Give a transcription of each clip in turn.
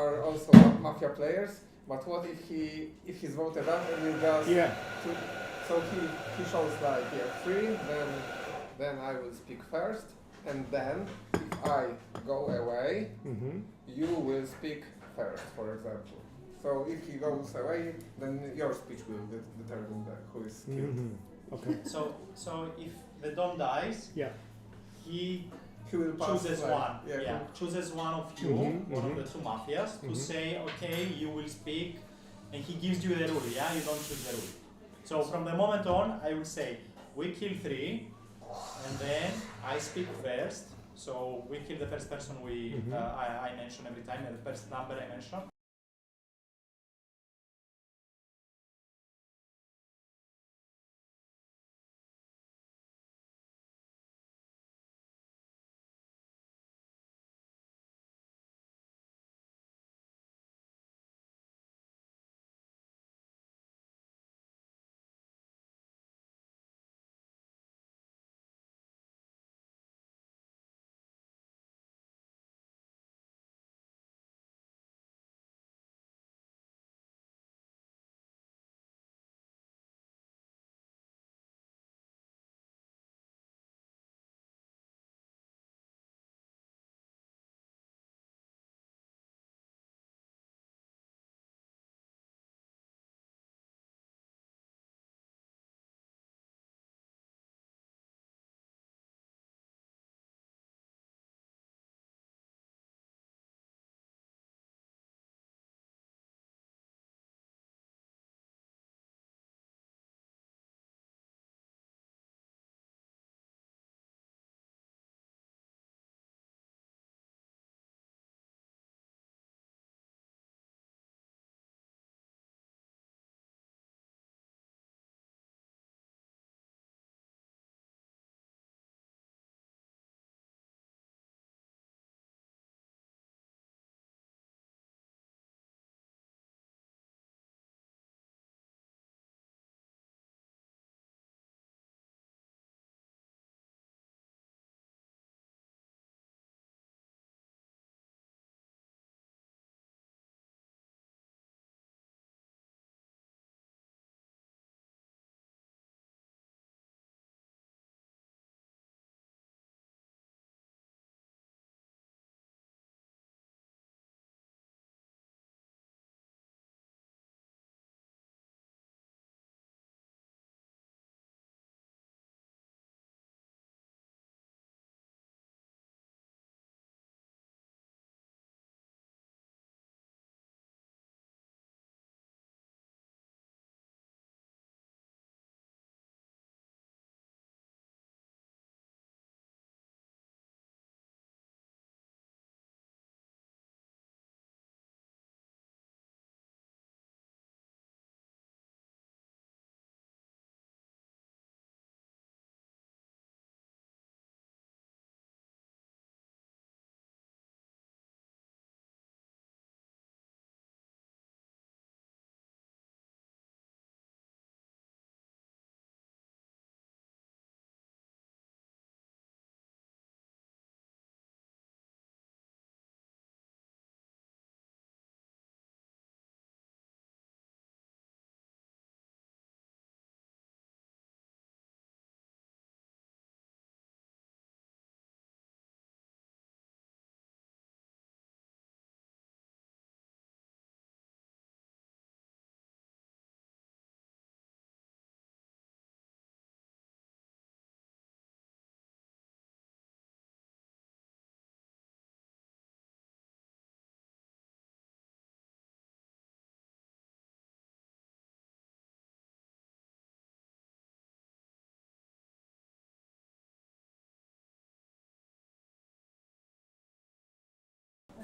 are also Mafia players. But what if he's voted up and you just so he shows like 3, then I will speak first, and then if I go away, you will speak first, for example. So if he goes away, then your speech will determine who is killed. Okay. So if the Dom dies, he will chooses like, one. Chooses one of you, one of the 2 mafias, to say, okay, you will speak, and he gives you the rule. Yeah, you don't choose the rule. So from the moment on, I will say, we kill 3, and then I speak first. So we kill the first person I mention every time, the first number I mention.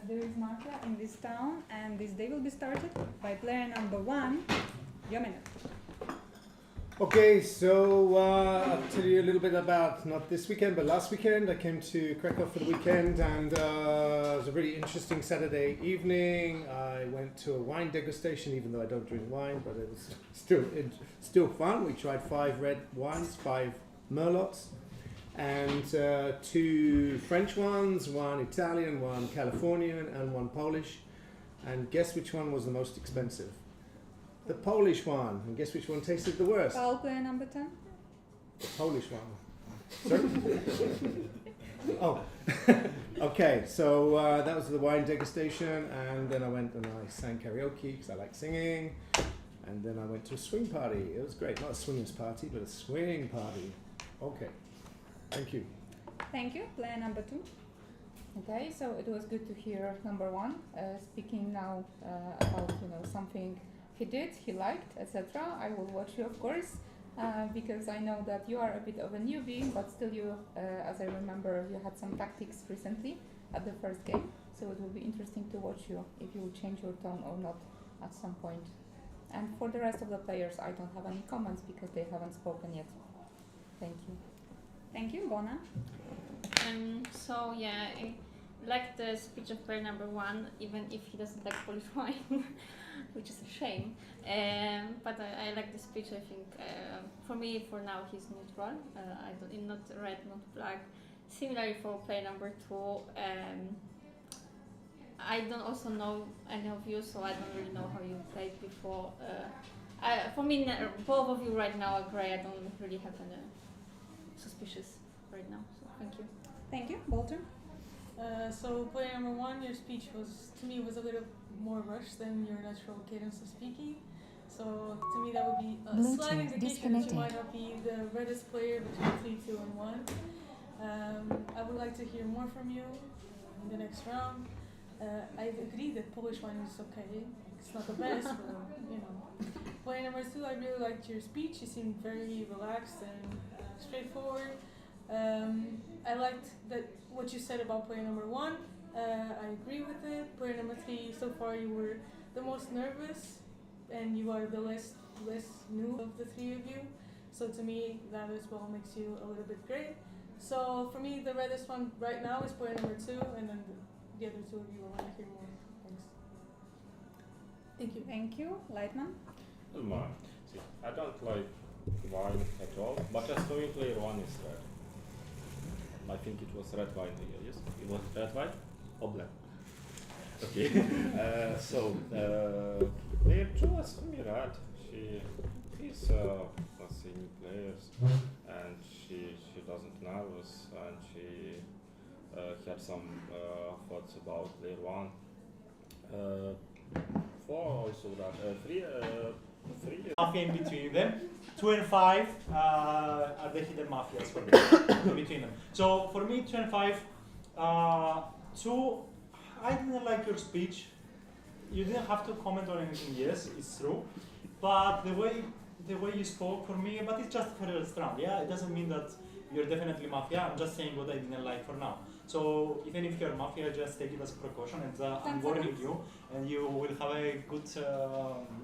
There is Mafia in this town, and this day will be started by player number 1, Yomena. Okay, so I'll tell you a little bit about, not this weekend, but last weekend. I came to Krakow for the weekend, and it was a really interesting Saturday evening. I went to a wine degustation, even though I don't drink wine, but it was still fun. We tried 5 red wines, 5 Merlots, and 2 French ones, 1 Italian, 1 Californian, and 1 Polish. And guess which one was the most expensive? The Polish one. And guess which one tasted the worst? Foul player number 10. The Polish one. Sorry? Oh. Okay, so that was the wine degustation, and then I went and I sang karaoke because I like singing, and then I went to a swing party. It was great. Not a swingers party, but a swing party. Okay. Thank you. Thank you. Player number 2. Okay, so it was good to hear number 1 speaking now about something he did, he liked, etc. I will watch you, of course, because I know that you are a bit of a newbie, but still you, as I remember, you had some tactics recently at the first game, so it will be interesting to watch you if you will change your tone or not at some point. And for the rest of the players, I don't have any comments because they haven't spoken yet. Thank you. Thank you. Bona? So yeah, I like the speech of player number 1, even if he doesn't like Polish wine, which is a shame. But I like the speech. I think for me, for now, he's neutral. I don't, not red, not black. Similarly for player number 2, I don't also know any of you, so I don't really know how you played before. For me, both of you right now are grey. I don't really have any suspicious right now. So thank you. Thank you. Walter? So player number 1, your speech was, to me, was a little more rushed than your natural cadence of speaking. So to me that would be a slight indication that you might not be the reddest player between 3, 2 and 1. I would like to hear more from you in the next round. I agree that Polish wine is okay. It's not the best, but Player number 2, I really liked your speech. You seemed very relaxed and straightforward. I liked that what you said about player number 1. I agree with it. Player number 3, so far you were the most nervous, and you are the less new of the 3 of you. So to me, that as well makes you a little bit great. So for me, the reddest one right now is player number 2, and then the other 2 of you I want to hear more. Thanks. Thank you. Thank you. Leitman? See, I don't like wine at all, but just for me, player 1 is red. I think it was red wine here, yes? It was red wine or black? Okay. Player 2 was for me red. She's let's say, new players, and she doesn't nervous, and she had some thoughts about player 1. 4 also that 3 Mafia in between them. 2 and 5 are the hidden mafias for me, in between them. So for me, 2 and 5, 2, I didn't like your speech. You didn't have to comment on anything, yes, it's true. But the way you spoke for me, but it's just for a round, yeah? It doesn't mean that you're definitely Mafia. I'm just saying what I didn't like for now. So even if you're Mafia, just take it as a precaution, and I'm warning you, and you will have a good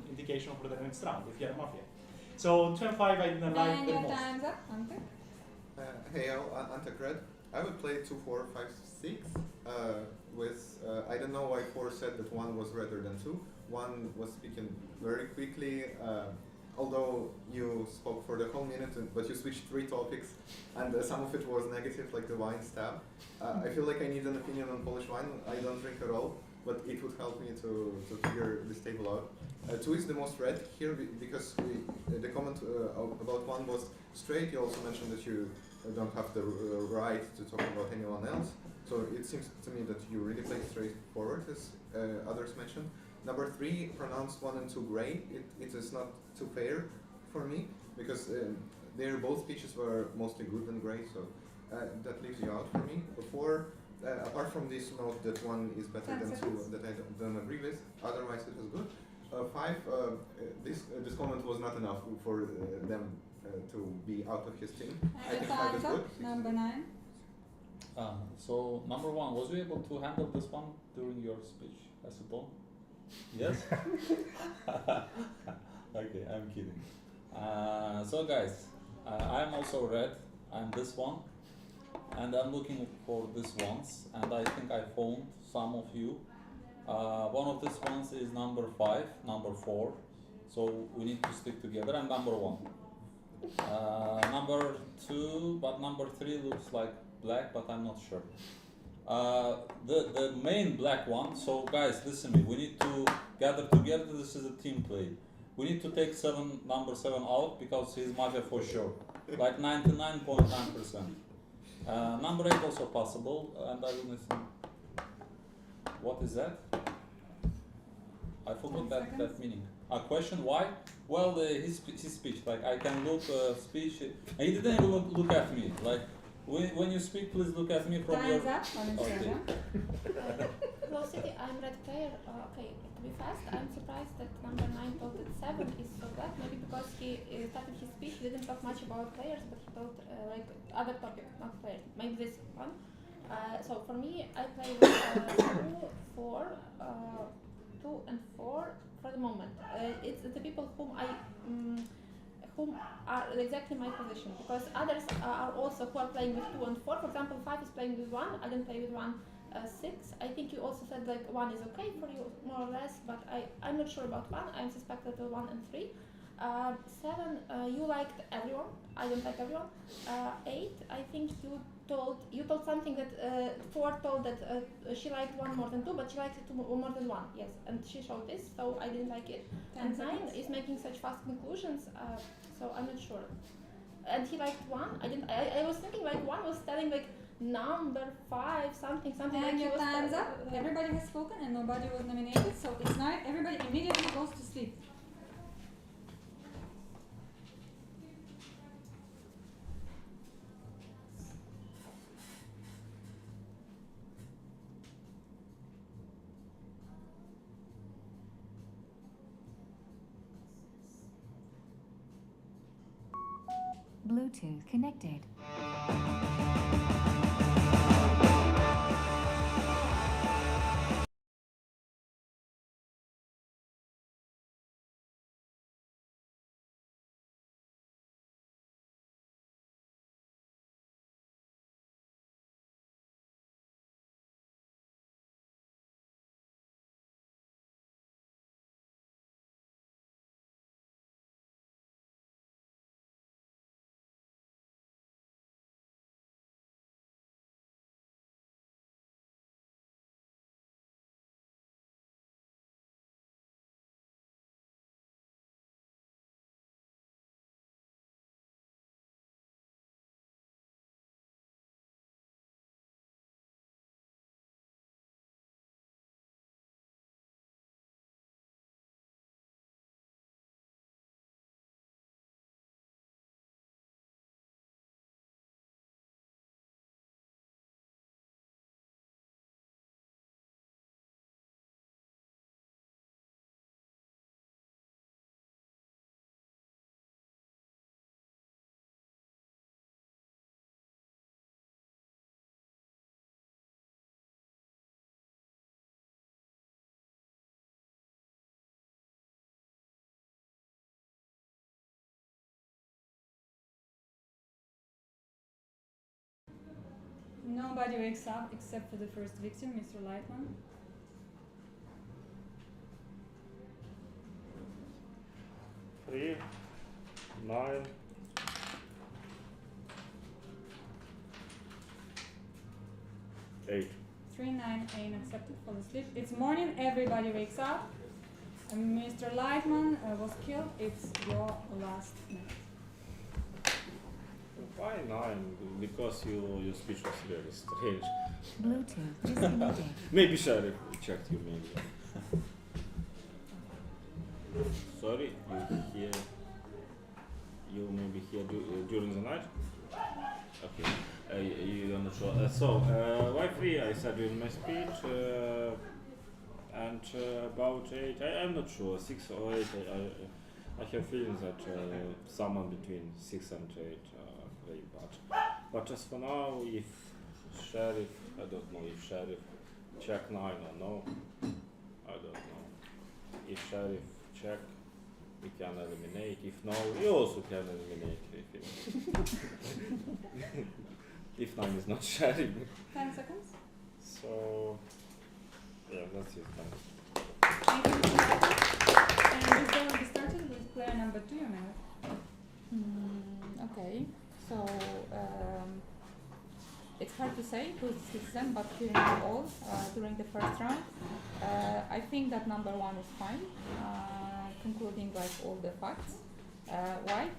indication for the next round if you're Mafia. So 2 and 5 I didn't like the most. Time's up. Ante? Hey, Ante Red. I would play 2, 4, 5, 6 with, I don't know why 4 said that 1 was redder than 2. 1 was speaking very quickly, although you spoke for the whole minute, but you switched 3 topics, and some of it was negative, like the wine stab. I feel like I need an opinion on Polish wine. I don't drink at all, but it would help me to figure this table out. 2 is the most red here because the comment about 1 was straight. You also mentioned that you don't have the right to talk about anyone else. So it seems to me that you really played straightforward, as others mentioned. Number 3 pronounced 1 and 2 gray. It is not too fair for me because their both speeches were mostly good and gray. So that leaves you out for me. 4, apart from this note that 1 is better than 2 that I don't agree with, otherwise it was good. 5, this comment was not enough for them to be out of his team. I think 5 is good. Number 9. So number 1, was you able to handle this one during your speech, as a tone? Yes? Okay, I'm kidding. So guys, I'm also red. I'm this one, and I'm looking for these ones, and I think I found some of you. One of these ones is number 5, number 4. So we need to stick together. And number 1. Number 2, but number 3 looks like black, but I'm not sure. The main black one. So guys, listen to me. We need to gather together. This is a team play. We need to take number 7 out because he's Mafia for sure. Like 99.9%. Number 8 also possible, and I will listen. What is that? I forgot that meaning. A question, why? Well, his speech, like I can look speech, and he didn't even look at me. Like when you speak, please look at me from your. Time's up on Instagram. Velocity, I'm red player. Okay, to be fast, I'm surprised that number 9 told that 7 is so bad. Maybe because he started his speech, he didn't talk much about players, but he told like other topic, not players. Maybe this one. So for me, I play with 2, 4, 2 and 4 for the moment. It's the people whom are exactly my position, because others are also who are playing with 2 and 4. For example, 5 is playing with 1. I don't play with 1. 6. I think you also said like 1 is okay for you, more or less, but I'm not sure about 1. I'm suspected of 1 and 3. 7, you liked everyone. I don't like everyone. 8, I think you told something that 4 told that she liked 1 more than 2, but she liked 2 more than 1. Yes, and she showed this, so I didn't like it. And 9 is making such fast conclusions, so I'm not sure. And he liked 1. I was thinking like 1 was telling like number 5 something And like your time's up. Everybody has spoken and nobody was nominated, so it's night. Everybody immediately goes to sleep. Bluetooth connected. Nobody wakes up except for the first victim, Mr. Lightman. Three, 9. 8. 3, 9 ain't accepted for the sleep. It's morning, everybody wakes up. And Mr. Lightman was killed. It's your last night. Why 9? Because your speech was very strange. Bluetooth disconnected. Maybe Sheriff checked you, maybe. Sorry, you maybe here during the night? Okay, you're not sure. So, why 3? I said during my speech, and about 8, I'm not sure, 6 or 8, I have feeling that someone between 6 and 8 very bad. But just for now, if Sheriff, I don't know if Sheriff check 9 or no, I don't know. If Sheriff check, we can eliminate. If no, we also can eliminate. If 9 is not Sheriff. 10 seconds. So, yeah, that's it. Thank you. And this game will be started with player number 2, you may have. Okay, so it's hard to say who's the citizen, but hearing it all during the first round, I think that number one is fine, concluding like all the facts. Why?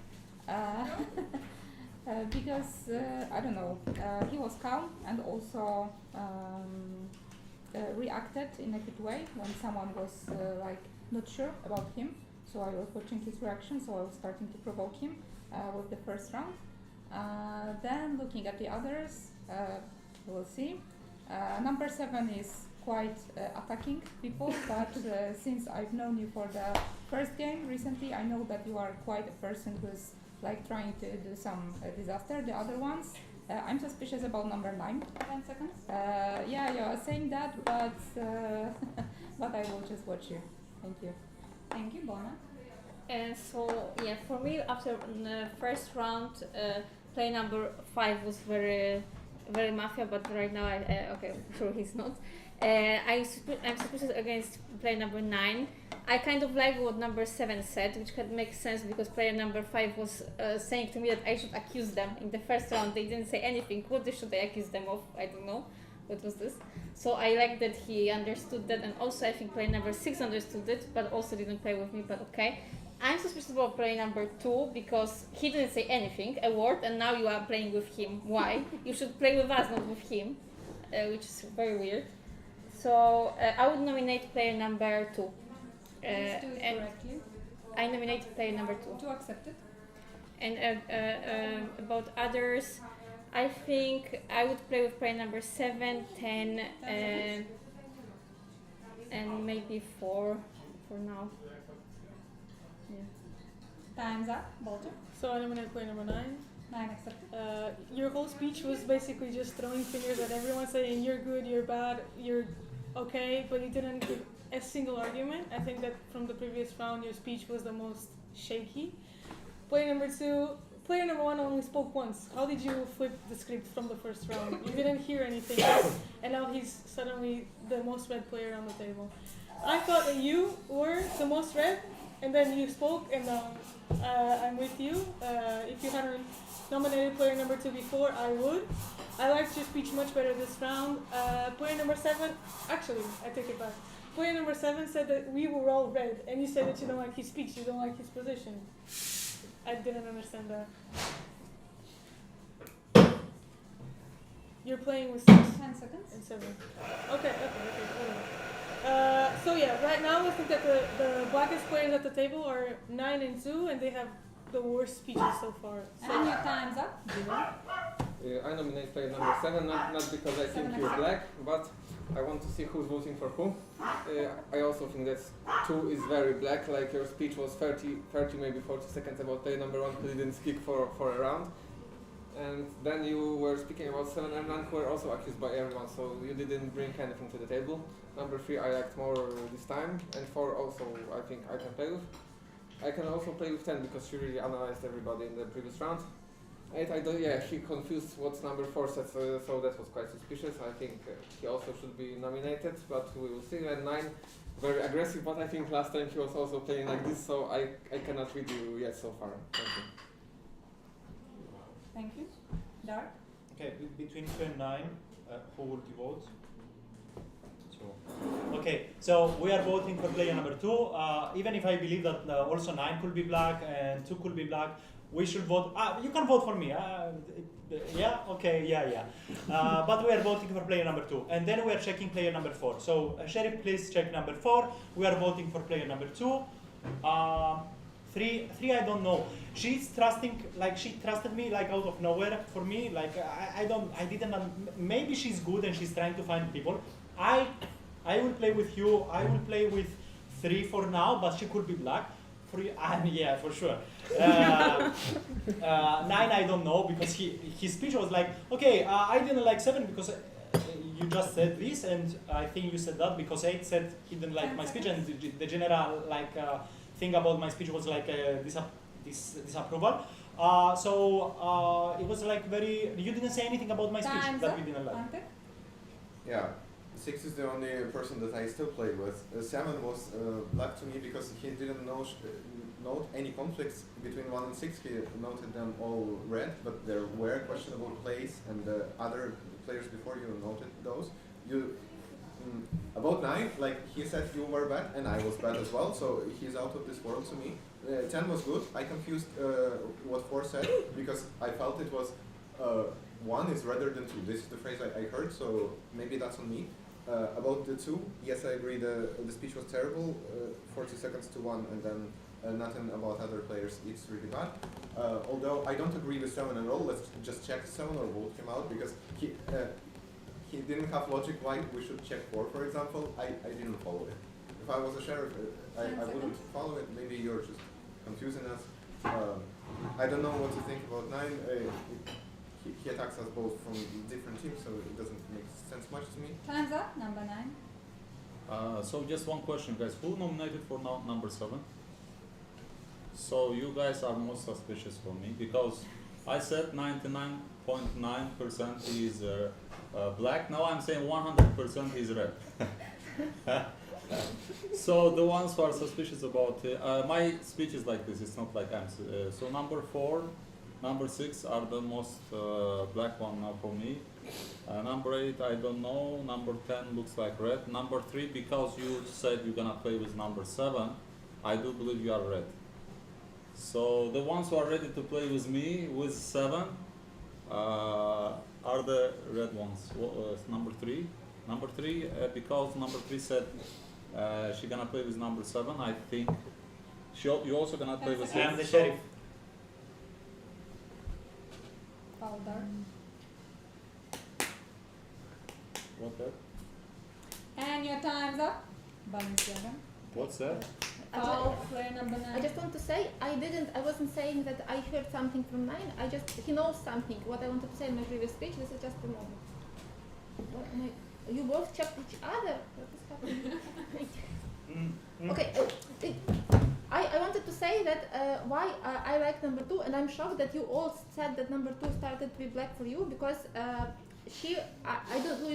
Because I don't know, he was calm and also reacted in a good way when someone was like not sure about him. So I was watching his reaction, so I was starting to provoke him with the first round. Then looking at the others, we'll see. Number 7 is quite attacking people, but since I've known you for the first game recently, I know that you are quite a person who's like trying to do some disaster. The other ones, I'm suspicious about number 9. 10 seconds. Yeah, you are saying that, but but I will just watch you. Thank you. Thank you, Bona. So yeah, for me after the first round, play number 5 was very Mafia, but right now okay, sure he's not. I'm suspicious against player number 9. I kind of like what number 7 said, which could make sense because player number 5 was saying to me that I should accuse them. In the first round they didn't say anything. What should I accuse them of? I don't know. What was this? So I like that he understood that, and also I think player number 6 understood it, but also didn't play with me, but okay. I'm suspicious about player number 2 because he didn't say anything, a word, and now you are playing with him. Why? You should play with us, not with him, which is very weird. So I would nominate player number 2. Please do it correctly. I nominate player number 2. To accept it. And about others, I think I would play with player number 7, 10, and maybe 4 for now. Yeah. Time's up, Walter. So I nominate player number 9. 9 accepted. Your whole speech was basically just throwing fingers at everyone, saying you're good, you're bad, you're okay, but you didn't give a single argument. I think that from the previous round, your speech was the most shaky. Player number 2, player number 1 only spoke once. How did you flip the script from the first round? You didn't hear anything, and now he's suddenly the most read player on the table. I thought that you were the most read, and then you spoke, and I'm with you. If you hadn't nominated player number 2 before, I would. I liked your speech much better this round. Player number 7, actually, I take it back. Player number 7 said that we were all red, and you said that you don't like his speech, you don't like his position. I didn't understand that. You're playing with 6 10 seconds. and 7. Okay, whatever. So yeah, right now I think that the blackest players at the table are 9 and 2, and they have the worst speeches so far. So And your time's up. I nominate player number 7, not because I think you're black, but I want to see who's voting for who. I also think that 2 is very black, like your speech was 30 maybe 40 seconds about player number 1 who didn't speak for a round. And then you were speaking about 7 and 9 who were also accused by everyone, so you didn't bring anything to the table. Number 3 I liked more this time, and 4 also I think I can play with. I can also play with 10 because she really analyzed everybody in the previous round. 8, he confused what number 4 said, so that was quite suspicious. I think he also should be nominated, but we will see. And 9, very aggressive, but I think last time he was also playing like this, so I cannot read you yet so far. Thank you. Thank you. Dark. Okay, between 2 and 9, who would you vote? Okay, so we are voting for player number 2. Even if I believe that also 9 could be black and 2 could be black, we should vote. You can vote for me. Yeah, okay, yeah. But we are voting for player number 2, and then we are checking player number 4. So Sheriff, please check number 4. We are voting for player number 2. 3, I don't know. She's trusting, like she trusted me like out of nowhere for me. Like maybe she's good and she's trying to find people. I will play with you. I will play with 3 for now, but she could be black. 3, yeah, for sure. 9, I don't know, because his speech was like, okay, I didn't like 7 because you just said this, and I think you said that because 8 said he didn't like my speech, and the general thing about my speech was like disapproval. So it was like very. You didn't say anything about my speech that you didn't like. Yeah, 6 is the only person that I still play with. 7 was black to me because he didn't note any conflicts between 1 and 6. He noted them all red, but there were questionable plays, and the other players before you noted those. About 9, like he said, you were bad, and I was bad as well, so he's out of this world to me. 10 was good. I confused what 4 said because I felt it was 1 is rather than 2. This is the phrase I heard, so maybe that's on me. About the 2, yes, I agree. The speech was terrible. 40 seconds to 1, and then nothing about other players. It's really bad. Although I don't agree with 7 at all. Let's just check 7 or vote him out because he didn't have logic why we should check 4, for example. I didn't follow it. If I was a sheriff, I wouldn't follow it. Maybe you're just confusing us. I don't know what to think about 9. He attacks us both from different teams, so it doesn't make sense much to me. Time's up, number 9. So just one question, guys. Who nominated for number 7? So you guys are most suspicious for me because I said 99.9% is black. Now I'm saying 100% is red. So the ones who are suspicious about my speech is like this. It's not like I'm. So number 4, number 6 are the most black one now for me. Number 8, I don't know. Number 10 looks like red. Number 3, because you said you're gonna play with number 7, I do believe you are red. So the ones who are ready to play with me with 7 are the red ones. Number 3, because number 3 said she's gonna play with number 7. I think you also gonna play with him. I'm the sheriff. Powder. What that? And your time's up. Balenciaga. What's that? Foul, player number 9. I just want to say, I wasn't saying that I heard something from 9, he knows something. What I wanted to say in my previous speech, this is just a moment. You both checked each other? What is happening? Okay, I wanted to say that why I like number 2, and I'm shocked that you all said that number 2 started to be black for you, because you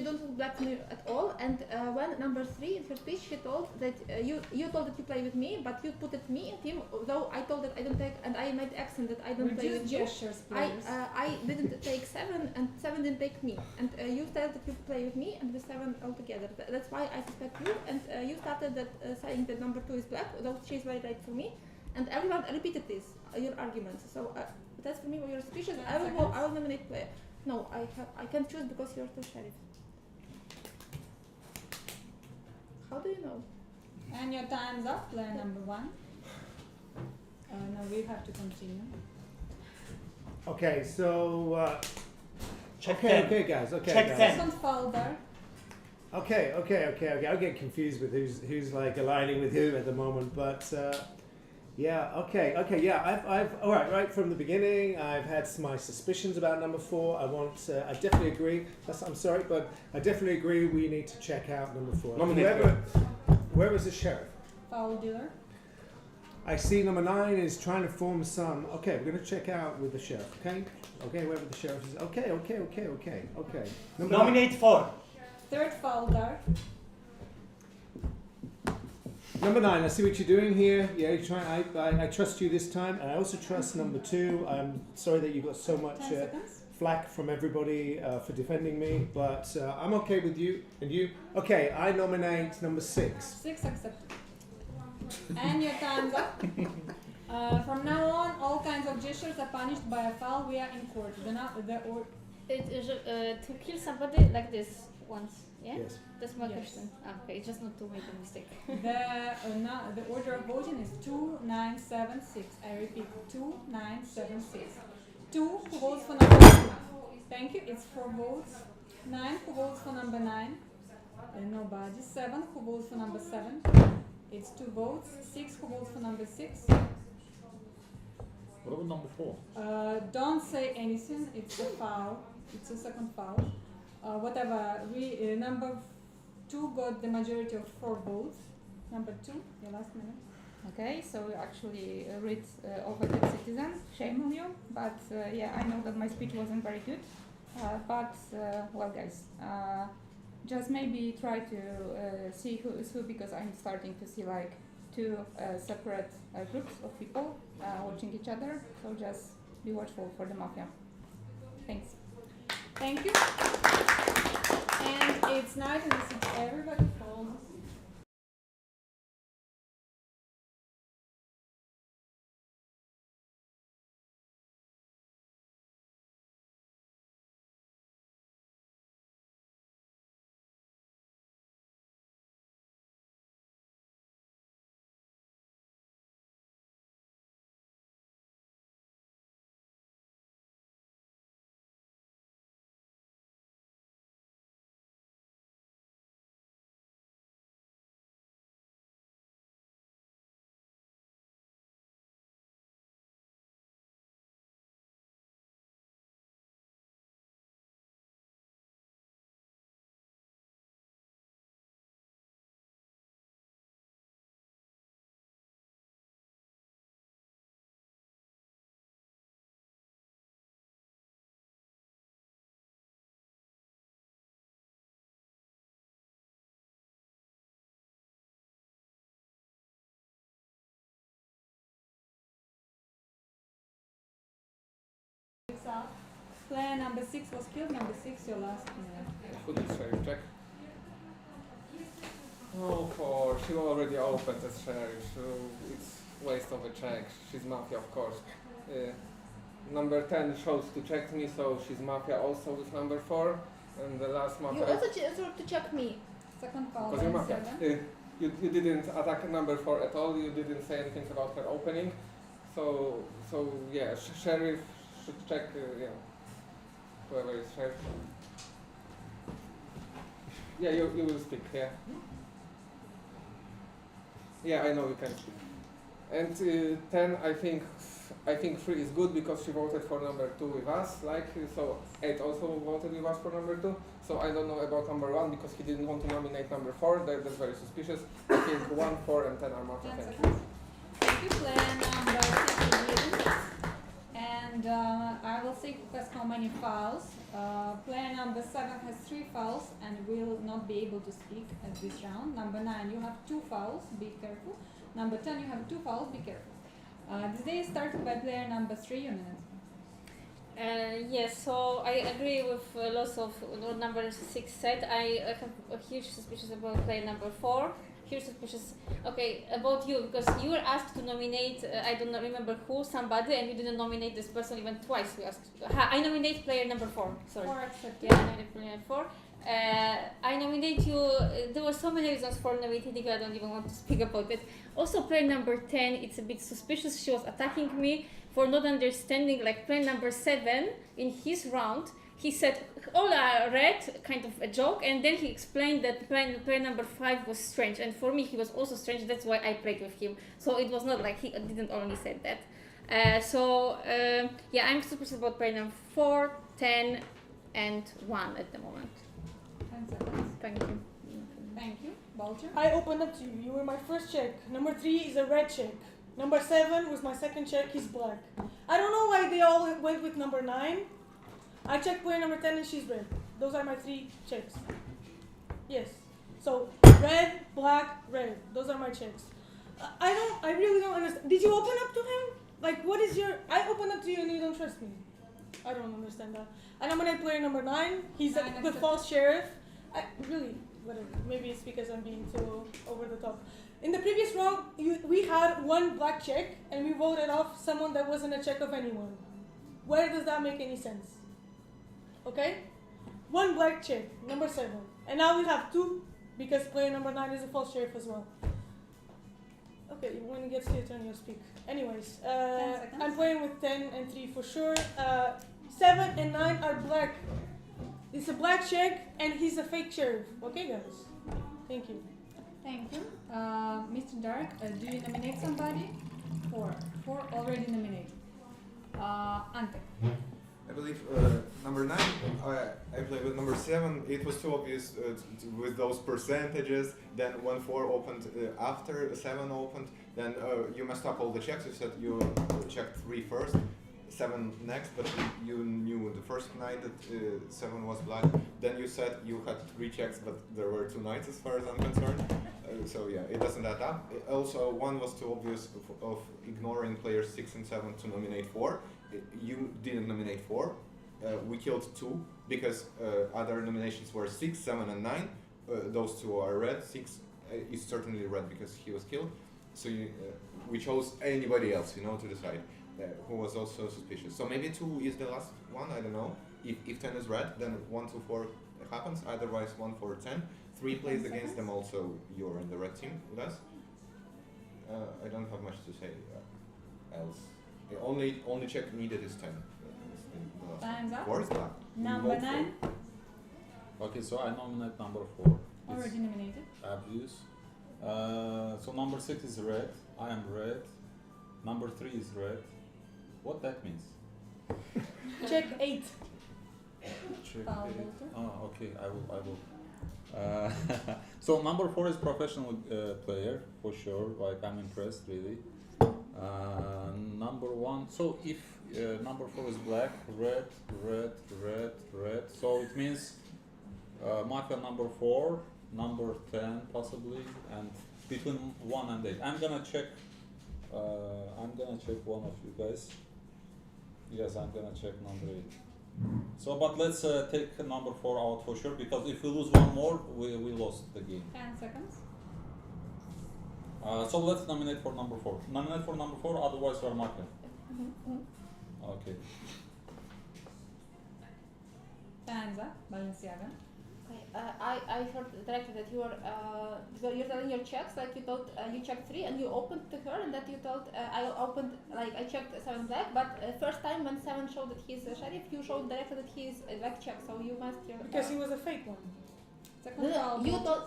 don't look black to me at all, and when number 3 in her speech, she told that you told that you play with me, but you put it me and him, though I told that I don't take, and I made the accent that I don't play with you. I didn't take 7, and 7 didn't take me, and you said that you play with me and with 7 altogether. That's why I suspect you, and you started that saying that number 2 is black, though she's very right for me, and everyone repeated this, your arguments. So that's for me what your suspicions. I will nominate player. No, I can't choose because you're the sheriff. How do you know? And your time's up, player number 1. Now we have to continue. Okay, so Check okay, 10. okay, guys. Okay, Check guys. 10. Second folder. Okay. I'll get confused with who's like aligning with who at the moment, but yeah. I've all right from the beginning. I've had my suspicions about number 4. I definitely agree. I'm sorry, but I definitely agree. We need to check out number 4. Whoever is the sheriff? Foul dealer. I see number 9 is trying to form some. Okay, we're going to check out with the sheriff. Okay, whoever the sheriff is. Okay. Nominate 4. Third folder. Number 9, I see what you're doing here. Yeah, you're trying. I trust you this time, and I also trust number 2. I'm sorry that you got so much flack from everybody for defending me, but I'm okay with you. And you? Okay, I nominate number 6. 6 accepted. And your time's up. From now on, all kinds of gestures are punished by a foul. We are in court. It is to kill somebody like this once. Yeah? Yes. That's my Yes. question. Okay, just not to make a mistake. The order of voting is 2976. I repeat, 2976. 2 who votes for number 9. Thank you. It's 4 votes. 9 who votes for number 9. Nobody. 7 who votes for number 7. It's 2 votes. 6 who votes for number 6. What about number 4? Don't say anything. It's a foul. It's a second foul. Whatever. Number 2 got the majority of 4 votes. Number 2, your last minute. Okay, so you actually read over the citizens. Shame on you, but yeah, I know that my speech wasn't very good. But well, guys, just maybe try to see who is who, because I'm starting to see like two separate groups of people watching each other. So just be watchful for the Mafia. Thanks. Thank you. And it's night and everybody falls. Player number 6 was killed. Number 6, your last player. Who did sheriff check? Oh, poor. She already opened as sheriff, so it's waste of a check. She's Mafia, of course. Number 10 chose to check me, so she's Mafia also with number 4. And the last Mafia... You also to check me. Second foul. Because you're Mafia. You didn't attack number 4 at all. You didn't say anything about her opening. So yeah, sheriff should check, whoever is sheriff. Yeah, you will speak, yeah. Yeah, I know you can speak. And 10, I think 3 is good because she voted for number 2 with us, so 8 also voted with us for number 2. So I don't know about number 1 because he didn't want to nominate number 4. That's very suspicious. I think 1, 4, and 10 are Mafia. Thank you. Thank you. Player number 6 is and I will see who has how many fouls. Player number 7 has 3 fouls and will not be able to speak at this round. Number 9, you have 2 fouls, be careful. Number 10, you have 2 fouls, be careful. This day is started by player number 3, unit. Yes, so I agree with lots of what number 6 said. I have a huge suspicion about player number 4. Huge suspicious. Okay, about you, because you were asked to nominate, I don't remember who, somebody, and you didn't nominate this person even twice. We asked. I nominate player number 4. Sorry. 4 accepted. Yeah, I nominate player 4. I nominate you. There were so many reasons for nominating you. I don't even want to speak about it. Also, player number 10. It's a bit suspicious. She was attacking me for not understanding. Like player number 7 in his round, he said all are red, kind of a joke, and then he explained that player number 5 was strange, and for me he was also strange. That's why I played with him. So it was not like he didn't only say that. Yeah, I'm suspicious about player number 4, 10, and 1 at the moment. 10 seconds. Thank you. Thank you. Balcher. I opened up to you. You were my first check. Number 3 is a red check. Number 7 was my second check. He's black. I don't know why they all went with number 9. I checked player number 10 and she's red. Those are my 3 checks. Yes. So red, black, red. Those are my checks. I really don't understand. Did you open up to him? Like, what is your... I opened up to you and you don't trust me. I don't understand that. I nominate player number 9. He's the false sheriff. Really, whatever. Maybe it's because I'm being too over the top. In the previous round, we had 1 black check and we voted off someone that wasn't a check of anyone. Where does that make any sense? Okay? 1 black check, number 7. And now we have 2 because player number 9 is a false sheriff as well. Okay, when it gets to your turn, you'll speak. Anyways, I'm playing with 10 and 3 for sure. 7 and 9 are black. It's a black check and he's a fake sheriff. Okay, guys? Thank you. Thank you. Mr. Dark, do you nominate somebody? 4. 4 already nominated. Ante. I believe number 9, I played with number 7. It was too obvious with those percentages. Then when 4 opened after 7 opened, then you messed up all the checks. You said you checked 3 first. 7 next, but you knew the first night that 7 was black. Then you said you had 3 checks, but there were 2 knights as far as I'm concerned. So yeah, it doesn't add up. Also, 1 was too obvious of ignoring players 6 and 7 to nominate 4. You didn't nominate 4. We killed 2 because other nominations were 6, 7, and 9. Those 2 are red. 6 is certainly red because he was killed. So we chose anybody else, to decide. Who was also suspicious. So maybe 2 is the last one, I don't know. If 10 is red, then 1 to 4 happens. Otherwise 1 for 10. 3 plays against them also, you're in the red team with us. I don't have much to say else. The only check needed is 10. Time's up. 4 is black. Number 9. Okay, so I nominate number 4. Already nominated. Obvious. So number 6 is red. I am red. Number 3 is red. What that means? Check 8. Check Foul it. voter. Oh, okay. I will. So number 4 is professional player for sure. Like I'm impressed really. Number 1. So if number 4 is black, red. So it means Mafia number 4, number 10 possibly, and between 1 and 8. I'm gonna check one of you guys. Yes, I'm gonna check number 8. So, but let's take number 4 out for sure, because if we lose 1 more, we lost the game. 10 seconds. So let's nominate for number 4. Nominate for number 4, otherwise we are marking. Okay. Time's up. Balenciaga. Okay, I heard directly that you were so you're telling your checks, like you told you checked 3 and you opened to her, and that you told I opened, like I checked 7 black, but first time when 7 showed that he's a sheriff, you showed directly that he is a black check, so you must Because he was a fake one. Second foul you voter.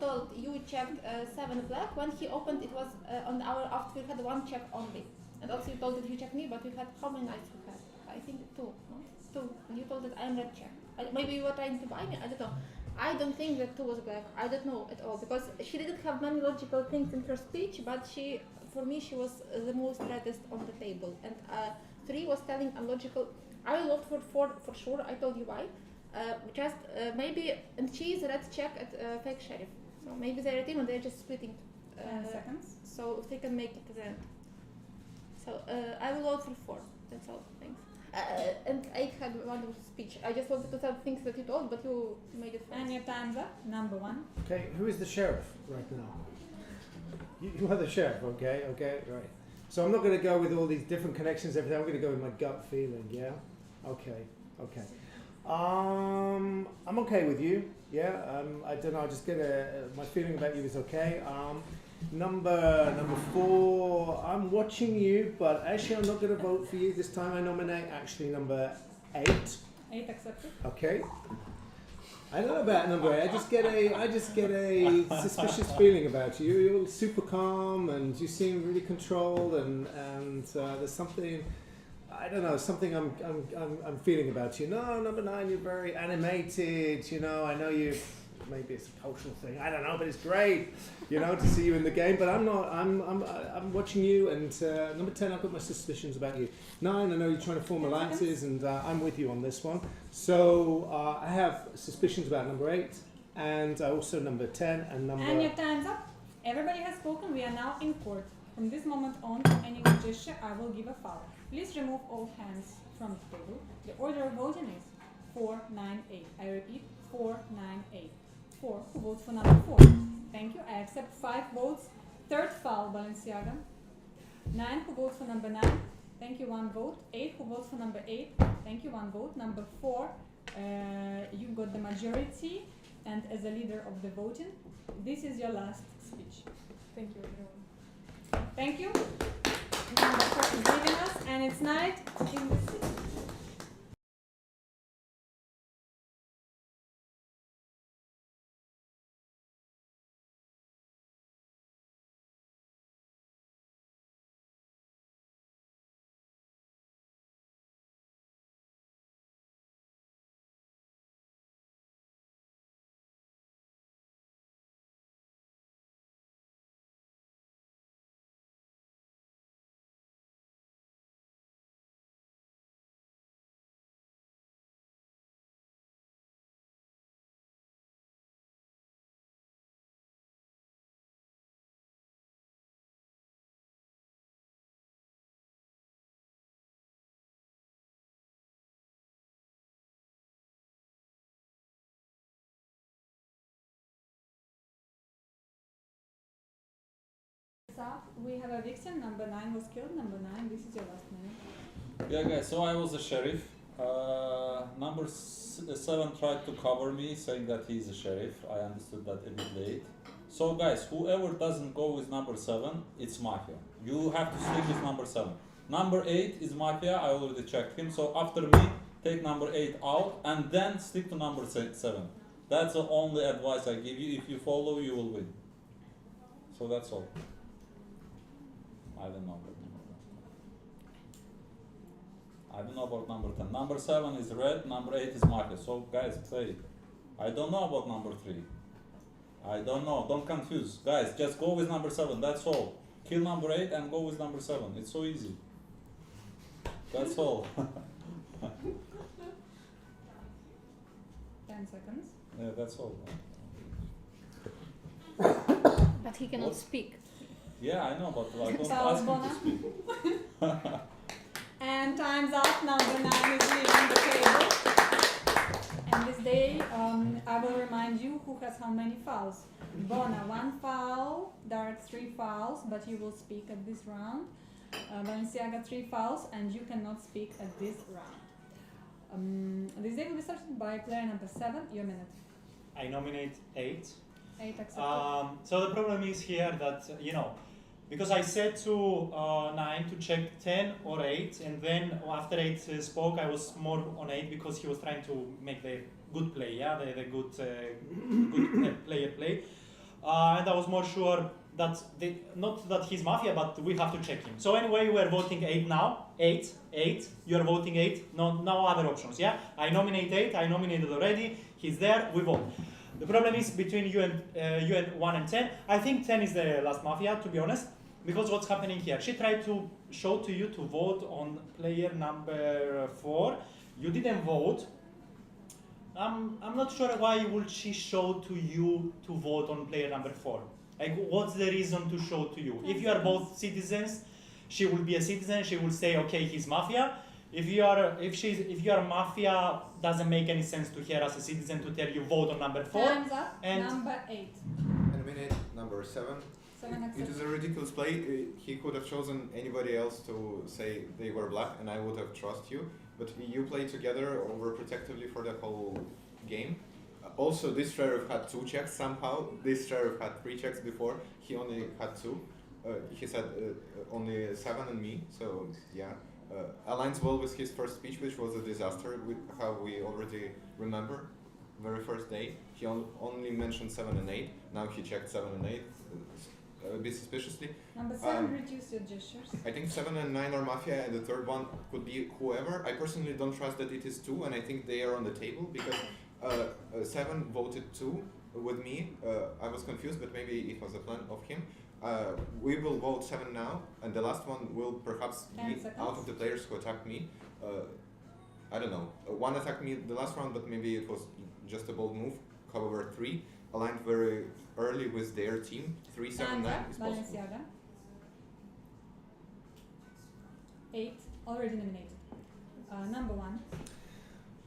told you checked 7 black. When he opened, it was on our after we had 1 check only, and also you told that you checked me, but we had how many nights we had? I think 2, no? 2. And you told that I am red check. Maybe you were trying to buy me. I don't know. I don't think that 2 was black. I don't know at all, because she didn't have many logical things in her speech, but for me, she was the most reddest on the table. And 3 was telling unlogical. I will vote for 4 for sure. I told you why. Maybe, and she is a red check at fake sheriff. So maybe they're a team and they're just splitting. 10 seconds. So if they can make it to the end. So I will vote for 4. That's all. Thanks. And 8 had one speech. I just wanted to tell things that you told, but you made it first. And your time's up. Number 1. Okay, who is the sheriff right now? You are the sheriff, okay, right. So I'm not going to go with all these different connections, everything. I'm going to go with my gut feeling, yeah? Okay. I'm okay with you, yeah? I don't know, I just get my feeling about you is okay. Number 4, I'm watching you, but actually I'm not going to vote for you. This time I nominate actually number 8. 8 accepted. Okay. I don't know about number 8. I just get a suspicious feeling about you. You're super calm and you seem really controlled, and there's something, I don't know, something I'm feeling about you. No, number 9, you're very animated. I know you. Maybe it's a cultural thing. I don't know, but it's great, to see you in the game. But I'm not. I'm watching you. And number 10, I've got my suspicions about you. 9, I know you're trying to form alliances, and I'm with you on this one. So I have suspicions about number 8, and also number 10 and number. And your time's up. Everybody has spoken. We are now in court. From this moment on, any gesture, I will give a foul. Please remove all hands from the table. The order of voting is 4, 9, 8. I repeat, 4, 9, 8. 4. Who votes for number 4? Thank you. I accept 5 votes. Third foul, Balenciaga. 9. Who votes for number 9? Thank you. 1 vote. 8. Who votes for number 8? Thank you. 1 vote. Number 4. You got the majority, and as a leader of the voting, this is your last speech. Thank you, everyone. Thank you. Number 4 is leaving us, and it's night in the city. up. We have a victim. Number 9 was killed. Number 9, this is your last name. Yeah, guys, so I was a sheriff. Number 7 tried to cover me, saying that he's a sheriff. I understood that a bit late. So, guys, whoever doesn't go with number 7, it's Mafia. You have to stick with number 7. Number 8 is Mafia. I already checked him. So, after me, take number 8 out and then stick to number 7. That's the only advice I give you. If you follow, you will win. So, that's all. I don't know. I don't know about number 10. Number 7 is red, number 8 is Mafia. So guys, play. I don't know about number 3. I don't know, don't confuse. Guys, just go with number 7, that's all. Kill number 8 and go with number 7. It's so easy. That's all. 10 seconds. Yeah, that's all. But he cannot speak. Yeah, I know, but I don't So, ask him Bona? to speak. And time's up. Number 9 is leaving the table. And this day, I will remind you who has how many fouls. Bona, 1 foul. Dark, 3 fouls, but you will speak at this round. Balenciaga, 3 fouls, and you cannot speak at this round. This day will be started by player number 7. Your minute. I nominate 8. 8 accepted. So the problem is here that, because I said to 9 to check 10 or 8, and then after 8 spoke, I was more on 8 because he was trying to make the good play, the good player play. And I was more sure that, not that he's Mafia, but we have to check him. So anyway, we are voting 8 now. 8, you are voting 8, no other options, yeah? I nominate 8, I nominated already, he's there, we vote. The problem is between you and 1 and 10. I think 10 is the last Mafia, to be honest, because what's happening here? She tried to show to you to vote on player number 4. You didn't vote. I'm not sure why would she show to you to vote on player number 4. Like, what's the reason to show to you? If you are both citizens, she will be a citizen. She will say, okay, he's Mafia. If you are Mafia, doesn't make any sense to her as a citizen to tell you vote on number 4. Time's up. And number 8. Eliminate number 7. 7 It accepted. is a ridiculous play. He could have chosen anybody else to say they were black, and I would have trusted you. But you played together overprotectively for the whole game. Also, this sheriff had 2 checks somehow. This sheriff had 3 checks before. He only had 2. He said only 7 and me. So yeah, aligns well with his first speech, which was a disaster. With how we already remember, very first day. He only mentioned 7 and 8. Now he checked 7 and 8. A bit suspiciously. Number 7, reduce your gestures. I think 7 and 9 are Mafia, and the third one could be whoever. I personally don't trust that it is 2, and I think they are on the table because 7 voted 2 with me. I was confused, but maybe it was a plan of him. We will vote 7 now, and the last one will perhaps be out of the players who attacked me. I don't know. 1 attacked me the last round, but maybe it was just a bold move. However, 3 aligned very early with their team. 3, 7, 9 is possible. Balenciaga. 8, already nominated. Number 1.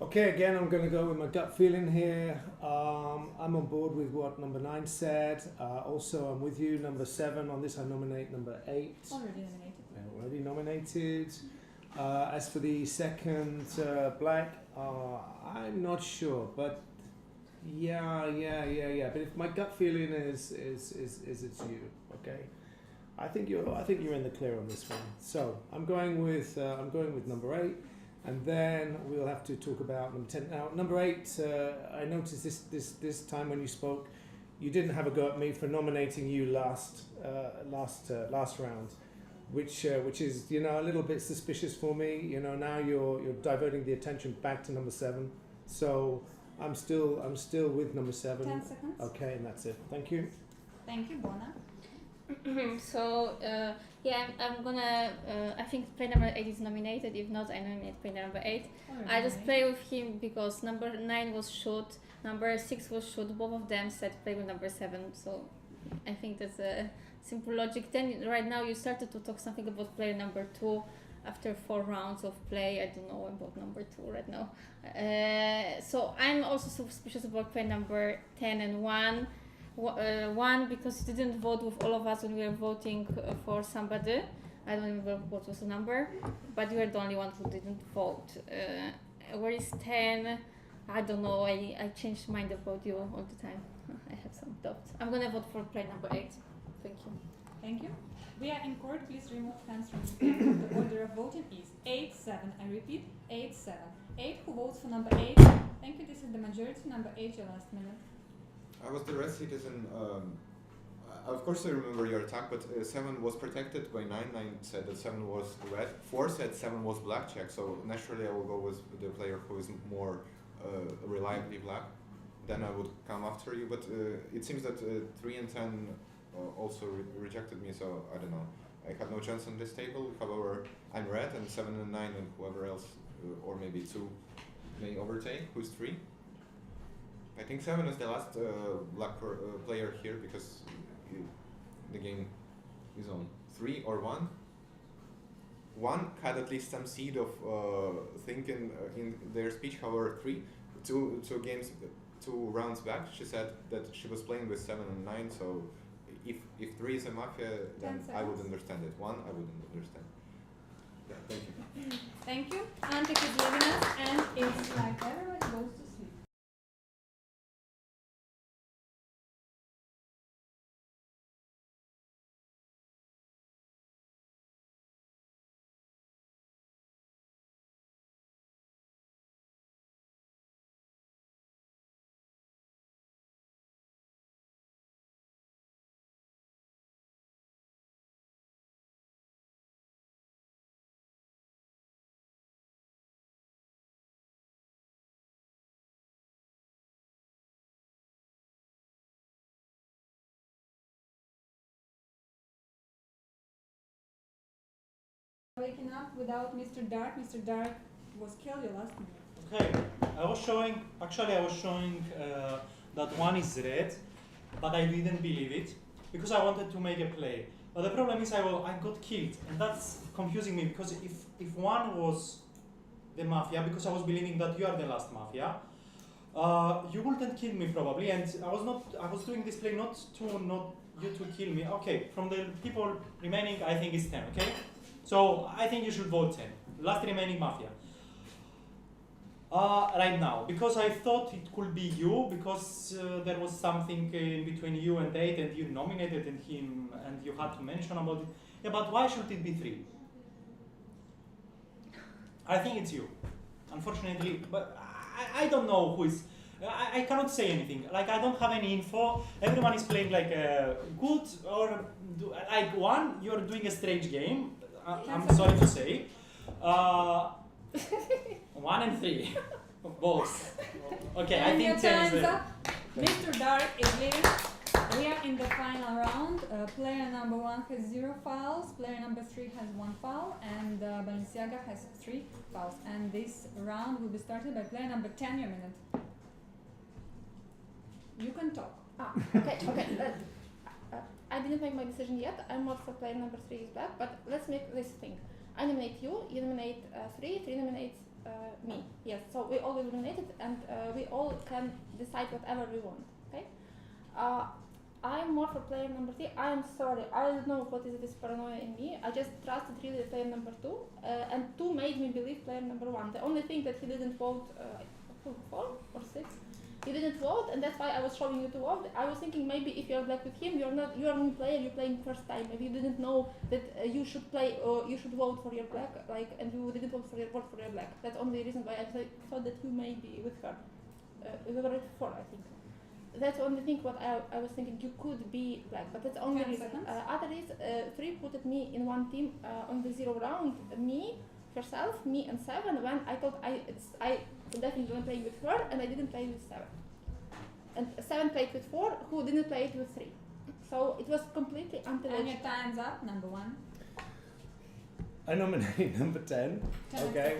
Okay, again, I'm going to go with my gut feeling here. I'm on board with what number 9 said. Also, I'm with you. Number 7 on this, I nominate number 8. Already nominated. Already nominated. As for the second black, I'm not sure, but yeah. But if my gut feeling is it's you, okay. I think you're in the clear on this one. So I'm going with number 8. And then we'll have to talk about number 10. Now, number 8, I noticed this time when you spoke, you didn't have a go at me for nominating you last round, which is a little bit suspicious for me. Now you're diverting the attention back to number 7. So I'm still with number 7. 10 seconds. Okay, and that's it. Thank you. Thank you, Bona. So I'm gonna. I think player number 8 is nominated. If not, I nominate player number 8. I just play with him because number 9 was shot, number 6 was shot. Both of them said play with number 7. So I think that's a simple logic. Then right now you started to talk something about player number 2 after 4 rounds of play. I don't know about number 2 right now. So I'm also suspicious about player number 10 and 1. One, because he didn't vote with all of us when we were voting for somebody. I don't remember what was the number, but you were the only one who didn't vote. Where is 10? I don't know. I changed mind about you all the time. I have some doubts. I'm gonna vote for player number 8. Thank you. Thank you. We are in court. Please remove hands from the table. The order of voting is 8-7. I repeat, 8-7. 8 who votes for number 8. Thank you. This is the majority. Number 8, your last minute. I was the red citizen. Of course I remember your attack, but 7 was protected by 9. 9 said that 7 was red. 4 said 7 was blackjack, so naturally I will go with the player who is more reliably black. Then I would come after you, but it seems that 3 and 10 also rejected me, so I don't know. I have no chance on this table. However, I'm red, and 7 and 9 and whoever else, or maybe 2, may overtake. Who's 3? I think 7 is the last black player here because the game is on 3 or 1. 1 had at least some seed of thinking in their speech. However, 2 rounds back, she said that she was playing with 7 and 9. So if 3 is a Mafia, then I would understand it. 1, I wouldn't understand. Yeah, thank you. Thank you. Ante is leaving us, and it's like everybody goes to sleep. Waking up without Mr. Dark. Mr. Dark was killed your last minute. Okay, I was showing that 1 is red, but I didn't believe it because I wanted to make a play. But the problem is I got killed, and that's confusing me because if 1 was the Mafia, because I was believing that you are the last Mafia, you wouldn't kill me probably, and I was doing this play not you to kill me. Okay, from the people remaining, I think it's 10. Okay. So I think you should vote 10. Last remaining Mafia. Right now, because I thought it could be you, because there was something in between you and 8, and you nominated him, and you had to mention about it. Yeah, but why should it be 3? I think it's you, unfortunately. But I don't know who is. I cannot say anything. Like I don't have any info. Everyone is playing like good or like 1. You're doing a strange game. I'm sorry to say. 1 and 3, both. Okay, and I think 10 is up. Mr. Dark is leaving. We are in the final round. Player number 1 has 0 fouls. Player number 3 has 1 foul, and Balenciaga has 3 fouls. And this round will be started by player number 10. Your minute. You can talk. Okay. I didn't make my decision yet. I'm not for player number 3 is black, but let's make this thing. I nominate you nominate 3 nominates me. Yes, so we all will nominate it, and we all can decide whatever we want, okay? I'm more for player number 3. I'm sorry, I don't know what is this paranoia in me. I just trusted really player number 2, and 2 made me believe player number 1. The only thing that he didn't vote, 4 or 6? He didn't vote, and that's why I was showing you to vote. I was thinking maybe if you're black with him, you're a new player, you're playing first time. Maybe you didn't know that you should play or you should vote for your black, and you didn't vote for your black. That's the only reason why I thought that you may be with her. We were at 4, I think. That's the only thing what I was thinking you could be black, but that's the only reason. Other is 3 put me in one team on the 0 round. Me, herself, me and 7. When I thought I definitely play with her, and I didn't play with 7. And 7 played with 4, who didn't play it with 3. So it was completely until. And your time's up. Number 1. I nominate number 10. Okay.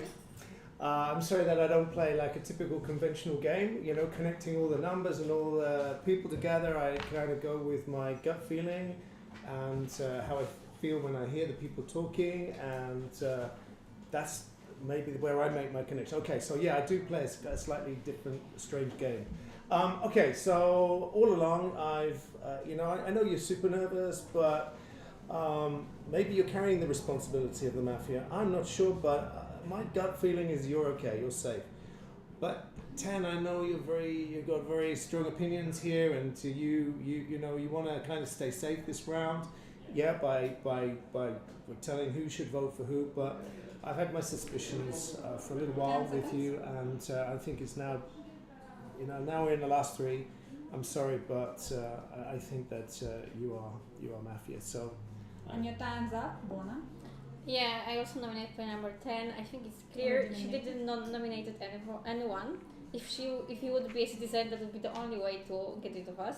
I'm sorry that I don't play like a typical conventional game, you know, connecting all the numbers and all the people together. I kind of go with my gut feeling and how I feel when I hear the people talking, and that's maybe where I make my connection. Okay, so yeah, I do play a slightly different, strange game. Okay, so all along, I know you're super nervous, but maybe you're carrying the responsibility of the Mafia. I'm not sure, but my gut feeling is you're okay, you're safe. But 10, I know you've got very strong opinions here, and you want to kind of stay safe this round, yeah, by telling who should vote for who. But I've had my suspicions for a little while with you, and I think it's now, now we're in the last three. I'm sorry, but I think that you are Mafia. So. And your time's up, Bona. Yeah, I also nominate player number 10. I think it's clear she didn't nominate anyone. If he would be a citizen, that would be the only way to get rid of us.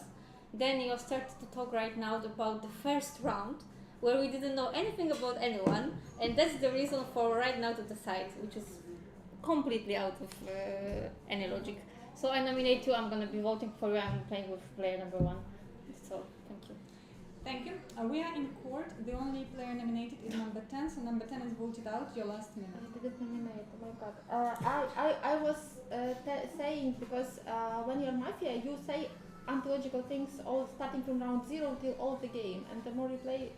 Then you start to talk right now about the first round, where we didn't know anything about anyone, and that's the reason for right now to decide, which is completely out of any logic. So I nominate you. I'm gonna be voting for you. I'm playing with player number 1. So thank you. Thank you. We are in court. The only player nominated is number 10, so number 10 is voted out. Your last minute. I didn't nominate. Oh my god. I was saying because when you're Mafia, you say anti-logical things all starting from round 0 till all the game, and the more you play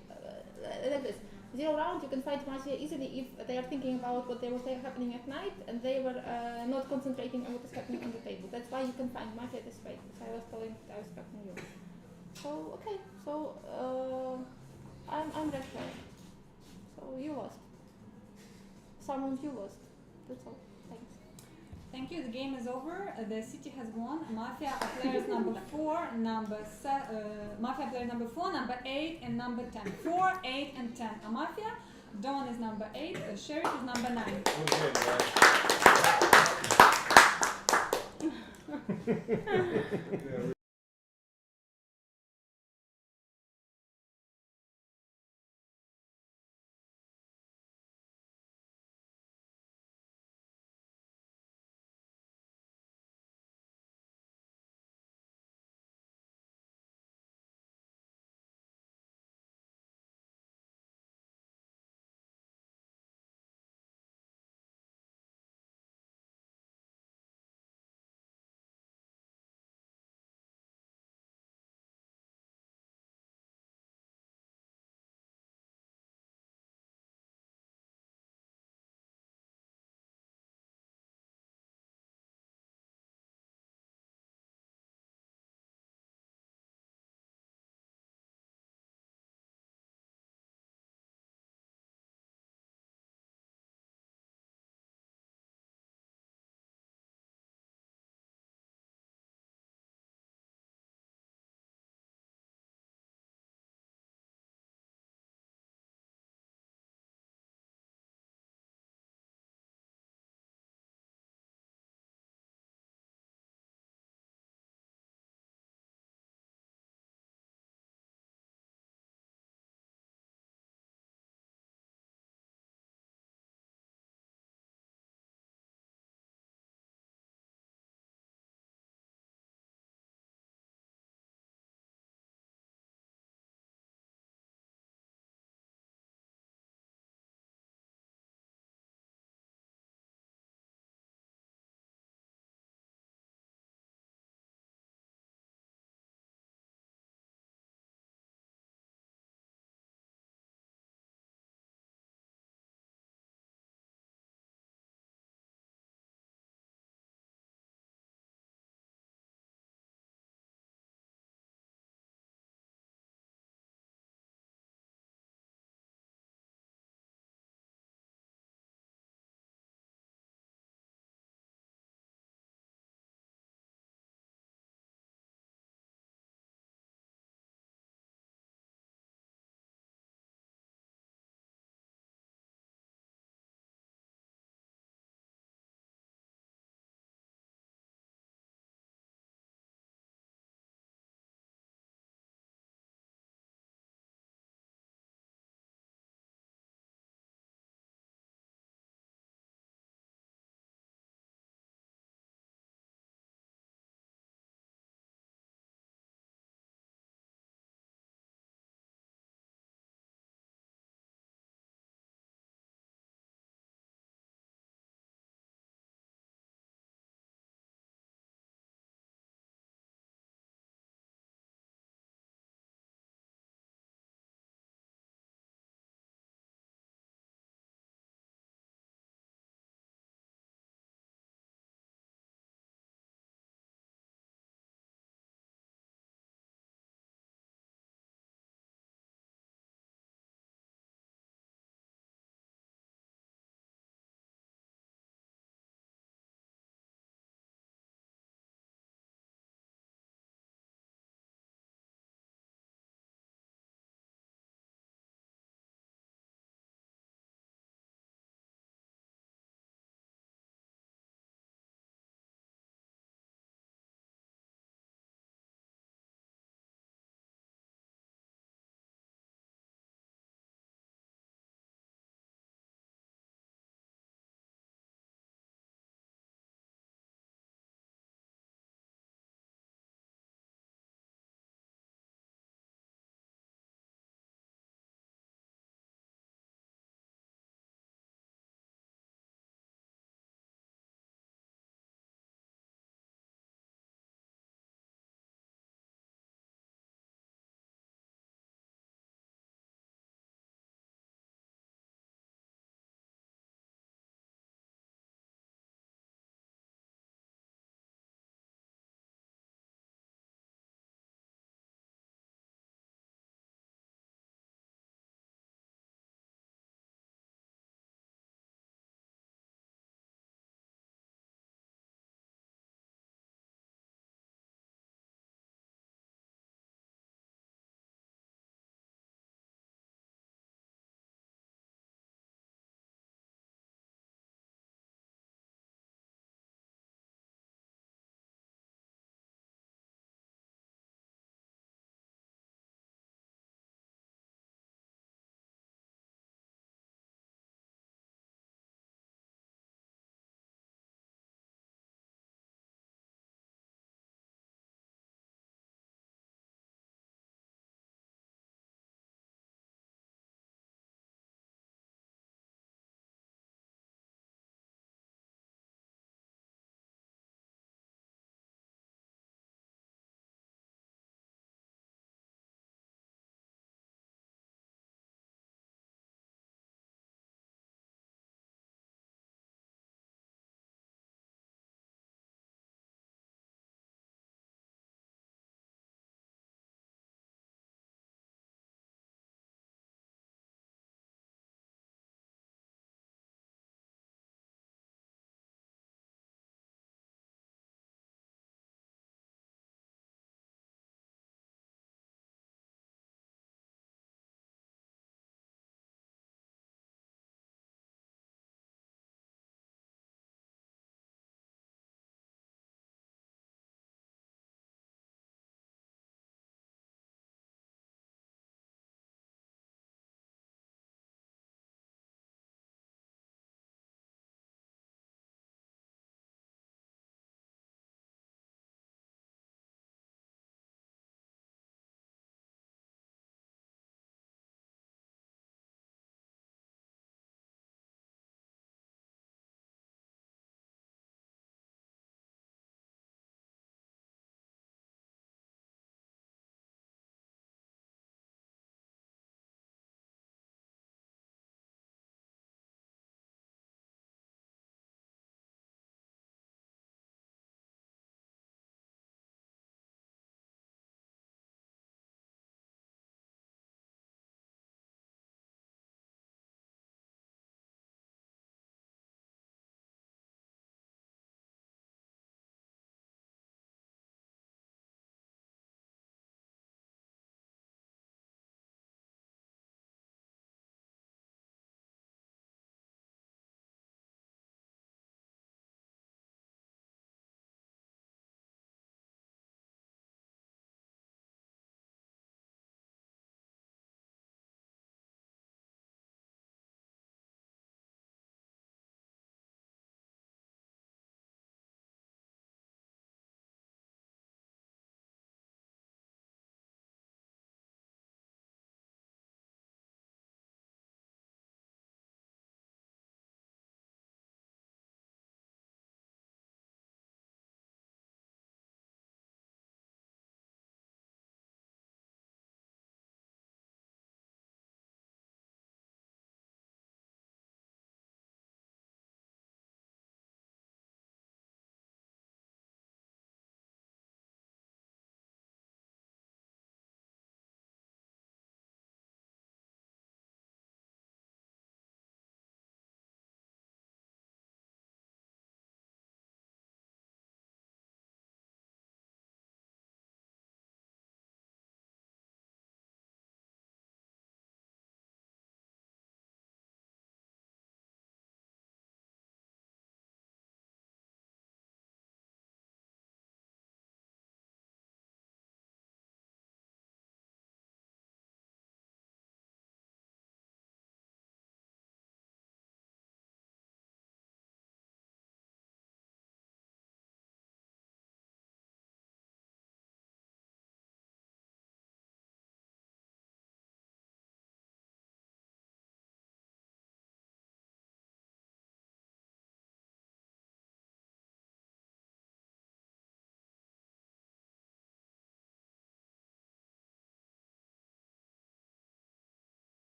like this, 0 round, you can fight Mafia easily if they are thinking about what they were happening at night and they were not concentrating on what is happening on the table. That's why you can find Mafia this way. So I was expecting you. So okay, so I'm red flag. So you lost. Some of you lost. That's all. Thanks. Thank you. The game is over. The city has won. Mafia players number 4, Mafia player number 4, number 8, and number 10. 4, 8, and 10 are Mafia. Dawn is number 8. Sheriff is number 9. Yeah.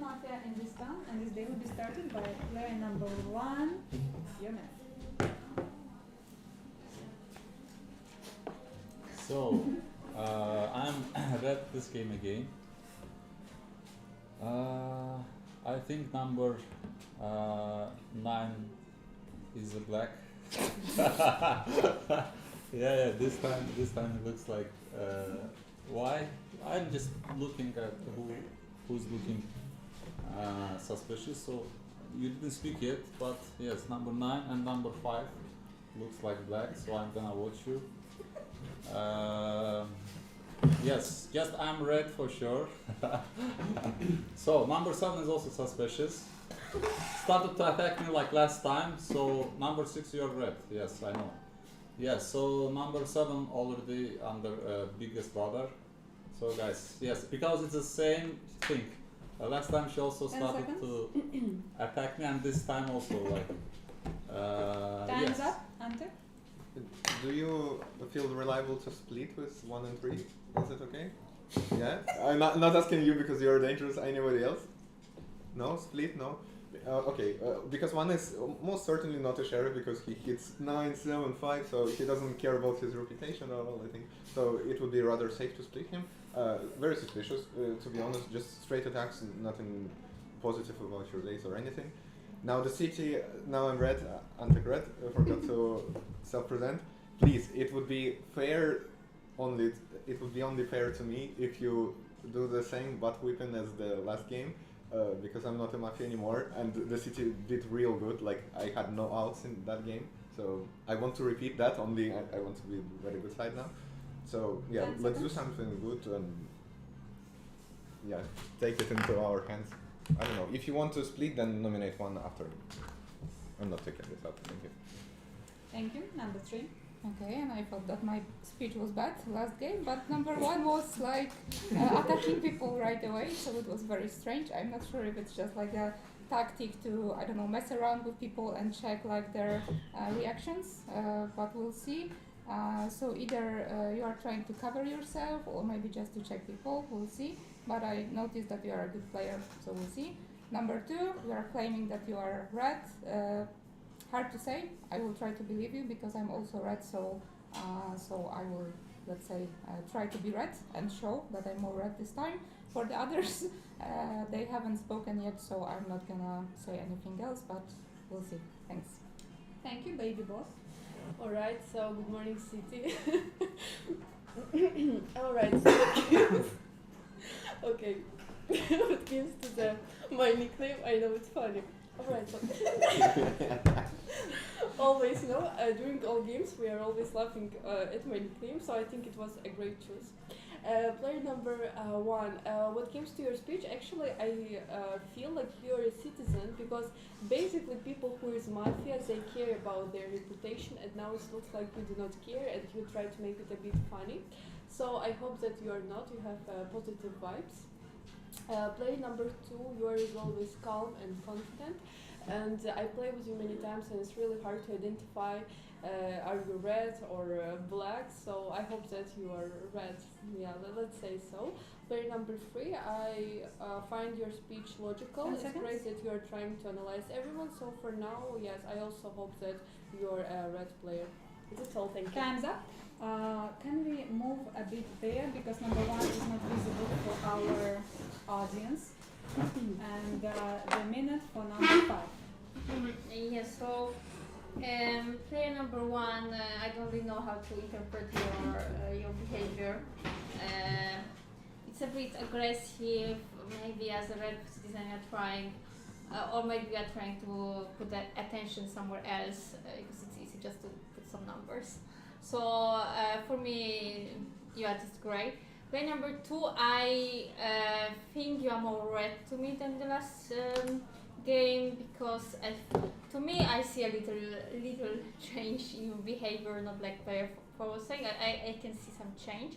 Mafia in this town, and this day will be started by player number 1, Yomet. So, I'm red this game again. I think number 9 is a black. Yeah, this time it looks like why? I'm just looking at who's looking suspicious. So you didn't speak yet, but yes, number 9 and number 5 looks like black. So I'm gonna watch you. Yes, just I'm red for sure. So number 7 is also suspicious. Started to attack me like last time. So number 6, you're red. Yes, I know. Yes, so number 7 already under biggest brother. So guys, yes, because it's the same thing. Last time she also started to attack me, and this time also like. Time's yes. up, Ante. Do you feel reliable to split with 1 and 3? Is it okay? Yeah? I'm not asking you because you're dangerous. Anybody else? No? Split? No? Okay, because 1 is most certainly not a sheriff because he hits 9, 7, 5, so he doesn't care about his reputation at all, I think. So it would be rather safe to split him. Very suspicious, to be honest, just straight attacks, nothing positive about your days or anything. Now the city, now I'm red, anti-red, I forgot to self-present. Please, it would be fair only, it would be only fair to me if you do the same butt whipping as the last game. Because I'm not a Mafia anymore, and the city did real good, like I had no outs in that game, so I want to repeat that, only I want to be very good side now. So yeah, let's do something good and yeah, take it into our hands. I don't know, if you want to split then nominate 1 after. I'm not taking this out, thank you. Thank you, number 3. Okay, and I thought that my speech was bad last game, but number 1 was like attacking people right away, so it was very strange. I'm not sure if it's just like a tactic to, I don't know, mess around with people and check like their reactions, but we'll see. So either you are trying to cover yourself or maybe just to check people, we'll see. But I noticed that you are a good player, so we'll see. Number 2, you are claiming that you are red. Hard to say. I will try to believe you because I'm also red, so I will, let's say, try to be red and show that I'm more red this time. For the others, they haven't spoken yet, so I'm not gonna say anything else, but we'll see. Thanks. Thank you, baby boss. Alright, so good morning, city. Alright, so okay. What gives to my nickname? I know it's funny. Alright, so always, during all games we are always laughing at my nickname, so I think it was a great choice. Player number 1, what comes to your speech, actually I feel like you're a citizen because basically people who is Mafia, they care about their reputation, and now it looks like you do not care and you try to make it a bit funny. So I hope that you are not, you have positive vibes. Player number 2, you are always calm and confident, and I play with you many times and it's really hard to identify are you red or black, so I hope that you are red, yeah, let's say so. Player number 3, I find your speech logical, it's great that you are trying to analyze everyone, so for now, yes, I also hope that you're a red player. That's all, thank you. Time's up. Can we move a bit there because number 1 is not visible for our audience, and the minute for number 5. Yes, so player number 1, I don't really know how to interpret your behavior. It's a bit aggressive. Maybe as a red citizen you're trying, or maybe you are trying to put that attention somewhere else because it's easy just to put some numbers. So for me, you are just great. Player number 2, I think you are more red to me than the last game because to me I see a little change in your behavior, not like player 4 was saying. I can see some change.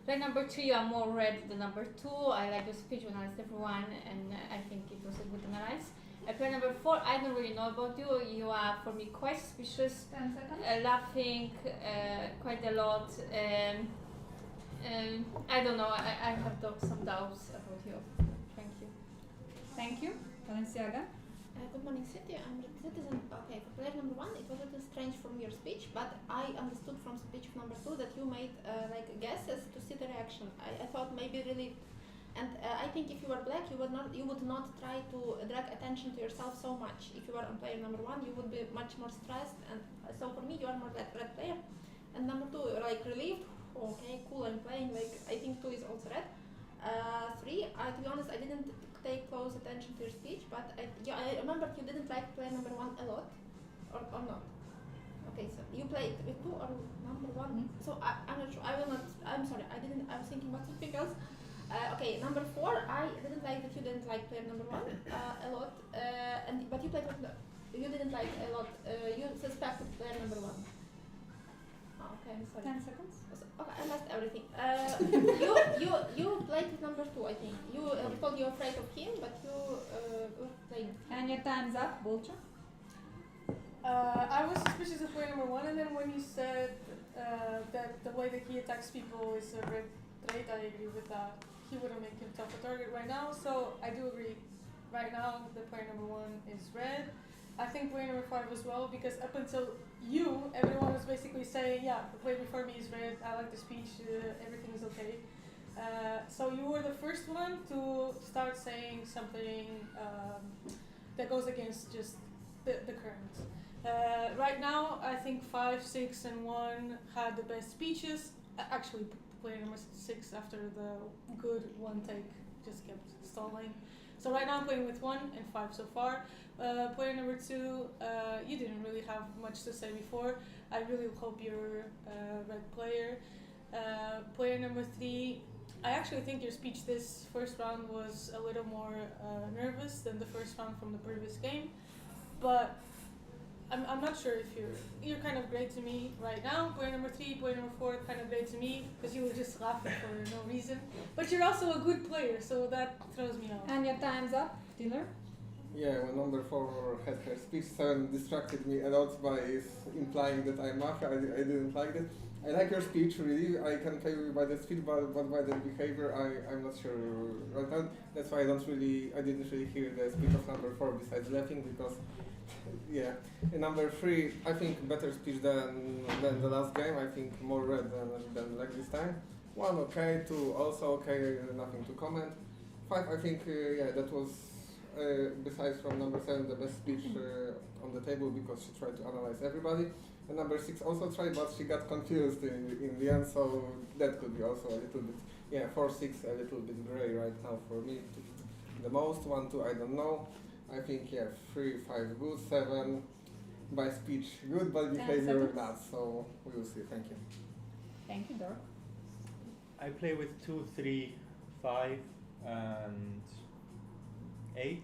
Player number 3, you are more red than number 2. I like your speech when I asked everyone, and I think it was a good analysis. Player number 4, I don't really know about you. You are for me quite suspicious, laughing quite a lot. I don't know. I have some doubts about you. Thank you. Thank Balenciaga. Good morning, City. I'm a citizen. Okay, for player number 1, it was a little strange from your speech, but I understood from speech of number 2 that you made like guesses to see the reaction. I thought maybe really, and I think if you were black, you would not try to drag attention to yourself so much. If you were on player number 1, you would be much more stressed, and so for me, you are more like red player. And number 2, you're like relieved. Okay, cool. I'm playing. Like I think 2 is also red. 3, to be honest, I didn't take close attention to your speech, but I remember you didn't like player number 1 a lot, or not. Okay, so you played with 2 or number 1. So I'm not sure. I will not. I'm sorry. I didn't. I was thinking about something else. Okay, number 4. I didn't like that you didn't like player number 1 a lot, but you played with you didn't like a lot. You suspected player number 1. Okay, I'm sorry. 10 seconds. Okay, I lost everything. You played with number 2, I think. You told you're afraid of him, but you were playing. And your time's up, Bolcha. I was suspicious of player number 1, and then when you said that the way that he attacks people is a red trait, I agree with that. He wouldn't make him tough a target right now, so I do agree. Right now, the player number 1 is red. I think player number 5 as well, because up until you, everyone was basically saying, yeah, the player before me is red, I like the speech, everything is okay. So you were the first one to start saying something that goes against just the current. Right now, I think 5, 6, and 1 had the best speeches. Actually, player number 6 after the good one take just kept stalling. So right now I'm playing with 1 and 5 so far. Player number 2, you didn't really have much to say before. I really hope you're a red player. Player number 3, I actually think your speech this first round was a little more nervous than the first round from the previous game. But I'm not sure if you're kind of great to me right now. Player number 3, player number 4, kind of great to me because you were just laughing for no reason. But you're also a good player, so that throws me off. And your time's up, Dealer. Yeah, when number 4 had her speech, 7 distracted me a lot by implying that I'm Mafia. I didn't like it. I like your speech, really. I can play by the speech, but by the behavior, I'm not sure right now. That's why I didn't really hear the speech of number 4 besides laughing, because yeah. In number 3, I think better speech than the last game. I think more red than like this time. 1 okay, 2 also okay, nothing to comment. 5, I think yeah, that was besides from number 7 the best speech on the table, because she tried to analyze everybody. And number 6 also tried, but she got confused in the end, so that could be also a little bit, yeah, 4, 6 a little bit gray right now for me. The most, 1, 2 I don't know. I think yeah, 3, 5 good, 7 by speech good, but behavior not. So we will see. Thank you. Thank you, Dork. I play with 2, 3, 5, and 8.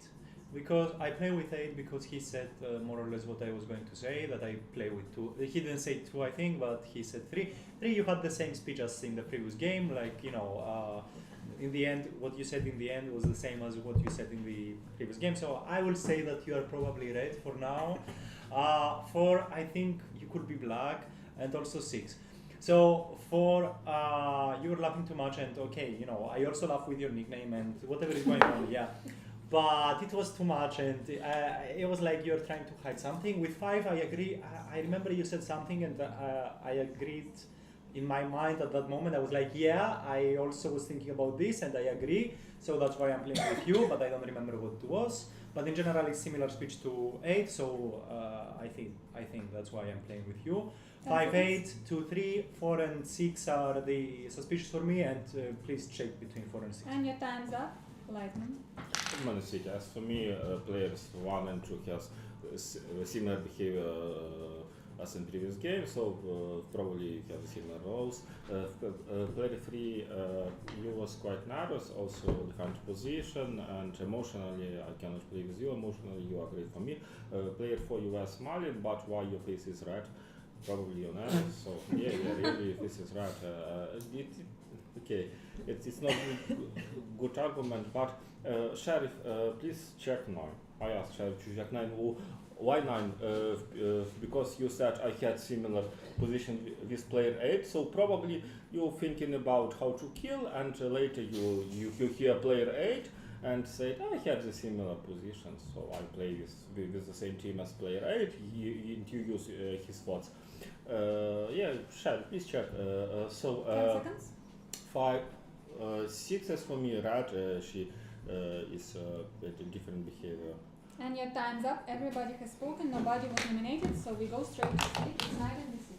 Because I play with 8 because he said more or less what I was going to say, that I play with 2. He didn't say 2, I think, but he said 3. 3, you had the same speech as in the previous game, like, you know, in the end, what you said in the end was the same as what you said in the previous game. So I will say that you are probably red for now. 4, I think you could be black, and also 6. So 4, you're laughing too much, and okay, you know, I also laugh with your nickname and whatever is going on, yeah. But it was too much, and it was like you're trying to hide something. With 5, I agree. I remember you said something, and I agreed in my mind at that moment. I was like, yeah, I also was thinking about this, and I agree. So that's why I'm playing with you, but I don't remember what it was. But in general, it's similar speech to 8, so I think that's why I'm playing with you. 5, 8, 2, 3, 4, and 6 are the suspicious for me, and please check between 4 and 6. And your time's up, Lightman. As for me, players 1 and 2 has similar behavior as in previous game, so probably have similar roles. Player 3, you was quite nervous, also behind position, and emotionally I cannot play with you. Emotionally you are great for me. Player 4, you were smiling, but why your face is red? Probably you're nervous. So yeah, really your face is red. Okay, it's not good argument, but Sheriff, please check 9. I asked Sheriff to check 9. Why 9? Because you said I had similar position with player 8, so probably you're thinking about how to kill, and later you hear player 8, and said I have the similar positions, so I play with the same team as player 8. He introduced his thoughts. Yeah, Shad, please check. 10 seconds. 5, 6 as for me, Raj, she is a different behavior. And your time's up. Everybody has spoken. Nobody was nominated, so we go straight to sleep. It's night and the city.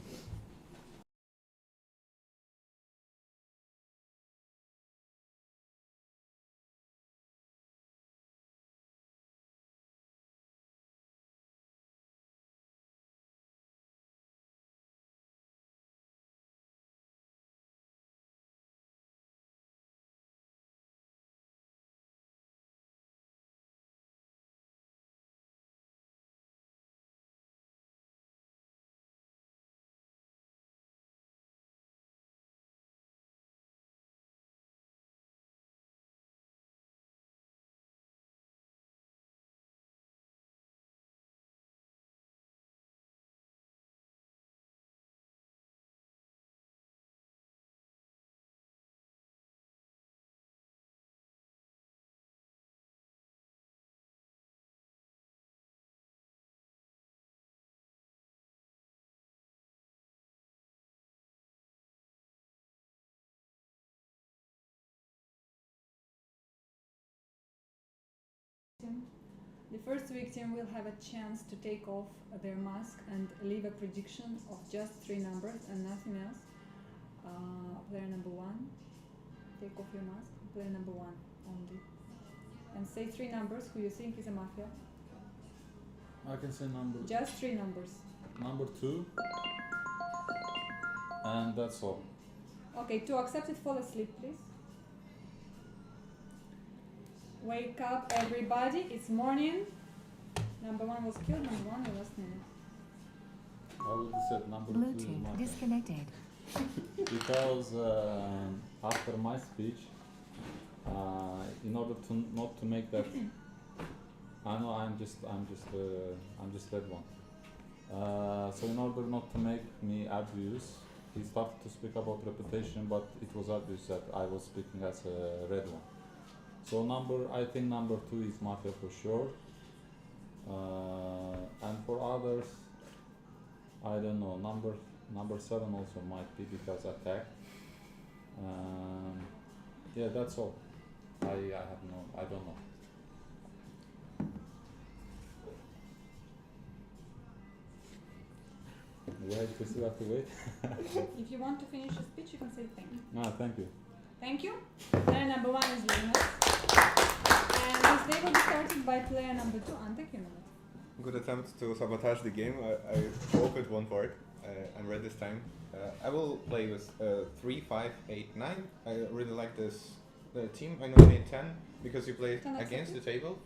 The first victim will have a chance to take off their mask and leave a prediction of just 3 numbers and nothing else. Player number 1, take off your mask. Player number 1 only. And say 3 numbers who you think is a mafia. I can say number. Just 3 numbers. Number 2. And that's all. Okay, to accept it, fall asleep, please. Wake up, everybody. It's morning. Number 1 was killed. Number 1 was last minute. I would have said number 2 is Bluetooth my disconnected. because after my speech, in order to not to make that, I know I'm just that one. So in order not to make me obvious, he started to speak about reputation, but it was obvious that I was speaking as a red one. So I think number 2 is Mafia for sure. And for others, I don't know. Number 7 also might be because attack. Yeah, that's all. I don't know. Wait, we still have to wait. If you want to finish your speech, you can say thank you. No, thank you. Thank you. Player number 1 is Linus. And this day will be started by player number 2, Ante Kimmel. Good attempt to sabotage the game. I hope it won't work. I'm ready this time. I will play with 3, 5, 8, 9. I really like this team. I nominate 10 because you played against the table.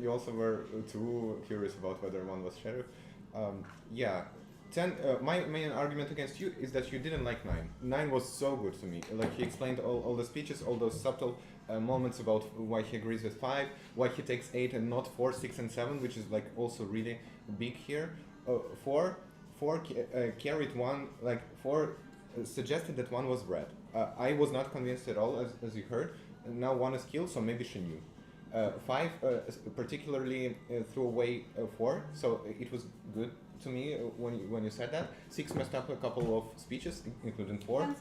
You also were too curious about whether one was sheriff. Yeah. 10. My main argument against you is that you didn't like 9. 9 was so good to me. Like he explained all the speeches, all those subtle moments about why he agrees with 5, why he takes 8 and not 4, 6, and 7, which is like also really big here. 4 carried 1. Like 4 suggested that 1 was red. I was not convinced at all, as you heard. And now 1 is killed, so maybe she knew. 5 particularly threw away 4, so it was good to me when you said that. 6 messed up a couple of speeches, including 4.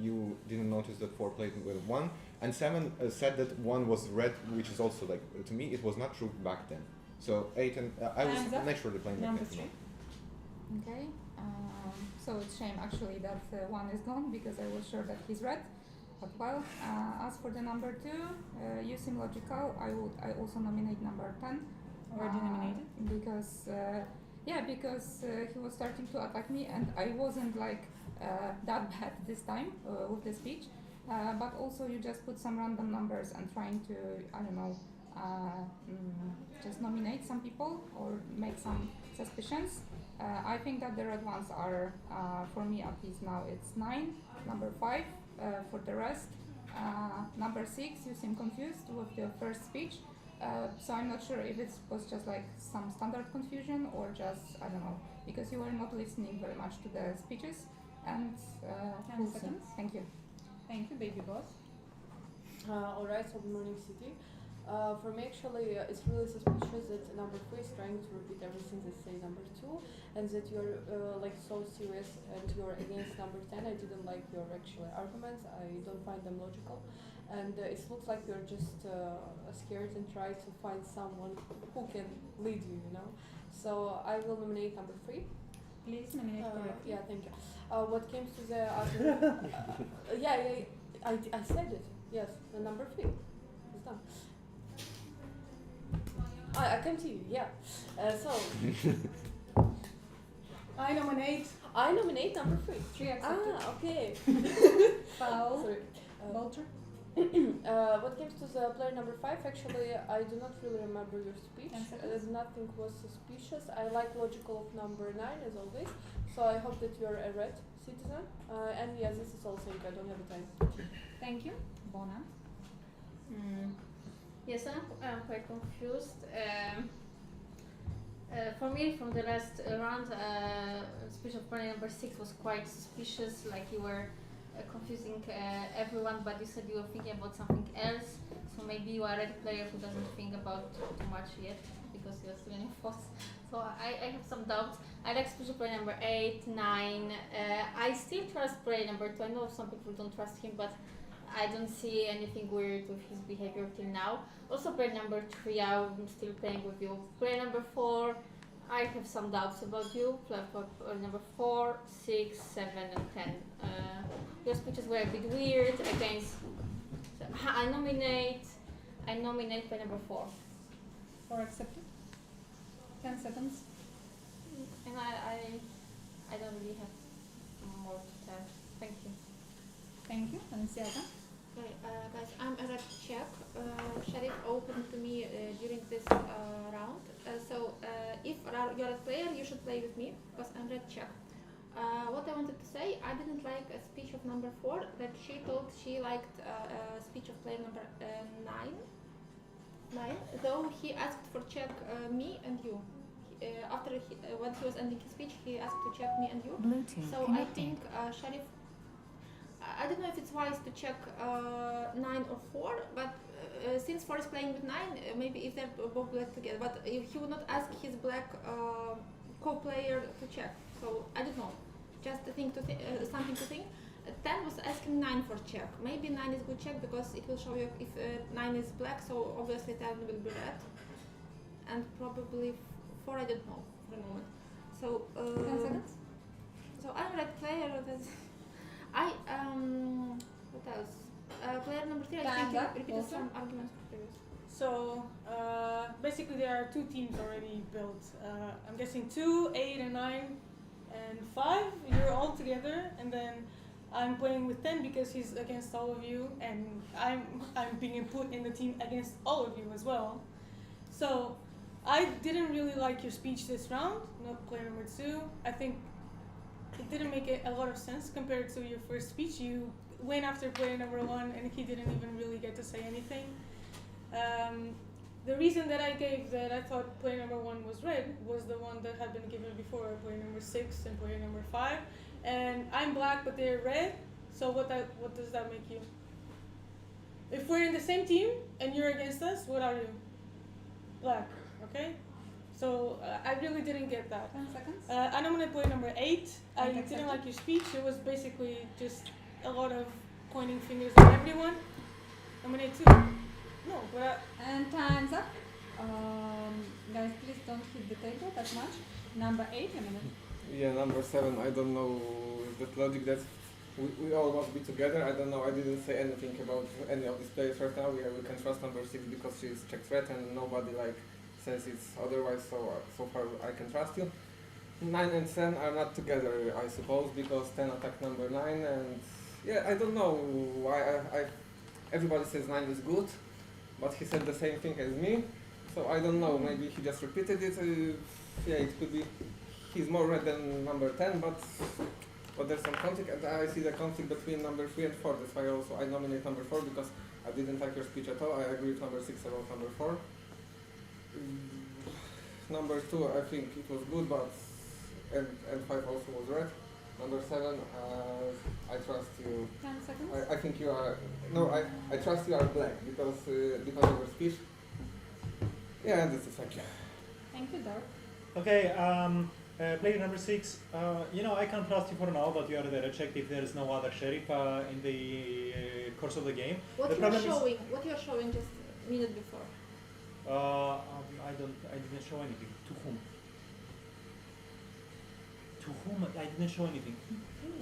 You didn't notice that 4 played with 1, and 7 said that 1 was red, which is also like to me it was not true back then. So 8 and I was naturally playing number like 3. Okay. So it's shame actually that 1 is gone because I was sure that he's red. But well, as for the number 2, you seem logical. I also nominate number 10. Already nominated? Because because he was starting to attack me and I wasn't like that bad this time with the speech. But also you just put some random numbers and trying to, I don't know, just nominate some people or make some suspicions. I think that the red ones are, for me at least now, it's 9, number 5. For the rest, number 6, you seem confused with the first speech. So I'm not sure if it was just like some standard confusion or just, I don't know, because you were not listening very much to the speeches. And 10 seconds. Thank you. Thank you, baby boss. Alright, so good morning, City. For me, actually, it's really suspicious that number 3 is trying to repeat everything they say number 2, and that you're like so serious and you're against number 10. I didn't like your actually arguments. I don't find them logical, and it looks like you're just scared and try to find someone who can lead you. You know. So I will nominate number 3. Please nominate correctly. Yeah, thank you. What came to the other? I said it. Yes, the number 3. It's done. I continue. Yeah. So I nominate. I nominate number 3. 3 accepted. Okay. Foul. Sorry. Vulture. What comes to the player number 5, actually, I do not really remember your speech. Nothing was suspicious. I like logical of number 9 as always. So I hope that you're a red citizen. And yes, this is all. Thank you. I don't have the time. Thank you. Bona. Yes, I'm quite confused. For me, from the last round, speech of player number 6 was quite suspicious, like you were confusing everyone, but you said you were thinking about something else, so maybe you are a red player who doesn't think about too much yet, because you are still in your thoughts. So I have some doubts. I like speech of player number 8, 9. I still trust player number 2. I know some people don't trust him, but I don't see anything weird with his behavior till now. Also player number 3, I'm still playing with you. Player number 4, I have some doubts about you. Player number 4, 6, 7 and 10. Your speeches were a bit weird against... So I nominate player number 4. 4 accepted. 10 seconds. And I don't really have more to tell. Thank you. Thank you. And Siaka? Okay, guys, I'm a red check. Sheriff opened to me during this round. So if you're a player, you should play with me because I'm red check. What I wanted to say, I didn't like a speech of number 4 that she told she liked a speech of player number 9. Though he asked for check me and you. When he was ending his speech, he asked to check me and you. Bluetooth so connected. I think Sheriff, I don't know if it's wise to check 9 or 4, but since 4 is playing with 9, maybe if they're both black together, but he would not ask his black co-player to check. So I don't know, just a thing to something to think. 10 was asking 9 for check. Maybe 9 is good check because it will show you if 9 is black, so obviously 10 will be red. And probably 4, I don't know for the moment. So 10 seconds. So I'm a red player. What else? Player number 3, I think he repeated some arguments previous. So basically there are 2 teams already built. I'm guessing 2, 8 and 9 and 5, you're all together, and then I'm playing with 10 because he's against all of you, and I'm being put in the team against all of you as well. So I didn't really like your speech this round, not player number 2. I think it didn't make a lot of sense compared to your first speech. You went after player number 1 and he didn't even really get to say anything. The reason that I gave that I thought player number 1 was red was the one that had been given before, player number 6 and player number 5. And I'm black, but they're red. So what does that make you? If we're in the same team and you're against us, what are you? Black, okay? So I really didn't get that. 10 seconds. I'm gonna play number 8. I didn't like your speech. It was basically just a lot of pointing fingers at everyone. Nominate 2. No, but and time's up. Guys, please don't hit the table that much. Number 8, a minute. Yeah, number 7. I don't know that logic that we all must be together. I don't know. I didn't say anything about any of these players right now. We can trust number 6 because she's check threat and nobody says it's otherwise. So far I can trust you. 9 and 10 are not together, I suppose, because 10 attacked number 9 and yeah, I don't know why. Everybody says 9 is good, but he said the same thing as me. So I don't know. Maybe he just repeated it. Yeah, it could be. He's more red than number 10, but there's some conflict, and I see the conflict between number 3 and 4. That's why I nominate number 4 because I didn't like your speech at all. I agree with number 6 about number 4. Number 2, I think it was good, but and 5 also was red. Number 7, I trust you. 10 seconds. I think you are. No, I trust you are black because of your speech. Yeah, that's it. Thank you. Thank you, Dark. Okay, player number 6. I can trust you for now, but you are there. I checked if there is no other sheriff in the course of the game. What The you are problem is- showing? What you are showing just a minute before? I didn't show anything. To whom? To whom? I didn't show anything.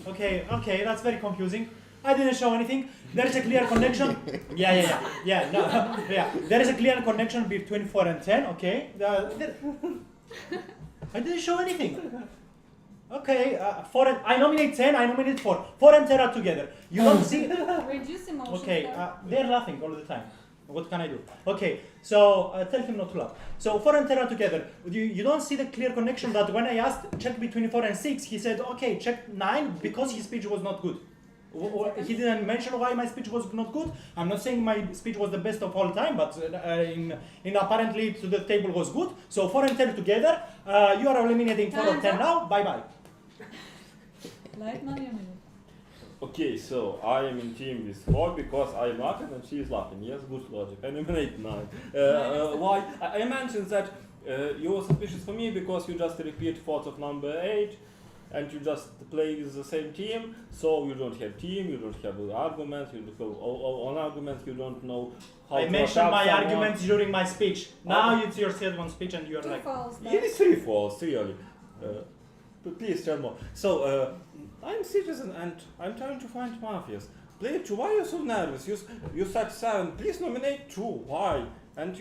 Okay, that's very confusing. I didn't show anything. There is a clear connection. Yeah. No, yeah. There is a clear connection between 4 and 10. Okay. I didn't show anything. Okay. 4 and I nominate 10. I nominate 4. 4 and 10 are together. You don't see. Reduce emotions. Okay. Dark. They're laughing all the time. What can I do? Okay, so tell him not to laugh. So 4 and 10 are together. You don't see the clear connection that when I asked check between 4 and 6, he said, okay, check 9 because his speech was not good. He didn't mention why my speech was not good. I'm not saying my speech was the best of all time, but in apparently to the table was good. So 4 and 10 together, you are eliminating 4 and 10 now. Bye-bye. Light money a minute. Okay, so I am in team with 4 because I am laughing and she is laughing. Yes, good logic. I nominate 9. Why? I mentioned that you were suspicious for me because you just repeat thoughts of number 8 and you just play with the same team. So you don't have team, you don't have arguments, you don't have on arguments, you don't know how I to mentioned attack my someone. arguments during my speech. Now it's your second speech and you're 2 like... falls. It is 3 falls, really. Please tell more. So, I'm citizen and I'm trying to find mafias. Player 2, why are you so nervous? You said 7. Please nominate 2. Why? And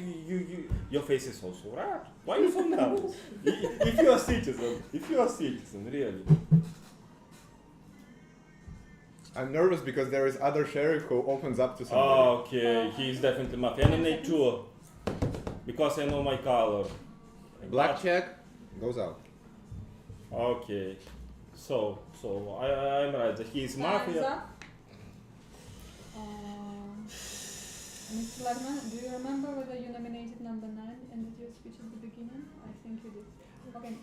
your face is also red. Why are you so nervous? If you are citizen, really. I'm nervous because there is other sheriff who opens up to somebody. Okay, he is definitely mafia. I nominate 2 because I know my color. Blackjack goes out. Okay, so I'm right that he is mafia. Mr. Lagman, do you remember whether you nominated number 9 in your speech at the beginning? I think you did. Okay.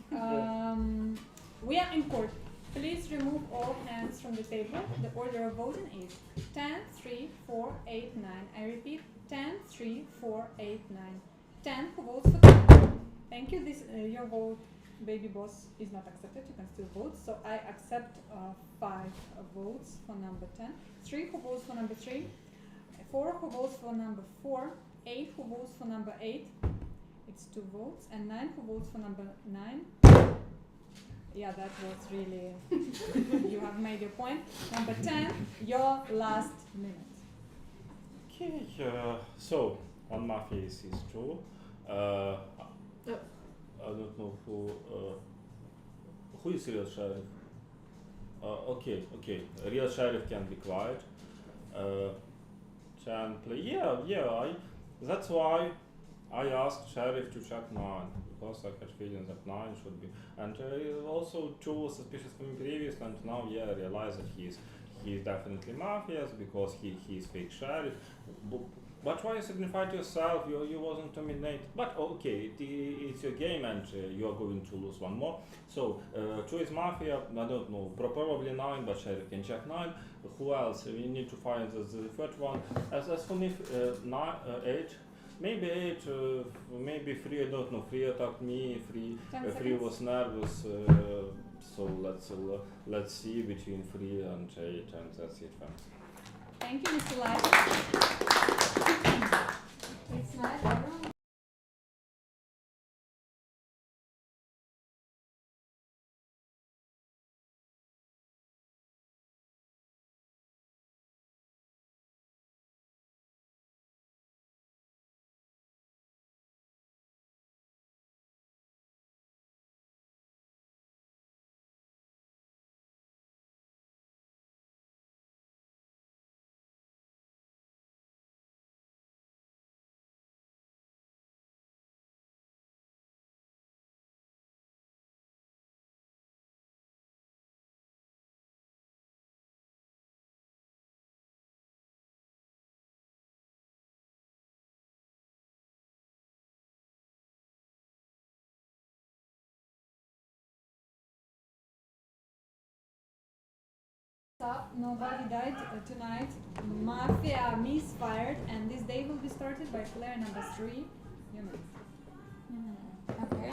We are in court. Please remove all hands from the table. The order of voting is 10, 3, 4, 8, 9. I repeat, 10, 3, 4, 8, 9. 10 who votes for 10. Thank you. This your vote, baby boss, is not accepted. You can still vote. So I accept 5 votes for number 10. 3 who votes for number 3. 4 who votes for number 4. 8 who votes for number 8. It's 2 votes. And 9 who votes for number 9. Yeah, that was really... you have made your point. Number 10, your last minute. Okay, so on Mafia is true. I don't know who is real sheriff. Okay, real sheriff can be quiet. Can play. Yeah. That's why I asked sheriff to check 9 because I had feeling that 9 should be. And also 2 was suspicious for me previously, and now I realize that he is definitely mafias because he is fake sheriff. But why you signified yourself? You wasn't terminated. But okay, it's your game and you are going to lose one more. So 2 is mafia. I don't know, probably 9, but sheriff can check 9. Who else? We need to find the third one. As for me, 8. Maybe 8, maybe 3. I don't know. 3 attacked me. 3 was nervous. So let's see between 3 and 8, and that's it. Thanks. Thank you, Mr. Light. It's nice, everyone. Nobody died tonight. Mafia misfired, and this day will be started by player number 3, Human. Okay.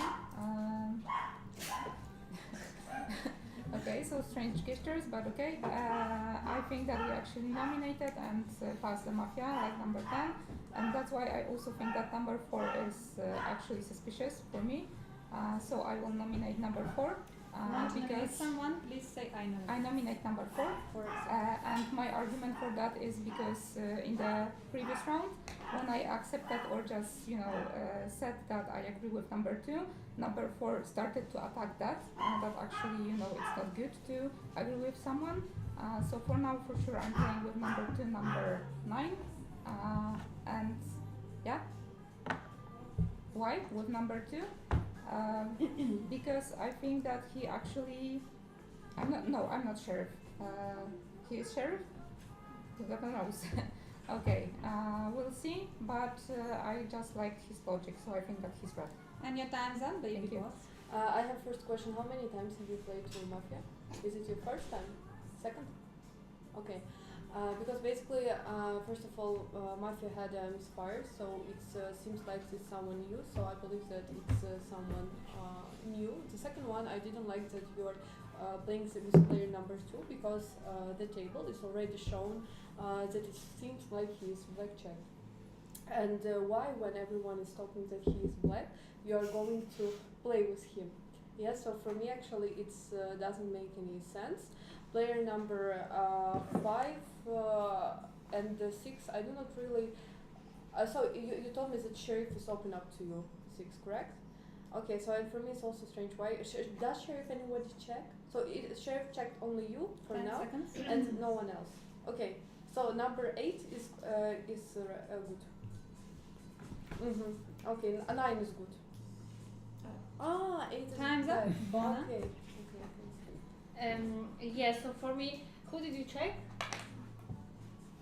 Okay, so strange gestures, but okay. I think that we actually nominated and passed the Mafia, like number 10. And that's why I also think that number 4 is actually suspicious for me. So I will nominate number 4. Want to nominate Because someone? Please say I nominate. I nominate number 4. And my argument for that is because in the previous round, when I accepted or just said that I agree with number 2, number 4 started to attack that. That actually it's not good to agree with someone. So for now, for sure, I'm playing with number 2, number 9, and yeah. Why with number 2? Because I think that he actually, I'm not sheriff. He is sheriff? God knows. Okay, we'll see, but I just liked his logic, so I think that he's right. And your time's up, baby boss. I have first question. How many times have you played to Mafia? Is it your first time? Second? Okay. Because basically, first of all, Mafia had misfires, so it seems like it's someone new, so I believe that it's someone new. The second one, I didn't like that you're playing with player number 2, because the table is already shown that it seems like he is black check. And why, when everyone is talking that he is black, you are going to play with him? Yeah, so for me actually it doesn't make any sense. Player number 5 and 6, I do not really. So you told me that sheriff is open up to you, 6, correct? Okay, so and for me it's also strange. Why does sheriff anybody check? So sheriff checked only you for 10 now, seconds. and no one else. Okay, so number 8 is good. Okay, 9 is good. 8 is Time's bad. up. Bona. Okay. Yeah, so for me, who did you check?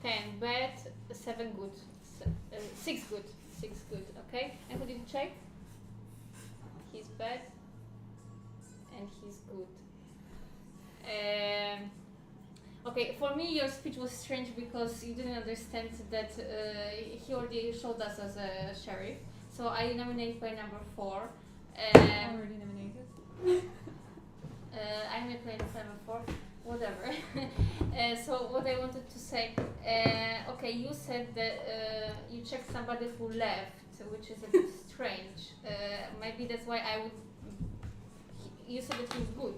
10 bad, 7 good, 6 good, 6 good, okay? And who did you check? He's bad and he's good. Okay, for me your speech was strange because you didn't understand that he already showed us as a sheriff. So I nominate player number 4. Already nominated. I'm gonna play number 4, whatever. So what I wanted to say, okay, you said that you checked somebody who left, which is a bit strange. Maybe that's why I would. You said that he was good.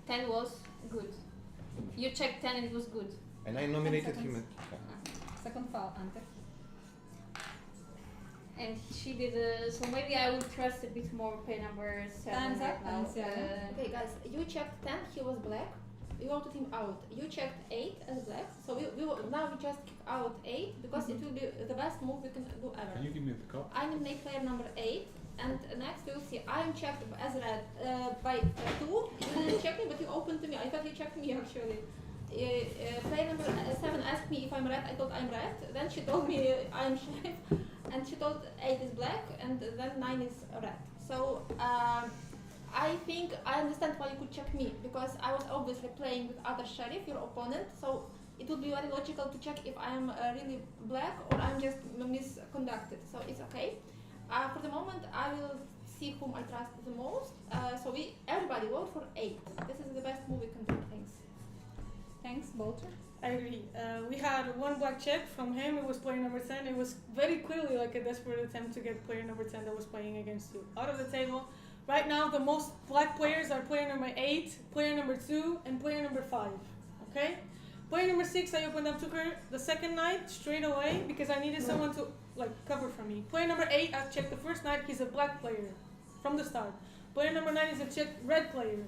10 was good. You checked 10 and it was good. And I nominated him. Second foul, Ante. And she did, so maybe I will trust a bit more player number 7 Time's right up, now. Okay, guys, you checked 10, he was black. You voted him out. You checked 8 as black. So now we just kick out 8 because it will be the best move we can do ever. Can you give me the cup? I nominate player number 8. And next you'll see I am checked as red by 2. You didn't check me, but you opened to me. I thought you checked me actually. Player number 7 asked me if I'm red. I told I'm red. Then she told me I'm sheriff. And she told 8 is black, and then 9 is red. So I think I understand why you could check me, because I was obviously playing with other sheriff, your opponent. So it would be very logical to check if I am really black or I'm just misconducted. So it's okay. For the moment, I will see whom I trust the most. So everybody vote for 8. This is the best move we can do. Thanks. Thanks, Bolter. I agree. We had one black check from him. It was player number 10. It was very clearly like a desperate attempt to get player number 10 that was playing against you out of the table. Right now, the most black players are player number 8, player number 2, and player number 5. Okay? Player number 6, I opened up to her the second night straight away because I needed someone to cover for me. Player number 8, I checked the first night. He's a black player from the start. Player number 9 is a checked red player.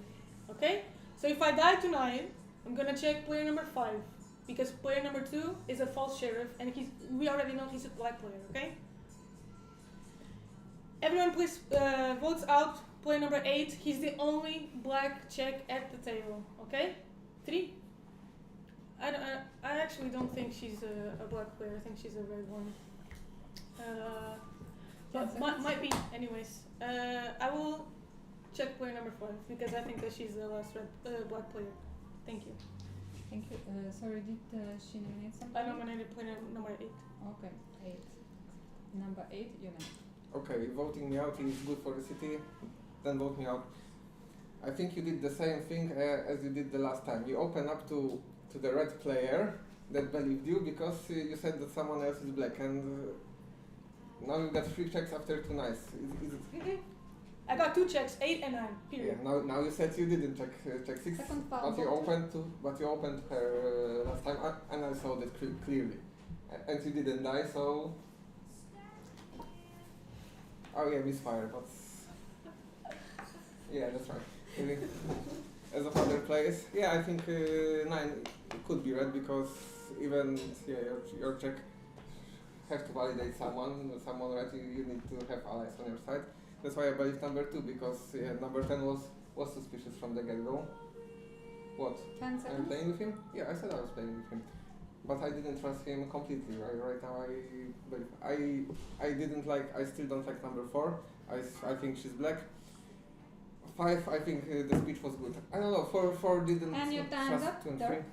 Okay? So if I die to 9, I'm gonna check player number 5 because player number 2 is a false sheriff and we already know he's a black player. Okay? Everyone please votes out player number 8. He's the only black check at the table. Okay? 3. I actually don't think she's a black player. I think she's a red one. But might be. Anyways, I will check player number 5 because I think that she's the last red black player. Thank you. Thank you. Sorry, did she nominate something? I nominated player number 8. Okay, 8. number 8, Yuna. Okay, voting me out is good for the city, then vote me out. I think you did the same thing as you did the last time. You open up to the red player that believed you because you said that someone else is black, and now you got 3 checks after 2 nights. Is it? I got 2 checks, 8 and 9. Period. Yeah, now you said you didn't check 6, Second foul but you opened her last time, and I saw that clearly, and you didn't die, so. Oh yeah, misfire, but yeah, that's right. Maybe as of other players, yeah, I think 9 could be red because even your check have to validate someone red. You need to have allies on your side. That's why I believe number 2 because number 10 was suspicious from the get-go. What? 10 seconds? I'm playing with him? Yeah, I said I was playing with him. But I didn't trust him completely. Right now, I still don't like number 4. I think she's black. 5, I think the speech was good. I don't know. 4 didn't And your time's trust up, 2 and 3. Dirk.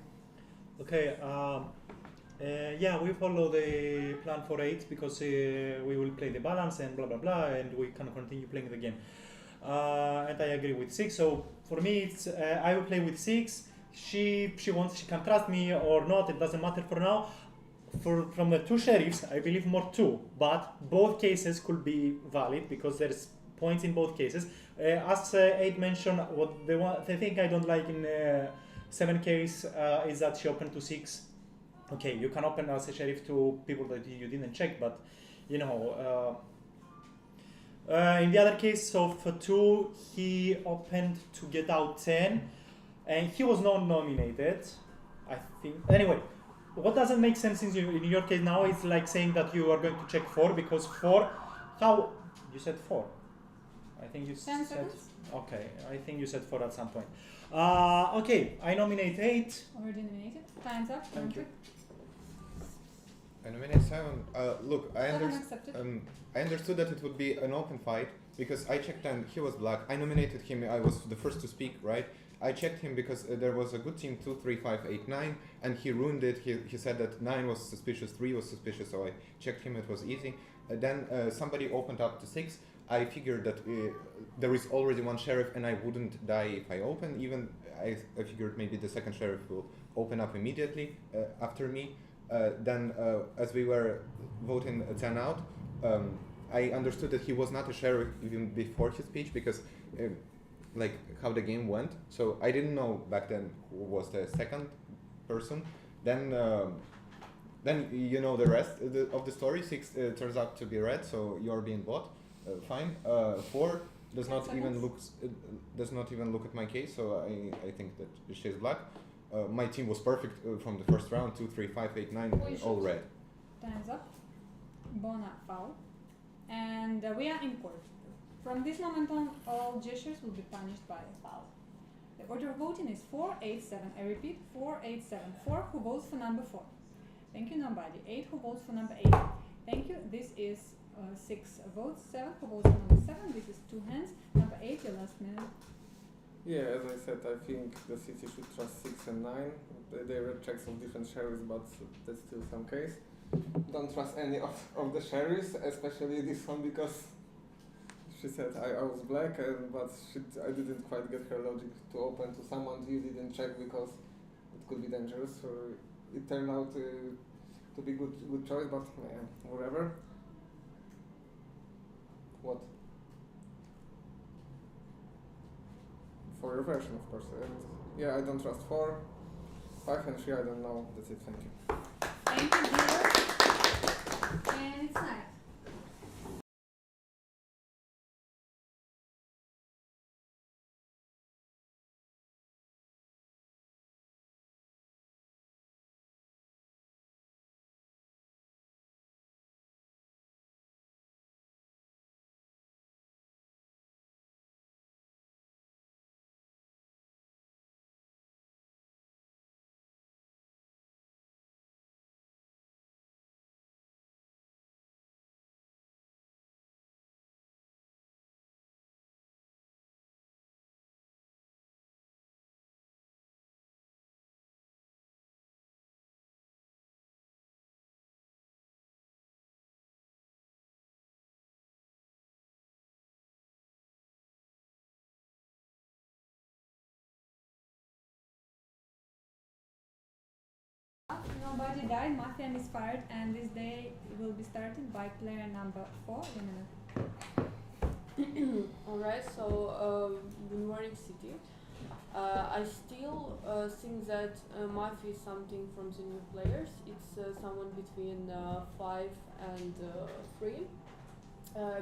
Okay, yeah, we follow the plan for 8 because we will play the balance and blah blah blah, and we can continue playing the game. And I agree with 6. So for me, it's I will play with 6. She can trust me or not. It doesn't matter for now. From the 2 sheriffs, I believe more 2, but both cases could be valid because there's points in both cases. As 8 mentioned, the thing I don't like in 7 case is that she opened to 6. Okay, you can open as a sheriff to people that you didn't check, but you know. In the other case of 2, he opened to get out 10, and he was not nominated, I think. Anyway, what doesn't make sense in your case now is like saying that you are going to check 4 because 4. How you said 4? I think you 10 said. seconds. Okay, I think you said 4 at some point. Okay, I nominate 8. Already nominated. Time's up. Thank you. I nominate 7. Look, Accepted. I understood that it would be an open fight because I checked and he was black. I nominated him. I was the first to speak, right? I checked him because there was a good team 2, 3, 5, 8, 9, and he ruined it. He said that 9 was suspicious, 3 was suspicious, so I checked him. It was easy. Then somebody opened up to 6. I figured that there is already 1 sheriff, and I wouldn't die if I open. Even I figured maybe the second sheriff will open up immediately after me. Then, as we were voting 10 out, I understood that he was not a sheriff even before his speech because, like, how the game went. So I didn't know back then who was the second person. Then you know the rest of the story. 6 turns out to be red, so you're being bought. Fine. 4 does not even look at my case, so I think that she's black. My team was perfect from the first round. 2, 3, 5, 8, 9, all red. Time's up. Bona foul. And we are in court. From this moment on, all gestures will be punished by a foul. The order of voting is 487. I repeat, 487. 4 who votes for number 4. Thank you, nobody. 8 who votes for number 8. Thank you. This is 6 votes. 7 who votes for number 7. This is 2 hands. Number 8, your last minute. Yeah, as I said, I think the city should trust 6 and 9. They read checks of different sheriffs, but that's still some case. Don't trust any of the sheriffs, especially this one, because she said I was black, but I didn't quite get her logic to open to someone you didn't check because it could be dangerous. So it turned out to be good choice, but whatever. What? For your version, of course. And yeah, I don't trust 4, 5 and 3, I don't know. That's it, thank you. Thank you, dear. And it's night. Nobody died. Mafia misfired, and this day will be started by player number 4. Alright, so good morning, City. I still think that Mafia is something from the new players. It's someone between 5 and 3,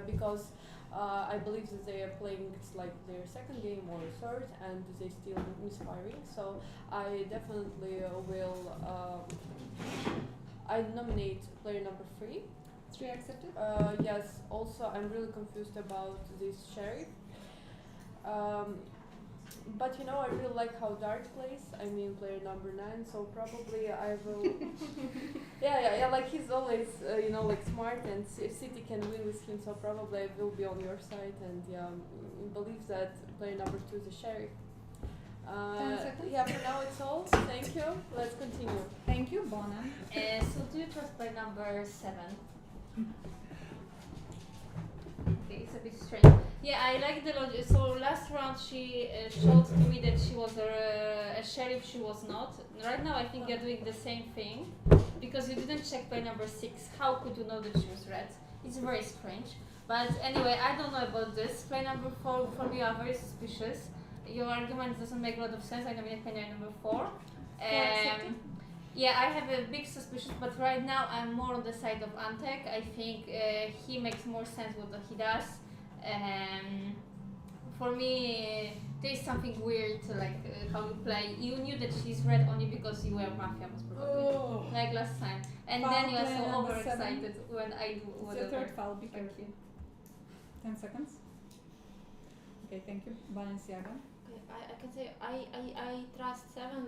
because I believe that they are playing it's like their second game or third, and they still misfiring. So I definitely will. I nominate player number 3. 3 accepted. Yes. Also, I'm really confused about this sheriff. But you know, I really like how Dart plays. I mean, player number 9. So probably I will. yeah. Like he's always, you know, like smart, and if City can win with him, so probably I will be on your side. And yeah, believe that player number 2 is the sheriff. 10 seconds. Yeah, for now it's all. Thank you. Let's continue. Thank you, Bona. So do you trust player number 7? Okay, it's a bit strange. Yeah, I like the logic. So last round she showed to me that she was a sheriff. She was not. Right now I think you're doing the same thing because you didn't check player number 6. How could you know that she was red? It's very strange. But anyway, I don't know about this. Player number 4, for me, you are very suspicious. Your argument doesn't make a lot of sense. I nominate player number 4. Yeah, I have a big suspicion, but right now I'm more on the side of Antek. I think he makes more sense what he does. For me, there's something weird like how you play. You knew that she's red only because you were Mafia, most probably, like last time. And Foul then you are player so number overexcited 7. when I do It's whatever. your third foul, be careful. 10 seconds. Okay, thank you. Balenciaga. Okay, I can say I trust 7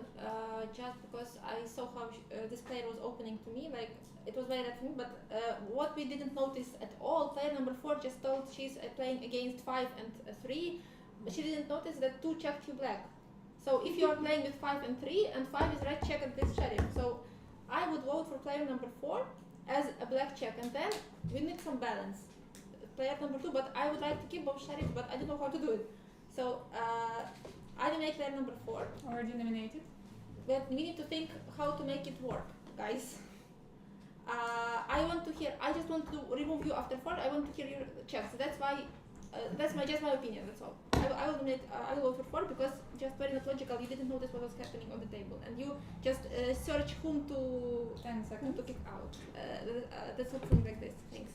just because I saw how this player was opening to me, like it was very red for me, but what we didn't notice at all, player number 4 just told she's playing against 5 and 3, but she didn't notice that 2 checked you black. So if you are playing with 5 and 3 and 5 is red, check at this sheriff. So I would vote for player number 4 as a black check, and then we need some balance. Player number 2, but I would like to keep both sheriffs, but I don't know how to do it. So I nominate player number 4. Already nominated. But we need to think how to make it work, guys. I want to hear. I just want to remove you after 4. I want to hear your checks. That's why. That's just my opinion. That's all. I will nominate. I will vote for 4 because just very not logical. You didn't notice what was happening on the table, and you just search whom to 10 seconds. kick out. That's something like this. Thanks.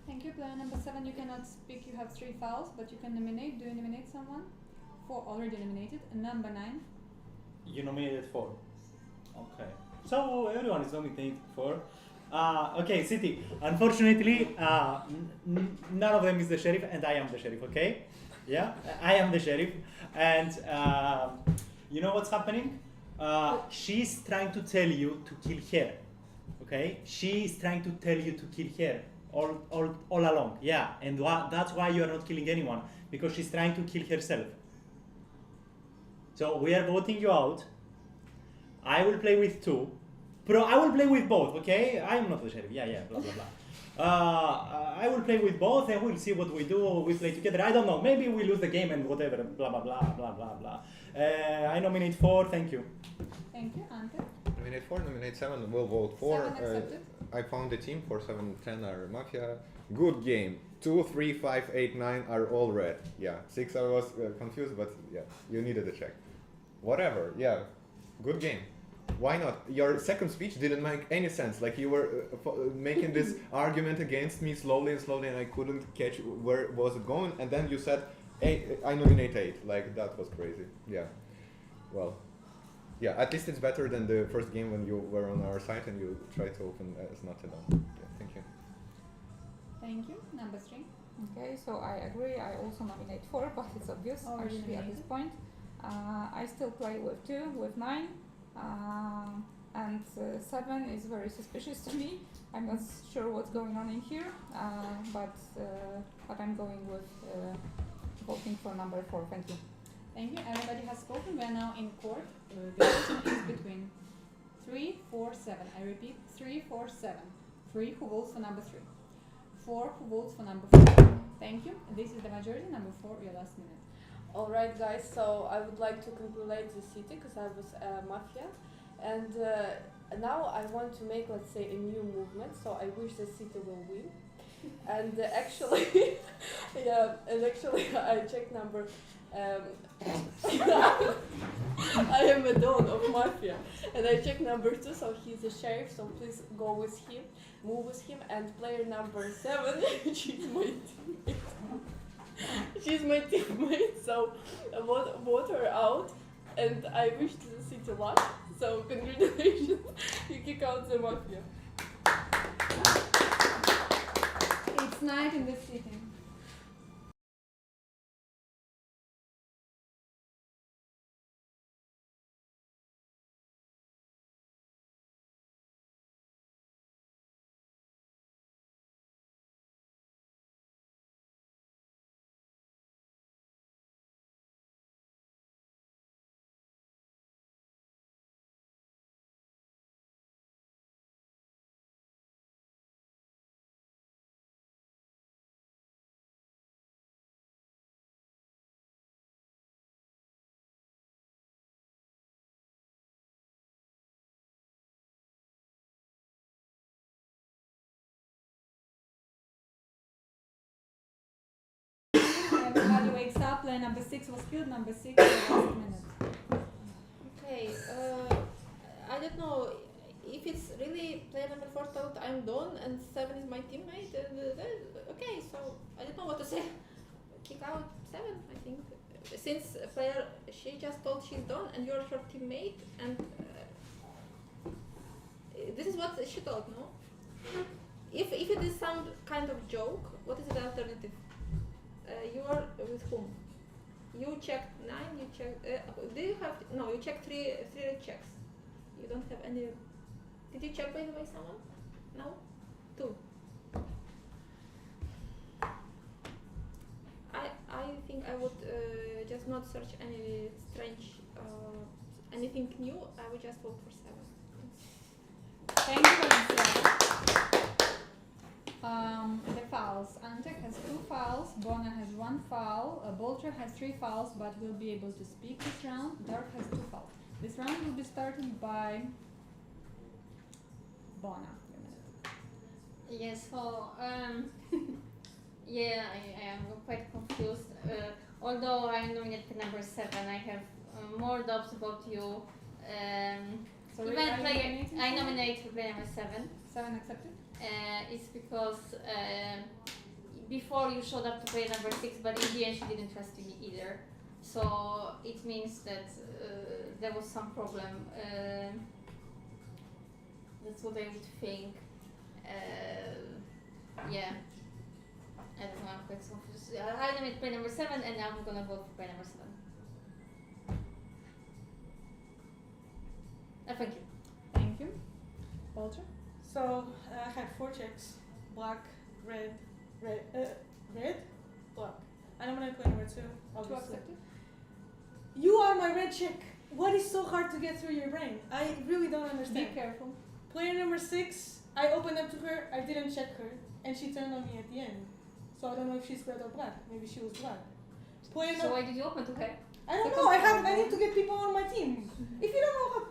Thank you. Player number 7, you cannot speak. You have 3 fouls, but you can nominate. Do you nominate someone? 4 already nominated. And number 9. You nominated 4. Okay. So everyone is nominated 4. Okay, City. Unfortunately, none of them is the sheriff, and I am the sheriff. Okay? Yeah, I am the sheriff, and you know what's happening? She's trying to tell you to kill her. Okay? She's trying to tell you to kill her all along. Yeah, and that's why you are not killing anyone, because she's trying to kill herself. So we are voting you out. I will play with 2. I will play with both, okay? I am not the sheriff. Yeah, blah, blah, blah. I will play with both and we'll see what we do. We play together. I don't know. Maybe we lose the game and whatever. Blah, blah, blah, blah, blah, blah. I nominate 4. Thank you. Thank you. Ante? Nominate 4, nominate 7. We'll vote 4. 7 accepted. I found the team for 7, 10 are Mafia. Good game. 2, 3, 5, 8, 9 are all red. Yeah. 6 I was confused, but yeah, you needed a check. Whatever. Yeah. Good game. Why not? Your second speech didn't make any sense. Like you were making this argument against me slowly, and I couldn't catch where was it going. And then you said, "Hey, I nominate 8." Like that was crazy. Yeah. Well, yeah. At least it's better than the first game when you were on our side and you tried to open as not enough. Yeah. Thank you. Thank you. Number 3. Okay, so I agree. I also nominate 4, but it's obvious actually at this point. I still play with 2, with 9. And 7 is very suspicious to me. I'm not sure what's going on in here, but I'm going with voting for number 4. Thank you. Thank you. Everybody has spoken. We are now in court. The decision is between 3, 4, 7. I repeat, 3, 4, 7. 3 who votes for number 3. 4 who votes for number 4. Thank you. This is the majority. Number 4, your last minute. Alright guys, so I would like to congratulate the city because I was Mafia, and now I want to make, let's say, a new movement. So I wish the city will win. And actually, yeah, and actually I checked number. I am a don of Mafia, and I checked number 2, so he's a sheriff. So please go with him, move with him. And player number 7, she's my teammate. She's my teammate. So vote her out, and I wish the city luck. So congratulations, you kick out the Mafia. It's night in the city. Everybody wakes up, player number 6 was killed, number 6 in the last minute. Okay, I don't know if it's really player number 4 thought I'm done and 7 is my teammate. Okay, so I don't know what to say. Kick out 7, I think. Since player, she just told she's done and you're her teammate, and this is what she told, no? If it is some kind of joke, what is the alternative? You are with whom? You checked 9, you checked, do you have, no, you checked 3 red checks. You don't have any, did you check by the way someone? No? 2. I think I would just not search any strange, anything new, I would just vote for 7. Thank you, Alicia. The fouls. Antek has 2 fouls, Bona has 1 foul, Bolter has 3 fouls but will be able to speak this round. Dark has 2 fouls. This round will be started by Bona. Yes, so yeah, I am quite confused. Although I nominated number 7, I have more doubts about you. Sorry, I nominate player number 7. 7 accepted? It's because before you showed up to player number 6, but in the end she didn't trust me either. So it means that there was some problem. That's what I would think. Yeah. I don't know, I'm quite confused. I nominate player number 7 and I'm gonna vote for player number 7. Thank you. Thank you. Bolter? So I had 4 checks: black, red, black. I nominated player number 2. Obviously. 2 accepted? You are my red chick. What is so hard to get through your brain? I really don't understand. Be careful. Player number 6, I opened up to her, I didn't check her, and she turned on me at the end. So I don't know if she's red or black. Maybe she was black. So why did you open to her? I don't know. I need to get people on my team. If you don't know how.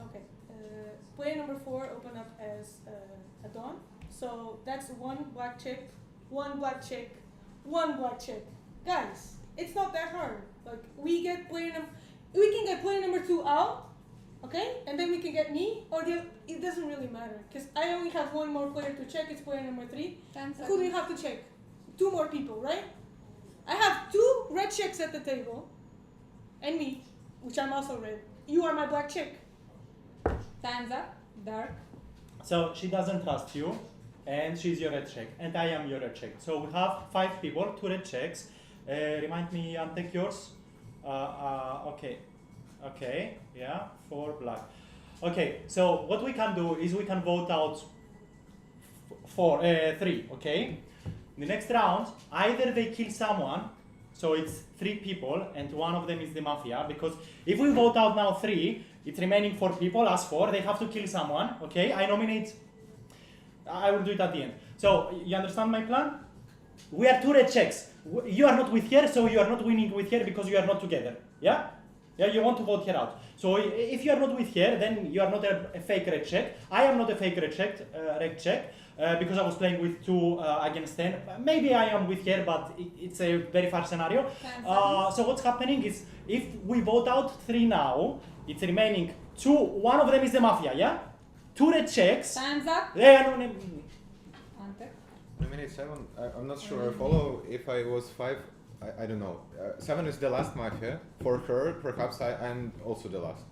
Okay. Player number 4 opened up as a Dawn. So that's 1 black chick, 1 black chick, 1 black chick. Guys, it's not that hard. Like we can get player number 2 out. Okay, and then we can get me, or it doesn't really matter, because I only have 1 more player to check, it's player number 3. Who do you have to check? 2 more people, right? I have 2 red chicks at the table, and me, which I'm also red. You are my black chick. Time's up. Dark. So she doesn't trust you, and she's your red check, and I am your red check. So we have 5 people, 2 red checks. Remind me, Antek, yours? Okay, yeah, 4 black. Okay, so what we can do is we can vote out 3, okay? The next round, either they kill someone, so it's 3 people, and 1 of them is the Mafia, because if we vote out now 3, it's remaining 4 people, us 4, they have to kill someone, okay? I will do it at the end. So, you understand my plan? We are 2 red checks. You are not with her, so you are not winning with her because you are not together, yeah? Yeah, you want to vote her out. So if you are not with her, then you are not a fake red check. I am not a fake red check because I was playing with 2 against 10. Maybe I am with her, but it's a very far scenario. So what's happening is if we vote out 3 now, it's remaining 2. One of them is the Mafia, yeah? 2 red checks. Time's up. Yeah, Ante? Eliminate 7. I'm not sure I follow. If I was 5, I don't know. 7 is the last Mafia. For her, perhaps I'm also the last.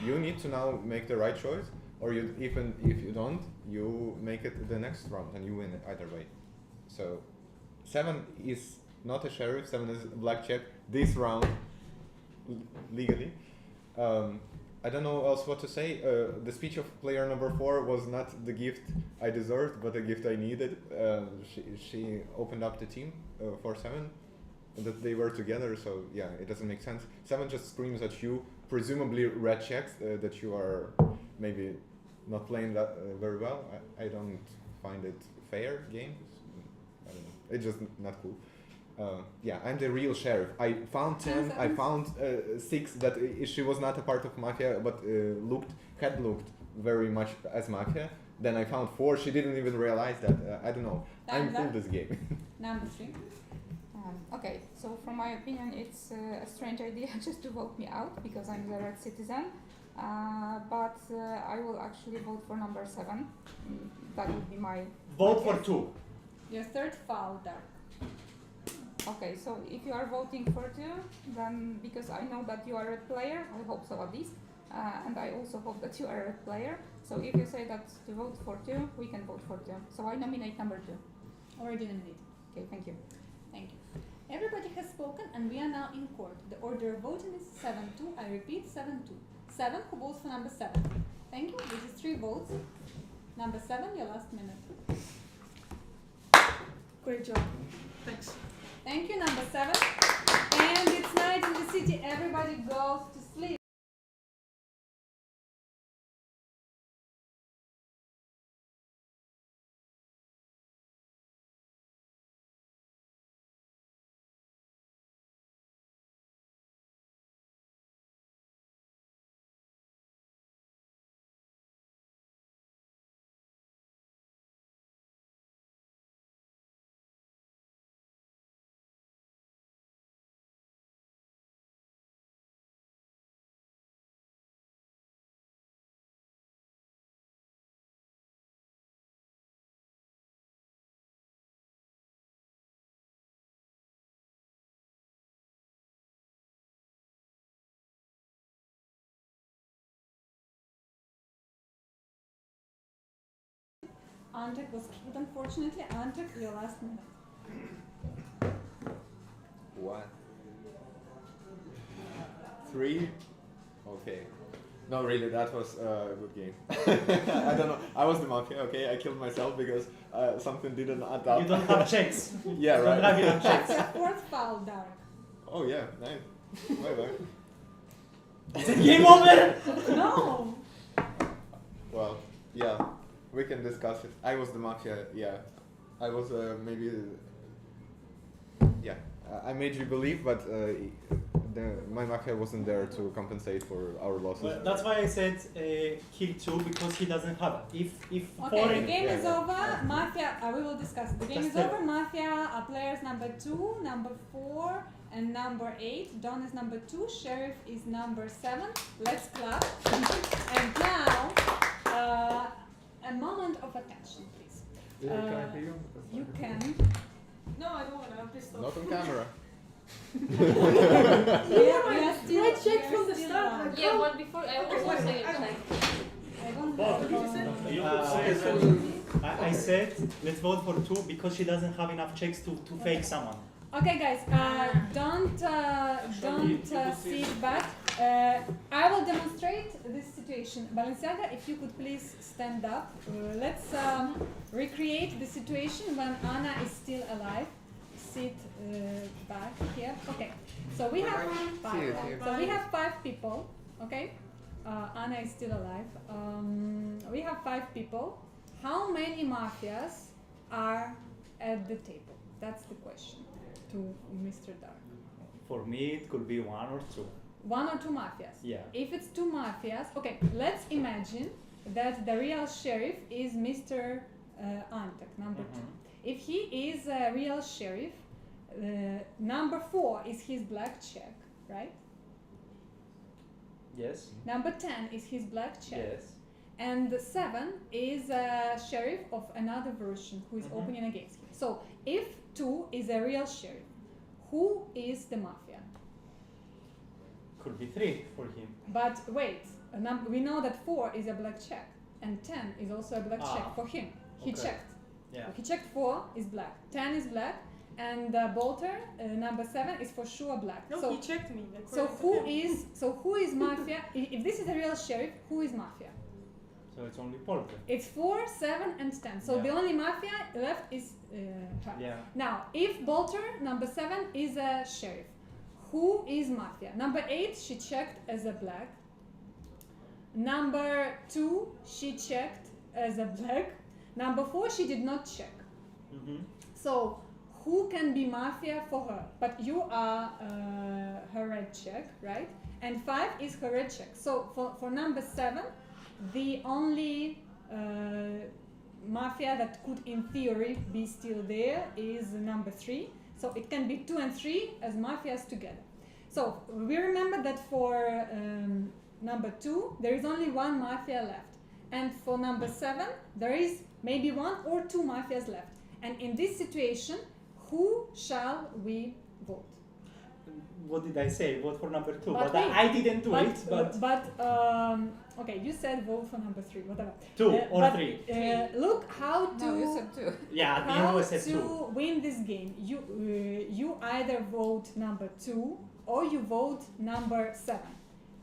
You need to now make the right choice, or you, even if you don't, you make it the next round and you win it either way. So 7 is not a sheriff, 7 is a black check this round, legally. I don't know else what to say. The speech of player number 4 was not the gift I deserved, but the gift I needed. She opened up the team for 7, that they were together, so yeah, it doesn't make sense. 7 just screams at you, presumably red checks, that you are maybe not playing that very well. I don't find it fair game. I don't know. It's just not cool. Yeah, I'm the real sheriff. I found 10, I found 6 that she was not a part of Mafia, but had looked very much as Mafia. Then I found 4, she didn't even realize that. I don't know. I'm cool this game. Number 3. Okay, so from my opinion, it's a strange idea just to vote me out because I'm the red citizen. But I will actually vote for number 7. That would be my vote for 2. Your third foul, Dark. Okay, so if you are voting for 2, then because I know that you are a red player, I hope so at least, and I also hope that you are a red player. So if you say that to vote for 2, we can vote for 2. So I nominate number 2. Already nominated. Okay, thank you. Thank you. Everybody has spoken and we are now in court. The order of voting is 7-2. I repeat, 7-2. 7, who votes for number 7? Thank you. This is 3 votes. Number 7, your last minute. Great job. Thanks. Thank you, number 7. And it's night in the city. Everybody goes to sleep. Antek was killed, unfortunately. Antek, your last minute. What? 3? Okay. No, really, that was a good game. I don't know. I was the Mafia, okay? I killed myself because something didn't add up. You don't have checks. Yeah, right. You don't have enough checks. That's your 4th foul, Dark. Oh, yeah, nice. Bye-bye. Is it game over? No! Well, yeah, we can discuss it. I was the Mafia, yeah. I was maybe... Yeah, I made you believe, but my Mafia wasn't there to compensate for our losses. Well, that's why I said kill 2, because he doesn't have it. If Okay, the game is over. Mafia, we will discuss it. The game is over. Mafia players number 2, number 4, and number 8. Don is number 2. Sheriff is number 7. Let's clap. And now, a moment of attention, please. Can I hear you? You can. No, I don't want to. I'm pissed off. Not on camera. We are still, Right check we are from the still start, on. like, Yeah, but before I Okay, also say wait, a check. I don't I said let's vote for 2 because she doesn't have enough checks to fake someone. Okay, guys, don't sit back. I will demonstrate this situation. Balenciaga, if you could please stand up. Let's recreate the situation when Anna is still alive. Sit back here. Okay. So we have 5. So we have 5 people. Okay. Anna is still alive. We have 5 people. How many mafias are at the table? That's the question to Mr. Dark. For me, it could be 1 or 2. one or two mafias. Yeah. If it's two mafias, okay, let's imagine that the real sheriff is Mr. Antek, number 2. If he is a real sheriff, number 4 is his black check, right? Yes. Number 10 is his black check. Yes. And the 7 is a sheriff of another version who is opening against him. So if 2 is a real sheriff, who is the mafia? Could be 3 for him. But wait, we know that 4 is a black check and 10 is also a black check for him. He checked. Yeah. He checked 4 is black, 10 is black, and Bolter, number 7, is for sure black. No, so he checked me. So who is mafia? If this is a real sheriff, who is mafia? So it's only Polter. It's 4, 7, and 10. So the only mafia left is her. Yeah. Now, if Bolter, number 7, is a sheriff, who is mafia? Number 8, she checked as a black. Number 2, she checked as a black. Number 4, she did not check. So, who can be mafia for her? But you are her red check, right? And 5 is her red check. So, for number 7, the only mafia that could, in theory, be still there is number 3. So, it can be 2 and 3 as mafias together. So, we remember that for number 2, there is only 1 mafia left. And for number 7, there is maybe 1 or 2 mafias left. And in this situation, who shall we vote? What did I say? Vote for number 2. But But I didn't do it. Okay, you said vote for number 3, whatever. 2 or 3. Look how to. No, you said 2. Yeah, at the end how I said to 2. win this game. You either vote number 2 or you vote number 7.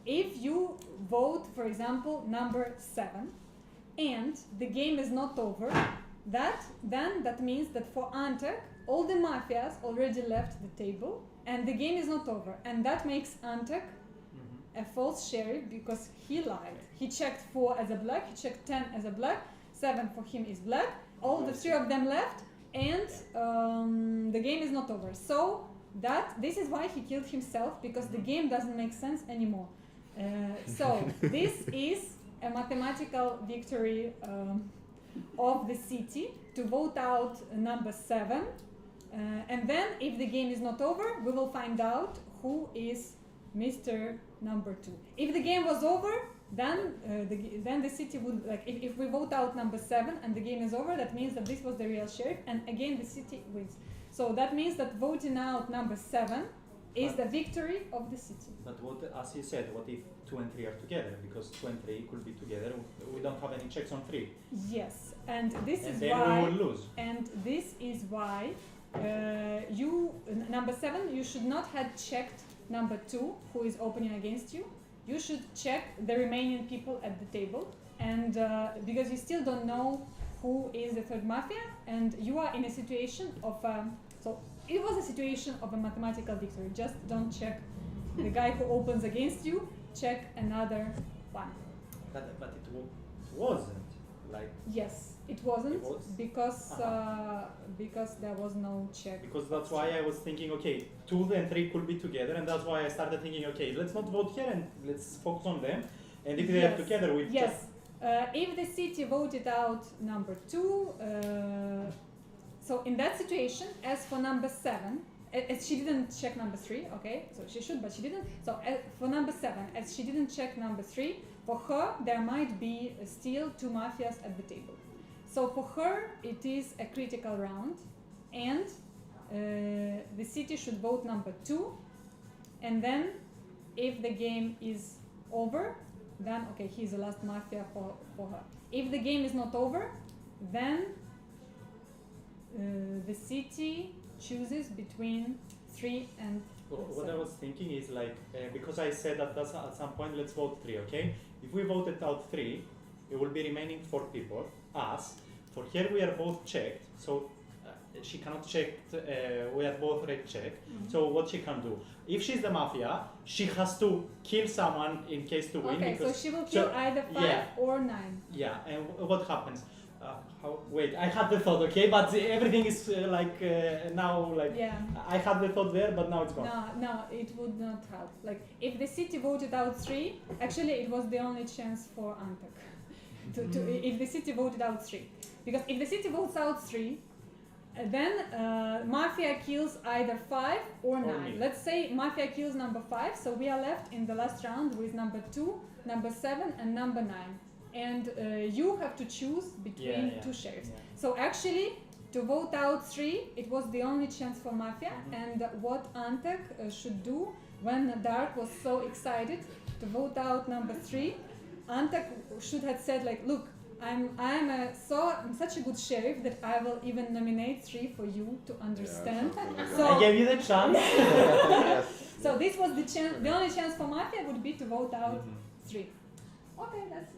If you vote, for example, number 7, and the game is not over, then that means that for Antek, all the mafias already left the table, and the game is not over. And that makes Antek a false sheriff because he lied. He checked 4 as a black, he checked 10 as a black, 7 for him is black, all the 3 of them left, and the game is not over. So this is why he killed himself, because the game doesn't make sense anymore. So this is a mathematical victory of the city to vote out number 7, and then if the game is not over, we will find out who is Mr. number 2. If the game was over, then the city would, like, if we vote out number 7 and the game is over, that means that this was the real sheriff, and again the city wins. So that means that voting out number 7 is the victory of the city. But what, as you said, what if 2 and 3 are together? Because 2 and 3 could be together. We don't have any checks on 3. Yes, and this is then why. we will lose. And this is why number 7, you should not have checked number 2, who is opening against you. You should check the remaining people at the table, and because you still don't know who is the third mafia, and you are in a situation of so it was a situation of a mathematical victory. Just don't check the guy who opens against you. Check another one. But it wasn't like. Yes, it wasn't It was? because there was no check. Because that's why I was thinking, okay, 2 and 3 could be together, and that's why I started thinking, okay, let's not vote here and let's focus on them. And if they are together, we just. If the city voted out number 2, so in that situation, as for number 7, as she didn't check number 3, okay, so she should, but she didn't. So for number 7, as she didn't check number 3, for her there might be still 2 mafias at the table. So for her, it is a critical round, and the city should vote number 2, and then if the game is over, then okay, he's the last mafia for her. If the game is not over, then the city chooses between 3 and What 7. I was thinking is like, because I said that at some point let's vote 3, okay? If we voted out 3, it will be remaining 4 people, us. For here we are both checked, so she cannot check, we are both red checked. So what she can do? If she's the mafia, she has to kill someone in case to win. Okay, so she will kill either 5 or 9. Yeah, and what happens? Wait, I had the thought, okay, but everything is now like Yeah. I had the thought there, but now it's gone. No, it would not help. Like if the city voted out 3, actually it was the only chance for Antek. If the city voted out 3, because if the city votes out 3, then Mafia kills either 5 or 9. Me. Let's say Mafia kills number 5, so we are left in the last round with number 2, number 7, and number 9. And you have to choose between 2 sheriffs. Yeah. So actually, to vote out 3, it was the only chance for Mafia. And what Antek should do when Dark was so excited to vote out number 3, Antek should have said like, look, I'm such a good sheriff that I will even nominate 3 for you to understand. So I gave you the chance. so this was the chance. The only chance for Mafia would be to vote out 3. Okay, that's it.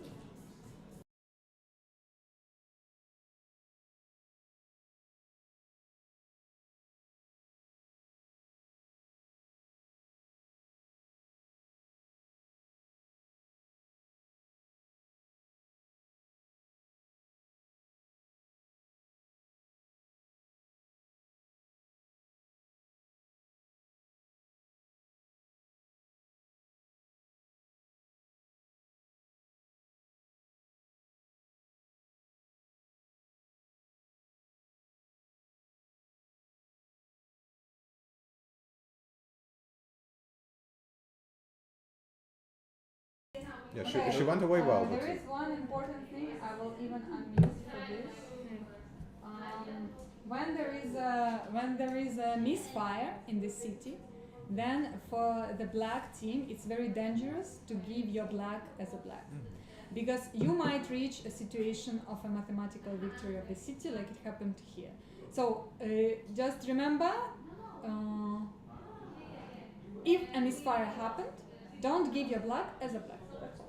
Yeah, she went away well. There is one important thing. I will even unmute for this. When there is a misfire in the city, then for the black team, it's very dangerous to give your black as a black. Because you might reach a situation of a mathematical victory of the city like it happened here. So just remember, if a misfire happened, don't give your black as a black. That's all.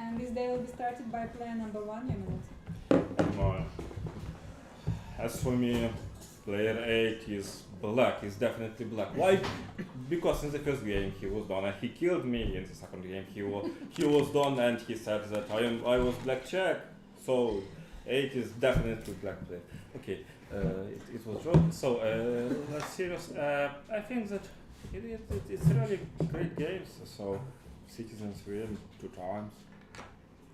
and this day will be started by player number 1, Yemenot. As for me, player 8 is black, is definitely black. Why? Because in the first game he was done and he killed me. In the second game he was done and he said that I was black check. So 8 is definitely black player. Okay, it was wrong. So let's serious. I think that it's really great games. So Citizens win 2 times,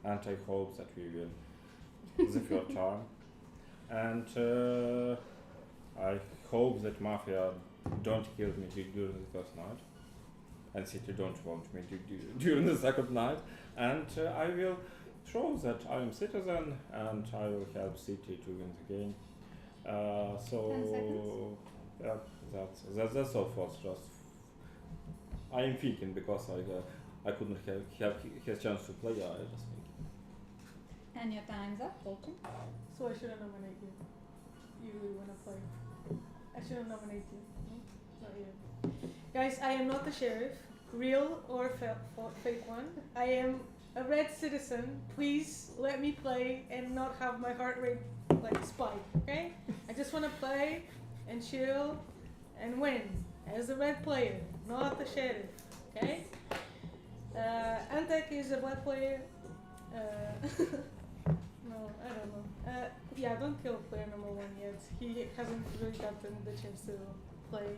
and I hope that we win the third time. And I hope that Mafia don't kill me during the first night, and City don't want me during the second night. And I will show that I am citizen, and I will help City to win the game. 10 seconds. Yeah, that's all for just. I am thinking because I couldn't have his chance to play. I just thinking. And your time's up, Bolton. So I shouldn't nominate you. You really want to play. I shouldn't nominate you. No? Not you. Guys, I am not the sheriff, real or fake one. I am a red citizen. Please let me play and not have my heart rate like spike, okay? I just want to play and chill and win as a red player, not the sheriff, okay? Antek is a black player. No, I don't know. Yeah, don't kill player number 1 yet. He hasn't really gotten the chance to play.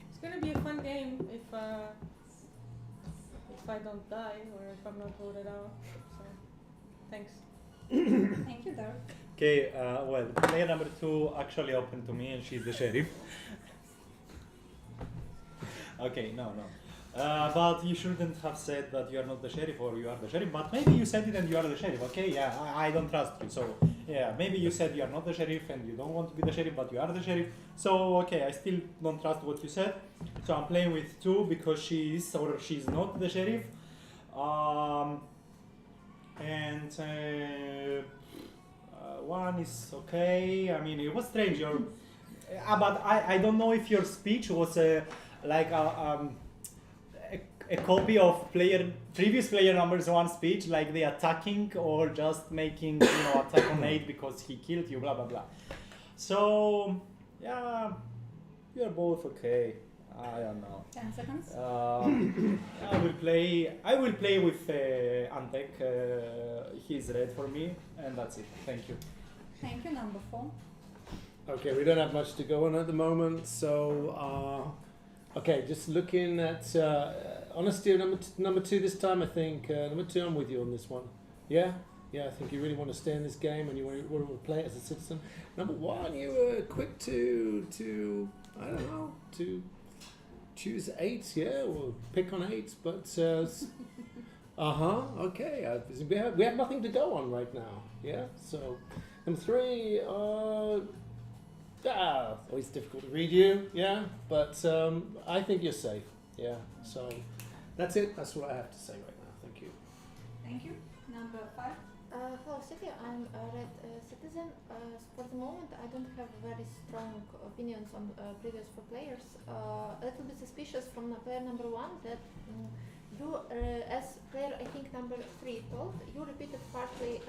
It's gonna be a fun game if I don't die or if I'm not voted out. So, thanks. Thank you, Dark. Okay, well, player number 2 actually opened to me and she's the sheriff. Okay, no. But you shouldn't have said that you are not the sheriff or you are the sheriff, but maybe you said it and you are the sheriff, okay? Yeah, I don't trust you, so yeah, maybe you said you are not the sheriff and you don't want to be the sheriff, but you are the sheriff. So, okay, I still don't trust what you said. So I'm playing with 2 because she is or she's not the sheriff. And 1 is okay. I mean, it was strange. But I don't know if your speech was like a copy of previous player number's 1 speech, like they attacking or just making attack on 8 because he killed you, blah blah blah. So yeah, you're both okay. I don't know. 10 seconds. I will play with Antek. He's red for me, and that's it. Thank you. Thank you, number 4. Okay, we don't have much to go on at the moment, so okay, just looking at honesty, number 2 this time. I think number 2, I'm with you on this one. Yeah, I think you really want to stay in this game and you want to play it as a citizen. Number 1, you were quick to I don't know, to choose 8, yeah, or pick on 8, but okay. We have nothing to go on right now. Yeah, so number 3, always difficult to read you, yeah, but I think you're safe, yeah, so that's it. That's what I have to say right now. Thank you. Thank you. Number 5. Hello, City. I'm a red citizen. For the moment, I don't have very strong opinions on previous 4 players. A little bit suspicious from player number 1 that you, as player, I think number 3 told, you repeated partly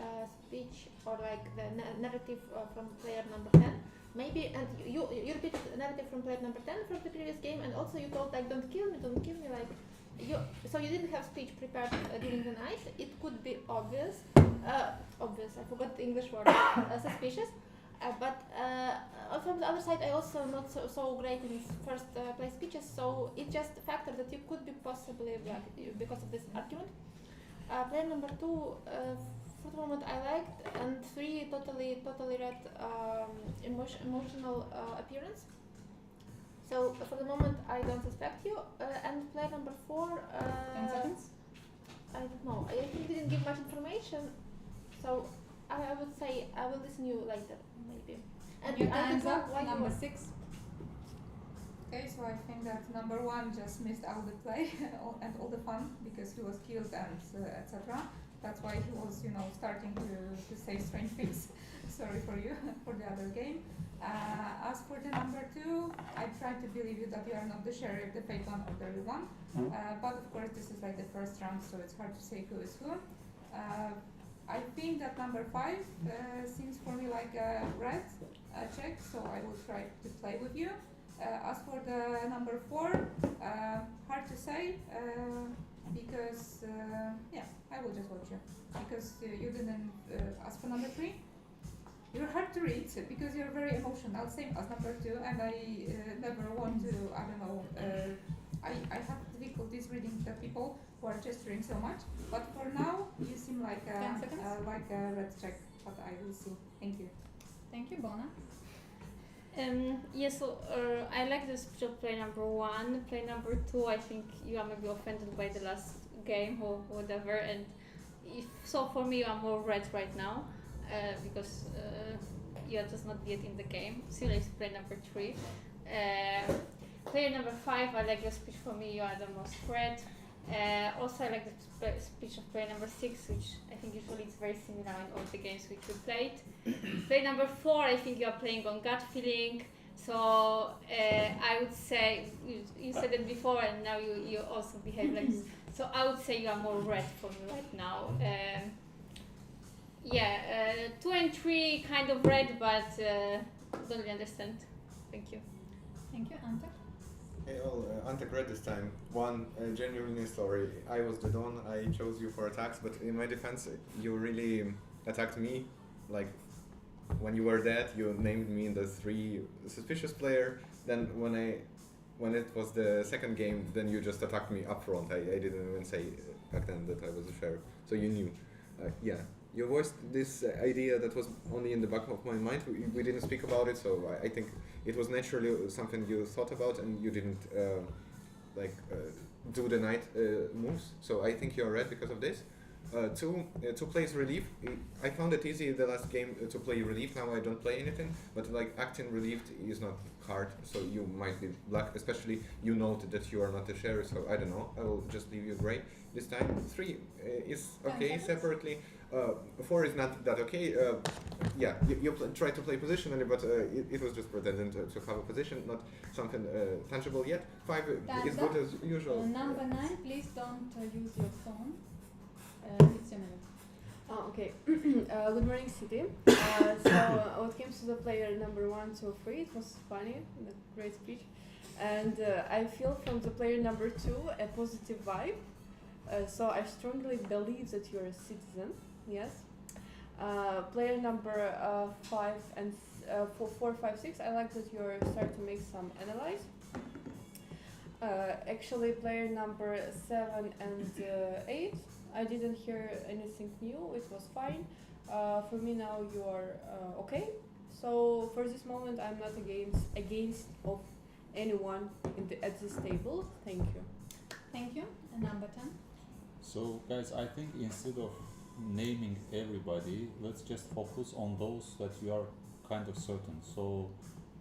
speech or like the narrative from player number 10. Maybe, and you repeated the narrative from player number 10 from the previous game, and also you told like don't kill me, like so you didn't have speech prepared during the night. It could be obvious, I forgot the English word, suspicious, but from the other side I also not so great in first play speeches, so it just a factor that you could be possibly black because of this argument. Player number 2, for the moment I liked, and 3 totally red emotional appearance. So for the moment I don't suspect you. And player number 4. 10 seconds. I don't know. I think he didn't give much information, so I would say I will listen to you later, maybe. And your time's up. Number 6. Okay, so I think that number 1 just missed out the play and all the fun because he was killed and etc. That's why he was, starting to say strange things. Sorry for you for the other game. As for the number 2, I try to believe you that you are not the sheriff, the fake one, or the real one. But of course, this is like the first round, so it's hard to say who is who. I think that number 5 seems for me like a red check, so I will try to play with you. As for the number 4, hard to say because I will just watch you because you didn't. As for number 3, you're hard to read because you're very emotional, same as number 2, and I never want to. I don't know. I have difficulties reading the people who are gesturing so much. But for now, you seem like a red check. But I will see. Thank you. Thank you, Bona. I like the speech of player number 1. Player number 2, I think you are maybe offended by the last game or whatever, and if so, for me, you are more red right now because you are just not yet in the game. Still, it's player number 3. Player number 5, I like your speech. For me, you are the most red. Also, I like the speech of player number 6, which I think usually it's very similar in all the games which we played. Player number 4, I think you are playing on gut feeling. So I would say, you said it before and now you also behave like this. So I would say you are more red for me right now. 2 and 3 kind of red, but don't really understand. Thank you. Thank you, Ante. Hey all, Ante Red this time. One, genuinely sorry. I was the Don, I chose you for attacks, but in my defense, you really attacked me. Like, when you were dead, you named me the 3 suspicious player. Then when it was the second game, then you just attacked me up front. I didn't even say back then that I was a sheriff, so you knew. You voiced this idea that was only in the back of my mind. We didn't speak about it, so I think it was naturally something you thought about and you didn't do the night moves. So I think you're right because of this. 2 plays relief. I found it easy the last game to play relief. Now I don't play anything, but like acting relieved is not hard, so you might be black. Especially you note that you are not a sheriff, so I don't know. I will just leave you gray this time. 3 is okay separately. 4 is not that okay. You try to play positionally, but it was just pretending to have a position, not something tangible yet. 5 is good as usual. Number 9, please don't use your phone. It's a minute. Okay. Good morning, City. So when it comes to the player number 1, 2, 3, it was funny, a great speech, and I feel from the player number 2 a positive vibe. So I strongly believe that you're a citizen. Yes. Player number 5 and 4, 5, 6. I like that you're starting to make some analyze. Actually, player number 7 and 8. I didn't hear anything new. It was fine. For me now you are okay. So for this moment I'm not against of anyone at this table. Thank you. Thank you. And number 10. So guys, I think instead of naming everybody, let's just focus on those that you are kind of certain. So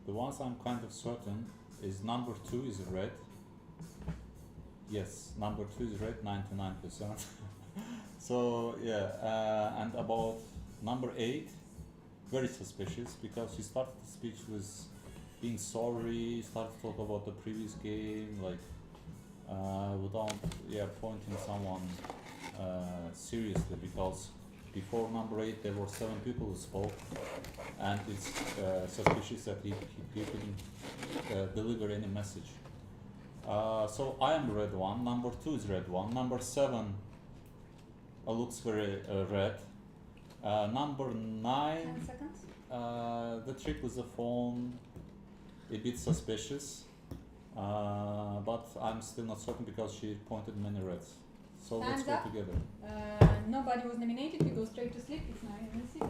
the ones I'm kind of certain is number 2 is red. Yes, number 2 is red, 99%. So and about number 8, very suspicious because he started the speech with being sorry, started to talk about the previous game, like without pointing someone seriously, because before number 8 there were 7 people who spoke, and it's suspicious that he couldn't deliver any message. So I am red 1, number 2 is red 1, number 7 looks very red. Number 9, 10 seconds. The trick with the phone, a bit suspicious, but I'm still not certain because she pointed many reds. So let's go together. Nobody was nominated. We go straight to sleep. It's 9:07.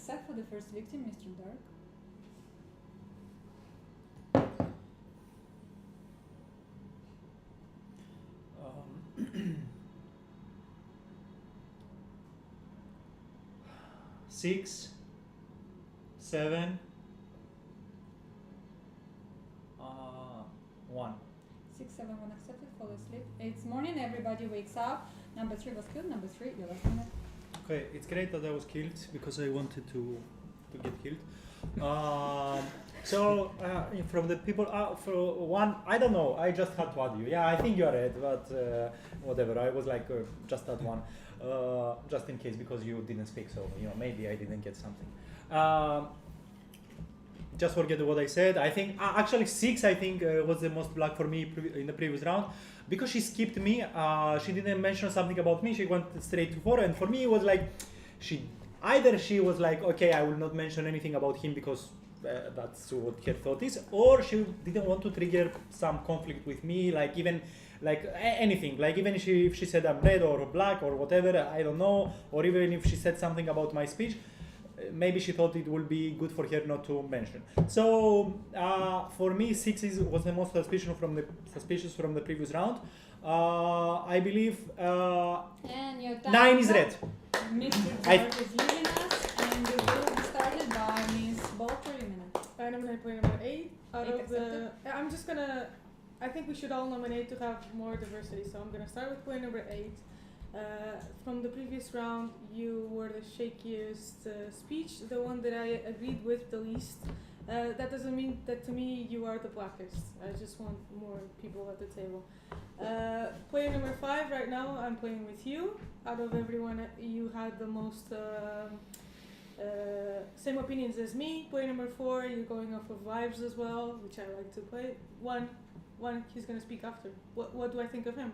set for the first victim, Mr. Dark. Six, 7, 1. 6, 7, 1 accepted, fall asleep. It's morning, everybody wakes up. Number 3 was killed, number 3, your last minute. Okay, it's great that I was killed because I wanted to get killed. From the people, for one, I don't know, I just had to add you. Yeah, I think you are right, but whatever, I was like, just add one, just in case, because you didn't speak, so, maybe I didn't get something. Just forget what I said. I think, actually 6, I think, was the most black for me in the previous round. Because she skipped me, she didn't mention something about me, she went straight to 4, and for me it was like, either she was like, okay, I will not mention anything about him because that's what her thought is, or she didn't want to trigger some conflict with me, anything, even if she said I'm red or black or whatever, I don't know, or even if she said something about my speech, maybe she thought it would be good for her not to mention. So for me, 6 was the most suspicious from the previous round. I believe and your 9 is red. Mr. Dark is leaving us, and it will be started by Ms. Bolter. I nominate player number 8. I'm just gonna. I think we should all nominate to have more diversity. So I'm gonna start with player number 8. From the previous round, you were the shakiest speech, the one that I agreed with the least. That doesn't mean that to me you are the blackest. I just want more people at the table. Player number 5, right now I'm playing with you. Out of everyone, you had the most same opinions as me. Player number 4, you're going off of vibes as well, which I like to play. One, he's gonna speak after. What do I think of him?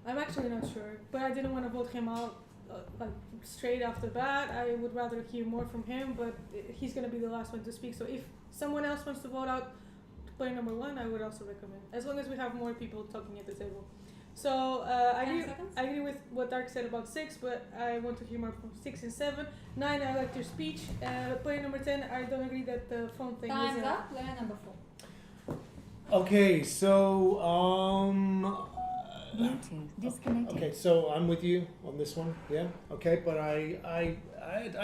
I'm actually not sure, but I didn't want to vote him out straight off the bat. I would rather hear more from him, but he's going to be the last one to speak. So if someone else wants to vote out player number 1, I would also recommend, as long as we have more people talking at the table. So I agree with what Dark said about 6, but I want to hear more from 6 and 7. 9, I liked your speech. Player number 10, I don't agree that the phone thing Time's up, player number 4. Okay, so Bluetooth disconnected. okay, so I'm with you on this one, yeah. Okay, but I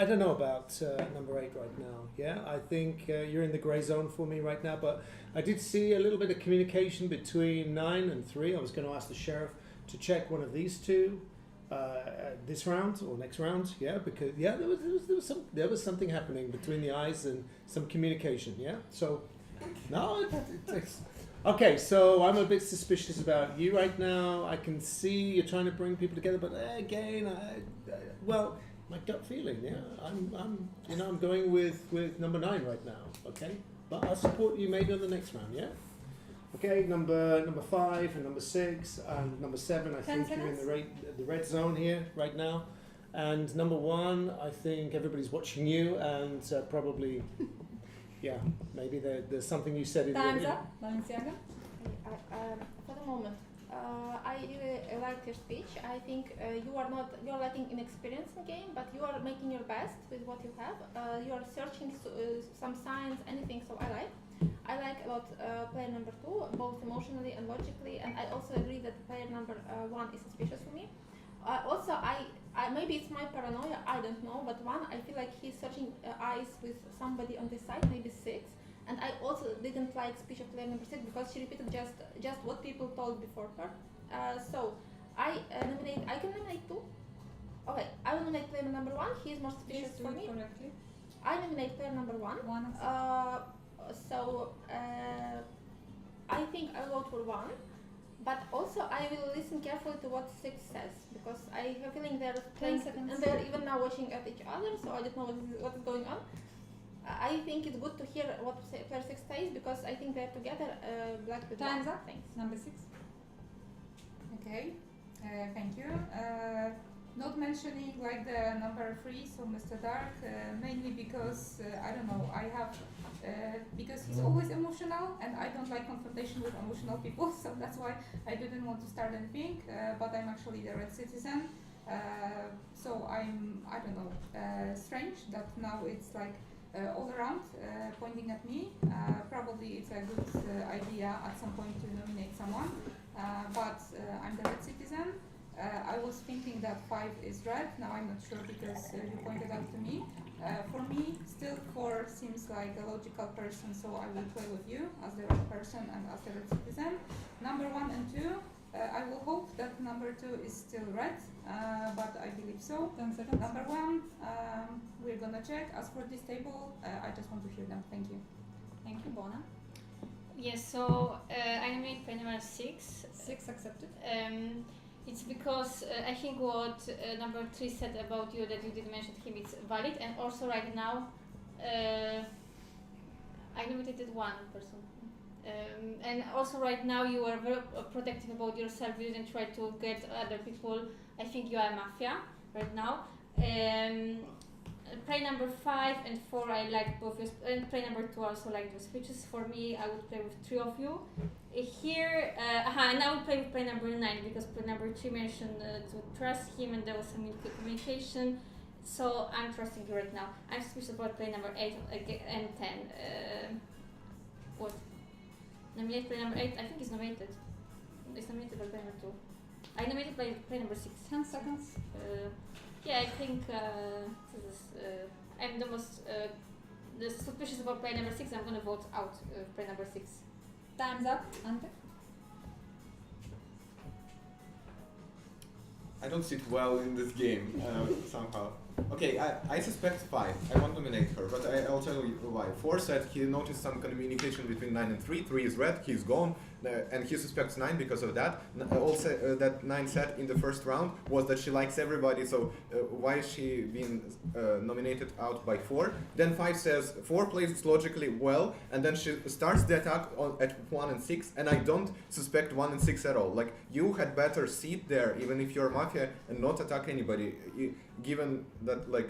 don't know about number 8 right now. Yeah, I think you're in the grey zone for me right now. But I did see a little bit of communication between 9 and 3. I was going to ask the sheriff to check one of these two this round or next round. Yeah, because there was something happening between the eyes and some communication. Yeah, so no, it's okay, so I'm a bit suspicious about you right now. I can see you're trying to bring people together, but again, well, my gut feeling, yeah, I'm going with number 9 right now. Okay, but I'll support you maybe on the next round. Yeah. Okay, number 5 and number 6 and number 7. I think you're in the red zone here right now, and number 1. I think everybody's watching you and probably. Yeah, maybe there's something you said in Time's up, Balenciaga. For the moment, I really liked your speech. I think you're lacking in experience in game, but you are making your best with what you have. You are searching some signs, anything. So I like a lot player number 2, both emotionally and logically, and I also agree that player number 1 is suspicious for me. Also, I maybe it's my paranoia, I don't know, but 1, I feel like he's searching eyes with somebody on this side, maybe 6, and I also didn't like speech of player number 6 because she repeated just what people told before her. So I can nominate 2. Okay, I will nominate player number 1. He is more suspicious for me. Correctly. I nominate player number 1. I think I vote for 1. But also I will listen carefully to what 6 says, because I have a feeling they're playing and they're even now watching at each other, so I don't know what is going on. I think it's good to hear what player 6 says, because I think they're together, black with Time's black. up. Thanks. Number 6. Okay, thank you. Not mentioning like the number 3, so Mr. Dark, mainly because I don't know, I have because he's always emotional and I don't like confrontation with emotional people, so that's why I didn't want to start anything, but I'm actually the red citizen. So I don't know, strange that now it's like all around pointing at me. Probably it's a good idea at some point to nominate someone, but I'm the red citizen. I was thinking that 5 is red, now I'm not sure because you pointed out to me. For me, still 4 seems like a logical person, so I will play with you as the red person and as the red citizen. Number 1 and 2, I will hope that number 2 is still red, but I believe so. 10 seconds. Number 1, we're gonna check. As for this table, I just want to hear them. Thank you. Thank you, Bona. Yes, so I nominate player number 6. 6 accepted. It's because I think what number 3 said about you, that you didn't mention him, it's valid, and also right now I nominated one person. And also right now you are very protective about yourself, you didn't try to get other people. I think you are Mafia right now. Play number 5 and 4 I like both, and play number 2 also like the speeches. For me, I would play with 3 of you. Here, and I would play with play number 9 because play number 3 mentioned to trust him and there was some communication. So I'm trusting you right now. I'm suspicious about play number 8 and 10. What? Nominate play number 8? I think it's nominated. It's nominated by play number 2. I nominated play number 6. 10 seconds. Yeah, I think I'm the most suspicious about play number 6. I'm gonna vote out play number 6. Time's up. Ante? I don't sit well in this game somehow. Okay, I suspect 5. I won't nominate her, but I'll tell you why. 4 said he noticed some communication between 9 and 3. 3 is red, he's gone, and he suspects 9 because of that. Also, that 9 said in the first round was that she likes everybody, so why is she being nominated out by 4? Then 5 says 4 plays logically well, and then she starts the attack at 1 and 6, and I don't suspect 1 and 6 at all. Like, you had better sit there, even if you're Mafia, and not attack anybody, given that, like,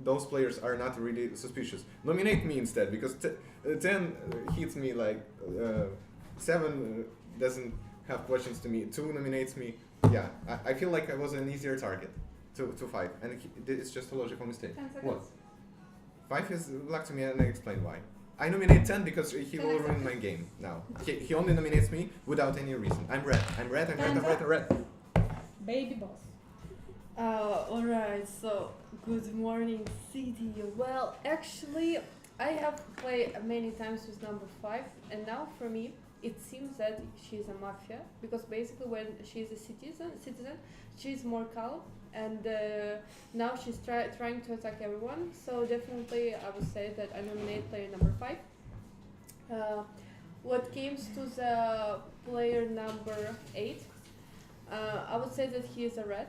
those players are not really suspicious. Nominate me instead, because 10 hits me like 7 doesn't have questions to me. 2 nominates me. Yeah, I feel like I was an easier target to 5, and it's just a logical mistake. 10 seconds. What? 5 is black to me, and I explain why. I nominate 10 because he will ruin my game now. He only nominates me without any reason. I'm red. I'm red. I'm red. I'm red. I'm red. Baby boss. Alright, so good morning, city. Well, actually, I have played many times with number 5, and now for me, it seems that she's a Mafia, because basically when she's a citizen, she's more calm, and now she's trying to attack everyone, so definitely I would say that I nominate player number 5. What comes to the player number 8, I would say that he is a red.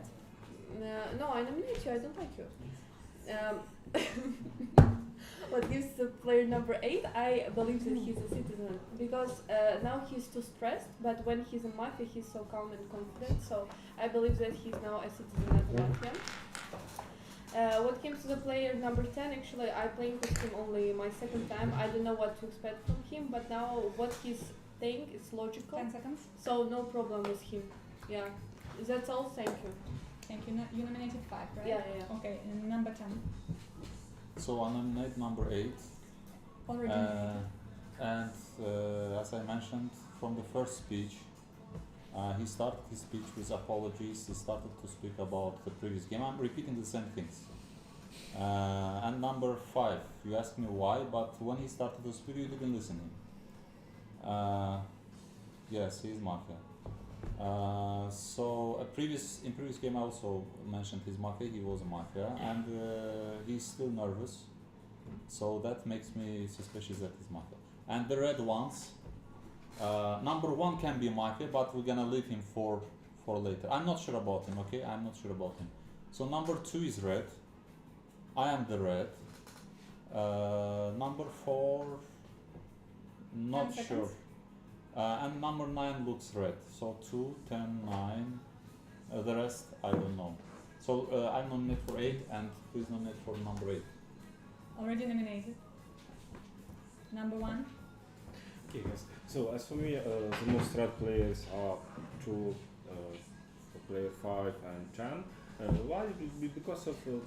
No, I nominate you, I don't like you. What gives the player number 8, I believe that he's a citizen, because now he's too stressed, but when he's a Mafia he's so calm and confident, so I believe that he's now a citizen at the Mafia. What comes to the player number 10, actually I playing with him only my second time, I don't know what to expect from him, but now what he's saying is logical. 10 seconds. So no problem with him. Yeah, that's all, thank you. Thank you. You nominated 5, right? Yeah. Okay, and number 10. So I nominate number 8. Already. And as I mentioned from the first speech, he started his speech with apologies. He started to speak about the previous game. I'm repeating the same things. And number 5, you asked me why, but when he started to speak, you didn't listen to him. Yes, he's Mafia. So in previous game I also mentioned his Mafia. He was a Mafia, and he's still nervous. So that makes me suspicious that he's Mafia. And the red ones, number 1 can be Mafia, but we're gonna leave him for later. I'm not sure about him. Okay, I'm not sure about him. So number 2 is red. I am the red. Number 4, not sure. And number 9 looks red. So 2, 10, 9. The rest, I don't know. So I nominate for 8, and please nominate for number 8. Already nominated. Number 1. Okay, yes. So as for me, the most red players are player 5 and 10. Why? Because of the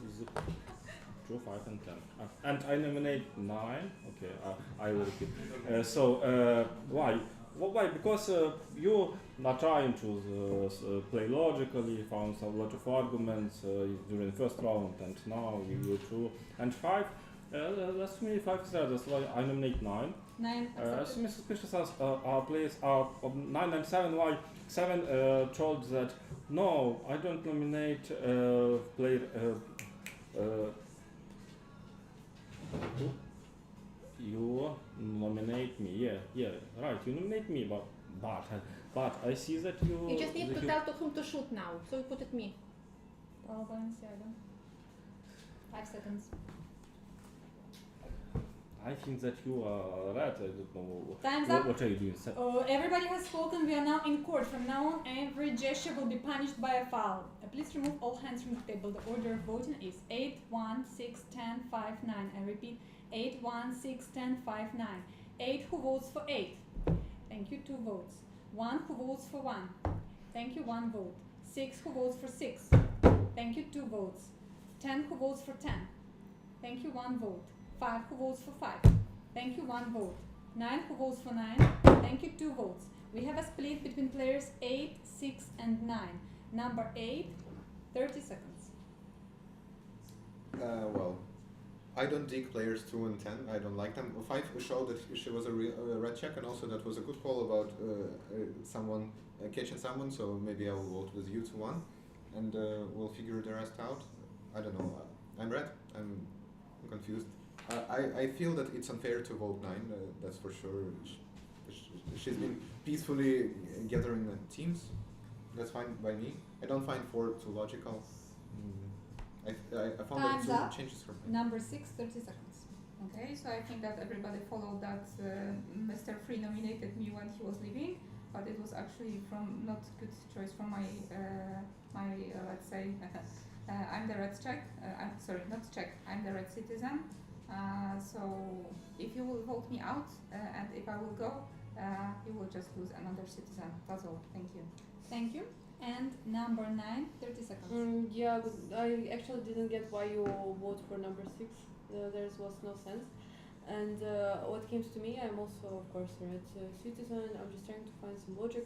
2, 5, and 10. And I nominate 9. Okay, I will repeat. Why? Why? Because you are trying to play logically, found a lot of arguments during the first round, and now you 2 and 5. That's me 5 is there, that's why I nominate 9. 9. So Mr. Suspicious as our players are 9 and 7. Why 7 told that no, I don't nominate player. You nominate me, yeah, right. You nominate me, but I see that you. You just need to tell to whom to shoot now, so you put it me. Oh, Balenciaga. 5 seconds. I think that you are right. I don't know. Time's up. What are you doing? Everybody has spoken. We are now in court. From now on, every gesture will be punished by a foul. Please remove all hands from the table. The order of voting is 8, 1, 6, 10, 5, 9. I repeat, 8, 1, 6, 10, 5, 9. 8 who votes for 8. Thank you, 2 votes. 1 who votes for 1. Thank you, 1 vote. 6 who votes for 6. Thank you, 2 votes. 10 who votes for 10. Thank you, 1 vote. 5 who votes for 5. Thank you, 1 vote. 9 who votes for 9. Thank you, 2 votes. We have a split between players 8, 6, and 9. Number 8, 30 seconds. Well, I don't dig players 2 and 10. I don't like them. 5 showed that she was a red check, and also that was a good call about someone catching someone. So maybe I will vote with you 2-1, and we'll figure the rest out. I don't know. I'm red. I'm confused. I feel that it's unfair to vote 9. That's for sure. She's been peacefully gathering teams. That's fine by me. I don't find 4 too logical. I found Time's that up. 2 changes from Number 6, 30 seconds. Okay, so I think that everybody followed that Mr. Free nominated me when he was leaving, but it was actually from not good choice from my let's say I'm the red check. I'm sorry, not check. I'm the red citizen. So if you will vote me out and if I will go, you will just lose another citizen. That's all. Thank you. Thank you. And number 9, 30 seconds. Yeah, but I actually didn't get why you vote for number 6. There was no sense. And what comes to me, I'm also, of course, a red citizen. I'm just trying to find some logic.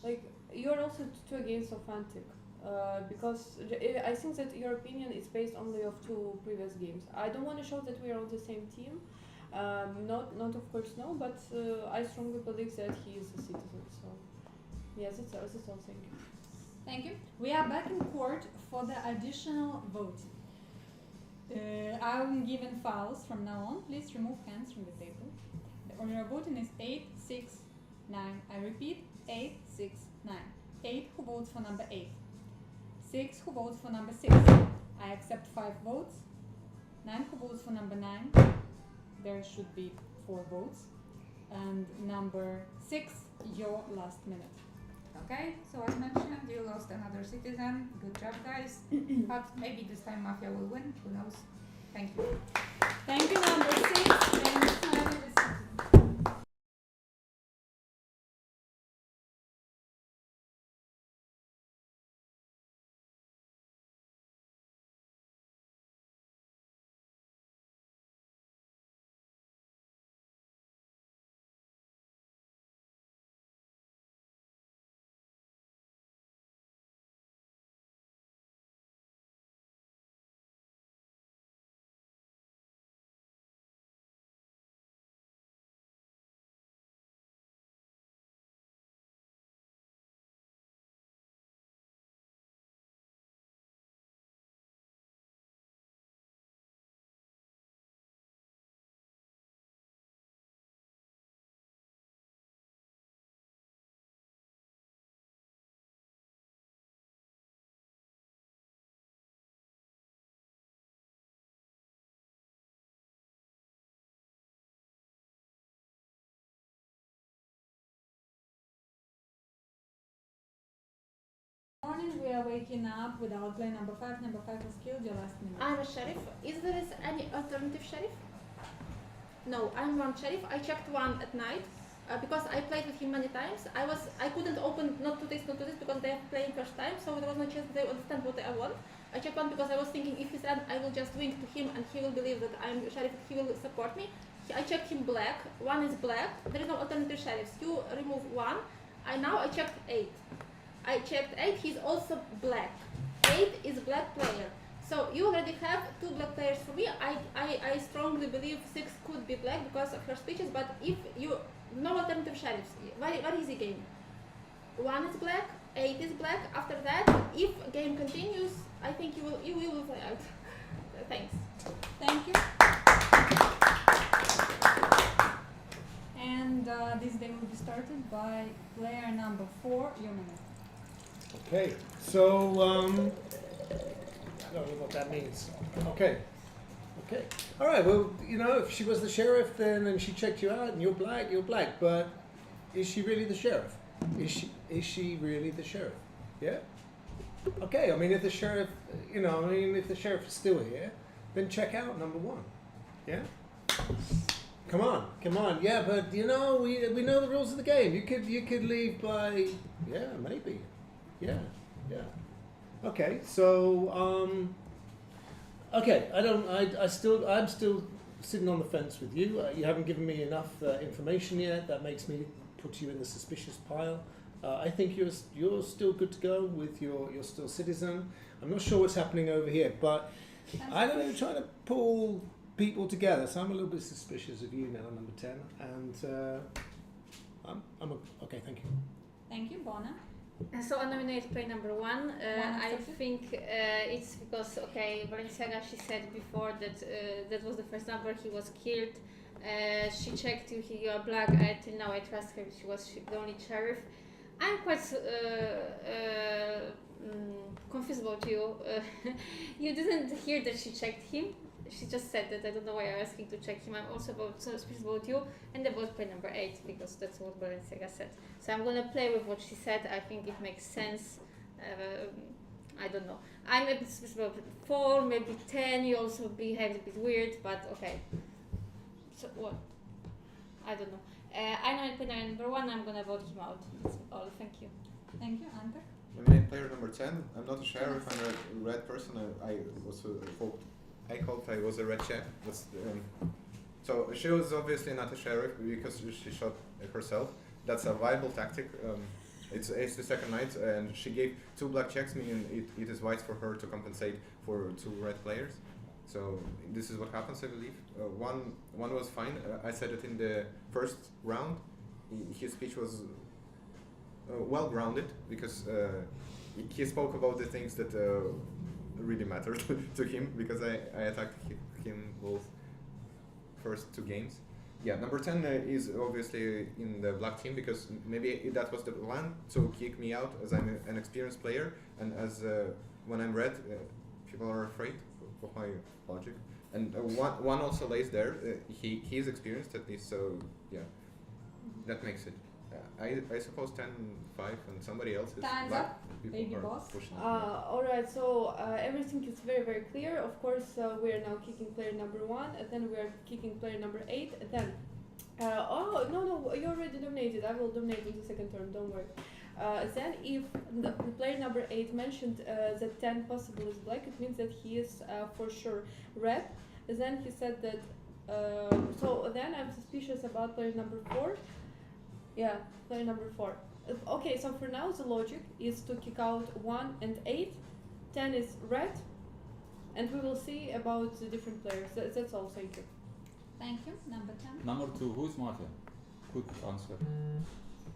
Like, you're also too against of Antic. Because I think that your opinion is based only of 2 previous games. I don't want to show that we are on the same team. Not of course no, but I strongly believe that he is a citizen. So yeah, that's all. Thank you. Thank you. We are back in court for the additional voting. I'm given fouls from now on. Please remove hands from the table. The order of voting is 8, 6, 9. I repeat, 8, 6, 9. 8 who votes for number 8. 6 who votes for number 6. I accept 5 votes. 9 who votes for number 9. There should be 4 votes. And number 6, your last minute. Okay, so as mentioned, you lost another citizen. Good job, guys. But maybe this time Mafia will win. Who knows? Thank you. Thank you, number 6. And time is morning. We are waking up without play number 5. Number 5 was killed. Your last minute. I'm a sheriff. Is there any alternative sheriff? No, I'm one sheriff. I checked one at night because I played with him many times. I couldn't open not to this because they are playing first time, so there was no chance that they understand what I want. I checked 1 because I was thinking if he said I will just wink to him and he will believe that I'm sheriff, he will support me. I checked him black. 1 is black. There is no alternative sheriffs. You remove 1. I checked 8. I checked 8. He's also black. 8 is black player. So you already have 2 black players for me. I strongly believe 6 could be black because of her speeches. But if you no alternative sheriffs, very easy game. 1 is black. 8 is black. After that, if game continues, I think you will play out. Thanks. Thank you. And this game will be started by player number 4, your minute. Okay, so I don't know what that means. Okay. All right. Well, you know, if she was the sheriff, then and she checked you out, and you're black. But is she really the sheriff? Is she really the sheriff? Yeah. Okay. I mean, if the sheriff, if the sheriff is still here, then check out number 1. Yeah. Come on. Yeah, but we know the rules of the game. You could leave by maybe. Yeah. Okay, so okay, I'm still sitting on the fence with you. You haven't given me enough information yet. That makes me put you in the suspicious pile. I think you're still good to go with you're still citizen. I'm not sure what's happening over here, but I don't know, trying to pull people together, so I'm a little bit suspicious of you now, number 10, and okay, thank you. Thank you, Bona. So I nominate player number 1. I think it's because, Balenciaga, she said before that that was the first number, he was killed. She checked you are black, till now I trust her, she was the only sheriff. I'm quite confused about you. You didn't hear that she checked him. She just said that. I don't know why I'm asking to check him. I'm also suspicious about you and about player number 8 because that's what Balenciaga said. So I'm gonna play with what she said. I think it makes sense. I don't know. I'm a bit suspicious about 4, maybe 10. You also behaved a bit weird, but okay. So what? I don't know. I know player number 1. I'm gonna vote him out. That's all. Thank you. Thank you, Ante. I mean, player number 10. I'm not a sheriff. I'm a red person. I hoped I was a red chef. So she was obviously not a sheriff because she shot herself. That's a viable tactic. It's the second night, and she gave 2 black checks, meaning it is wise for her to compensate for 2 red players. So this is what happens, I believe. One was fine. I said it in the first round. His speech was well grounded because he spoke about the things that really mattered to him, because I attacked him both first 2 games. Yeah, number 10 is obviously in the black team because maybe that was the plan, to kick me out as I'm an experienced player, and as when I'm red, people are afraid of my logic. And one also lays there. He's experienced at least, so yeah, that makes it. I suppose 10-5 and somebody else is Time's black. up. People Baby are boss. pushing it. Alright, so everything is very clear. Of course, we are now kicking player number 1, and then we are kicking player number 8, and then no, you already dominated. I will dominate in the second turn, don't worry. Then if the player number 8 mentioned that 10 possible is black, it means that he is for sure red. Then he said that, so then I'm suspicious about player number 4. Yeah, player number 4. Okay, so for now the logic is to kick out 1 and 8. 10 is red, and we will see about the different players. That's all, thank you. Thank you. Number 10. Number 2, who is Mafia? Good answer.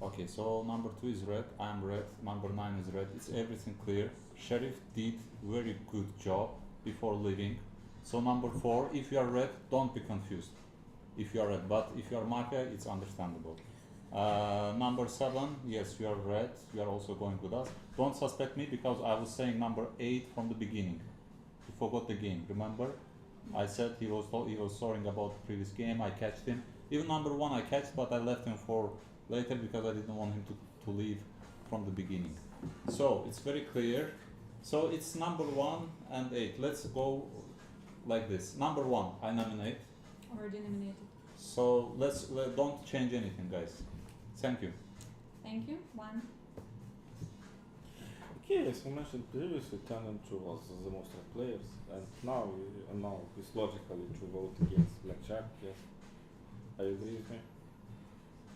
Okay, so number 2 is red, I'm red, number 9 is red, it's everything clear. Sheriff did very good job before leaving. So number 4, if you are red, don't be confused if you are red, but if you are Mafia, it's understandable. Number 7, yes, you are red, you are also going with us. Don't suspect me because I was saying number 8 from the beginning. You forgot the game, remember? I said he was soaring about the previous game, I catched him. Even number 1 I catched, but I left him for later because I didn't want him to leave from the beginning. So it's very clear. So it's number 1 and 8. Let's go like this. Number 1, I nominate. Already nominated. So don't change anything, guys. Thank you. Thank you. 1. Okay, as I mentioned previously, 10 and 2 was the most red players, and now it's logically to vote against blackjack. Yes, I agree with me.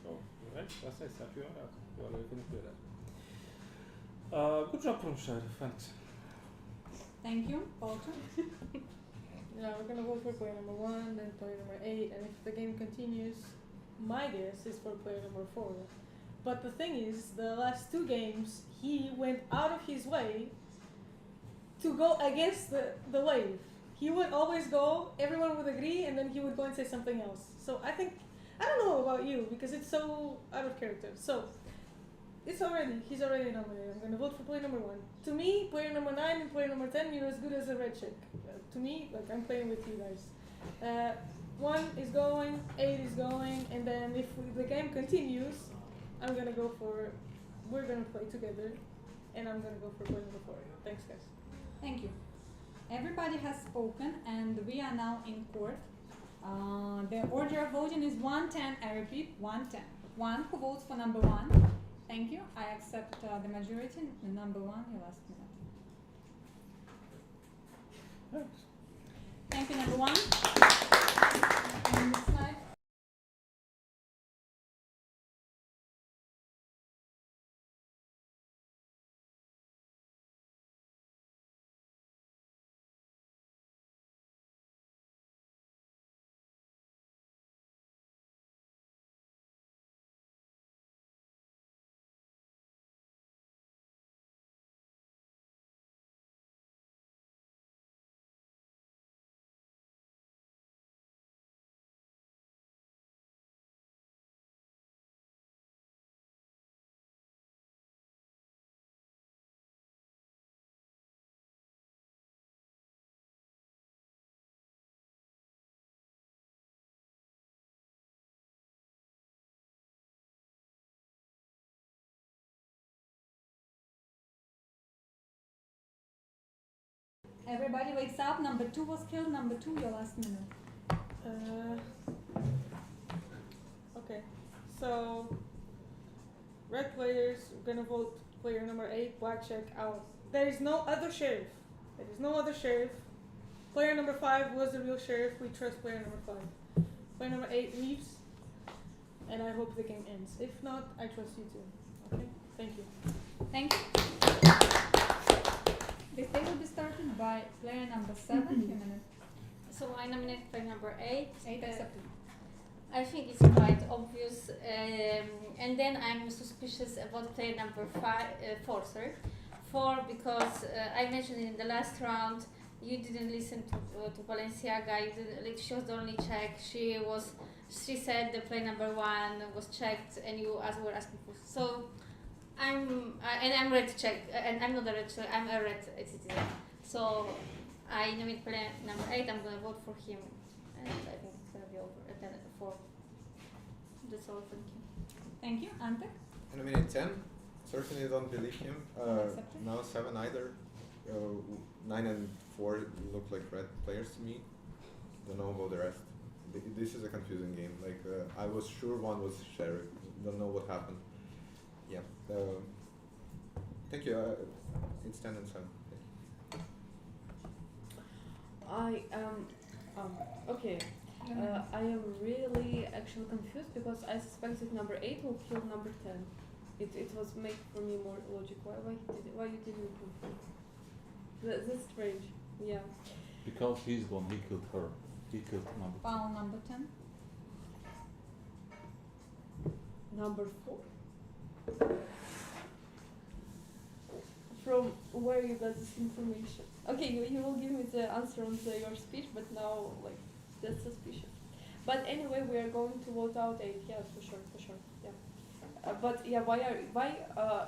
So, right, as I said, you are right. You are definitely right. Good job from Sheriff, thanks. Thank you, Walter. Yeah, we're gonna vote for player number 1, then player number 8, and if the game continues, my guess is for player number 4. But the thing is, the last 2 games, he went out of his way to go against the wave. He would always go, everyone would agree, and then he would go and say something else. So I don't know about you, because it's so out of character. So, he's already nominated. I'm gonna vote for player number 1. To me, player number 9 and player number 10, you're as good as a red chick. To me, like, I'm playing with you guys. 1 is going, 8 is going, and then if the game continues, we're gonna play together, and I'm gonna go for player number 4. Thanks, guys. Thank you. Everybody has spoken, and we are now in court. The order of voting is 110. I repeat, 110. 1 who votes for number 1. Thank you. I accept the majority. Number 1, your last minute. Thanks. Thank you, number 1. And this side. Everybody wakes up. Number 2 was killed. Number 2, your last minute. Okay. So, red players, we're gonna vote player number 8, blackjack out. There is no other sheriff. There is no other sheriff. Player number 5 was the real sheriff. We trust player number 5. Player number 8 leaves, and I hope the game ends. If not, I trust you too. Okay? Thank you. Thank you. This day will be started by player number 7. Few minutes. So I nominate player number 8. 8 accepted. I think it's quite obvious, and then I'm suspicious about player number 4. Sorry, 4 because I mentioned in the last round you didn't listen to Balenciaga. You didn't, like, she was the only check. She said the player number 1 was checked, and you were asking for. So I'm red check, and I'm not a red check. I'm a red citizen. So I nominate player number 8. I'm gonna vote for him, and I think it's gonna be over. And then 4. That's all. Thank you. Thank you, Ante. I nominate 10. Certainly don't believe him. Accepted. No 7 either. 9 and 4 look like red players to me. Don't know about the rest. This is a confusing game. Like I was sure 1 was sheriff. Don't know what happened. Yeah. Thank you. It's 10 and 7. Okay. I am really actually confused because I suspected number 8 will kill number 10. It was made for me more logical. Why you didn't prove it? That's strange. Yeah. Because he's gone, he killed her. He killed number Foul number 10. Number 4. From where you got this information? Okay, you will give me the answer on your speech, but now like that's suspicious. But anyway, we are going to vote out 8. Yeah, for sure. Yeah. But yeah,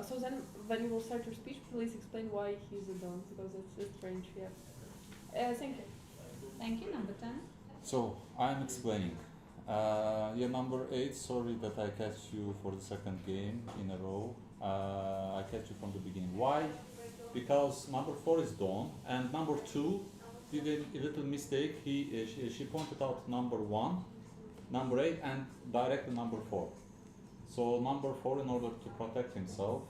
so then when you will start your speech, please explain why he's a don, because it's strange. Yeah. Thank you. Thank you, number 10. So I'm explaining. Yeah, number 8. Sorry that I catch you for the second game in a row. I catch you from the beginning. Why? Because number 4 is Dawn, and number 2 did a little mistake. She pointed out number 1, number 8, and directed number 4. So number 4, in order to protect himself,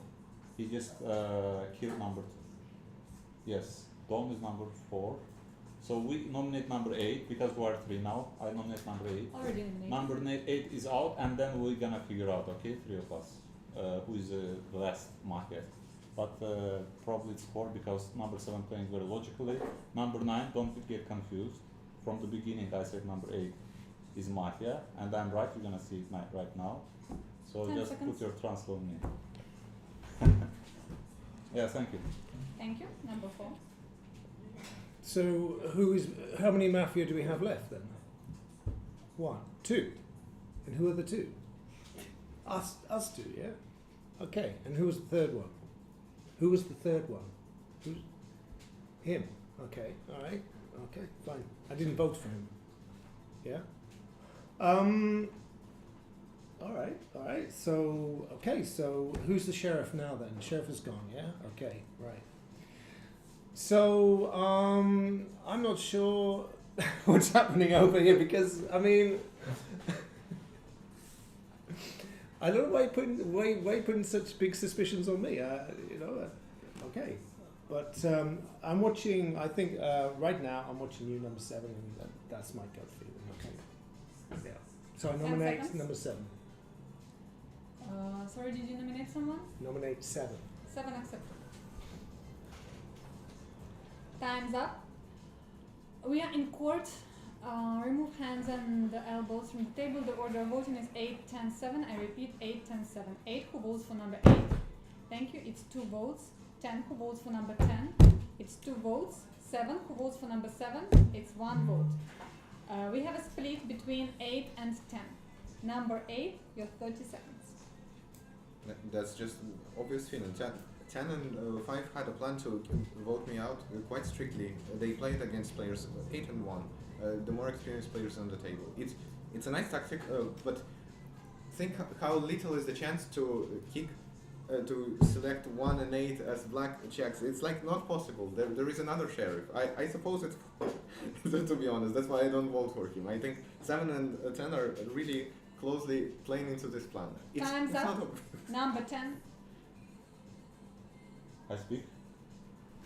He just killed number 2. Yes, Dom is number 4. So we nominate number 8 because we are 3 now. I nominate number 8. Already eliminated. Number 8 is out, and then we're gonna figure out, okay, 3 of us, who is the last Mafia. But probably it's 4 because number 7 playing very logically. Number 9, don't get confused. From the beginning, I said number 8 is Mafia, and I'm right. You're gonna see it right now. So 10 just seconds. put your trust on me. Yeah, thank you. Thank you. Number 4. So how many Mafia do we have left then? 1, 2. And who are the 2? Us 2, yeah? Okay, and who was the third one? Who was the third one? Who's him? Okay, alright. Okay, fine. I didn't vote for him. Yeah? Alright. So, okay, so who's the sheriff now then? The sheriff is gone, yeah? Okay, right. So, I'm not sure what's happening over here because, I mean, I don't know why you're putting such big suspicions on me. Okay. But I'm watching, I think, right now, I'm watching you, number 7, and that's my gut feeling, okay? Yeah. So I 10 nominate seconds. number 7. Sorry, did you nominate someone? Nominate 7. 7 accepted. Time's up. We are in court. Remove hands and the elbows from the table. The order of voting is 8, 10, 7. I repeat, 8, 10, 7. 8 who votes for number 8. Thank you. It's 2 votes. 10 who votes for number 10. It's 2 votes. 7 who votes for number 7. It's 1 vote. We have a split between 8 and 10. Number 8, you have 30 seconds. That's just obvious feeling. 10 and 5 had a plan to vote me out quite strictly. They played against players 8 and 1, the more experienced players on the table. It's a nice tactic, but think how little is the chance to kick, to select 1 and 8 as black checks. It's like not possible. There is another sheriff. I suppose it's to be honest. That's why I don't vote for him. I think 7 and 10 are really closely playing into this plan. Time's up. Number 10. I speak.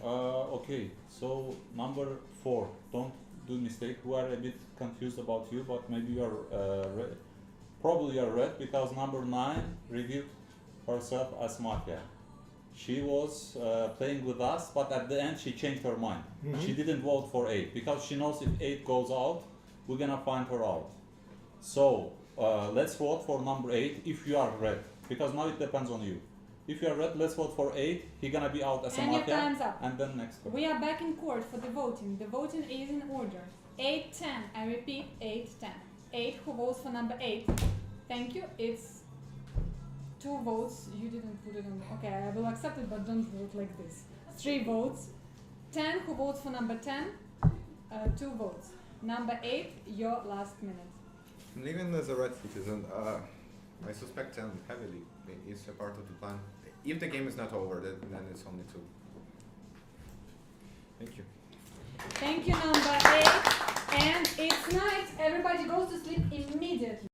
Okay, so number 4. Don't do mistake. We are a bit confused about you, but maybe you are red. Probably you are red because number 9 reviewed herself as Mafia. She was playing with us, but at the end she changed her mind. She didn't vote for 8 because she knows if 8 goes out, we're gonna find her out. So let's vote for number 8 if you are red, because now it depends on you. If you are red, let's vote for 8. He's gonna be out as a And your Mafia. time's up. And then next one. We are back in court for the voting. The voting is in order. 8, 10. I repeat, 8, 10. 8 who votes for number 8. Thank you. It's 2 votes. You didn't put it on. Okay, I will accept it, but don't vote like this. 3 votes. 10 who votes for number 10. 2 votes. Number 8, your last minute. Even as a red citizen, I suspect 10 heavily is a part of the plan. If the game is not over, then it's only 2. Thank you. Thank you, number 8. And it's night. Everybody goes to sleep immediately.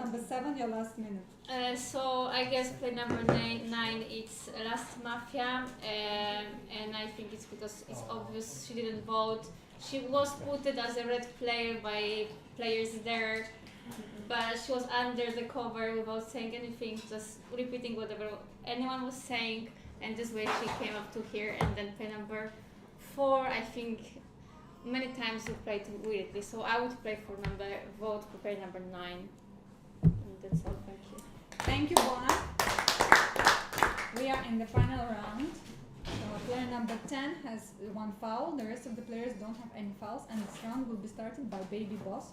number 7, your last minute. So I guess player number nine it's last Mafia, and I think it's because it's obvious she didn't vote. She was put as a red player by players there, but she was under the cover without saying anything, just repeating whatever anyone was saying, and this way she came up to here. And then player number 4, I think many times you played weirdly, so I would vote for player number 9. And that's all, thank you. Thank you, Bona. We are in the final round. Player number 10 has 1 foul. The rest of the players don't have any fouls, and this round will be started by Baby Boss.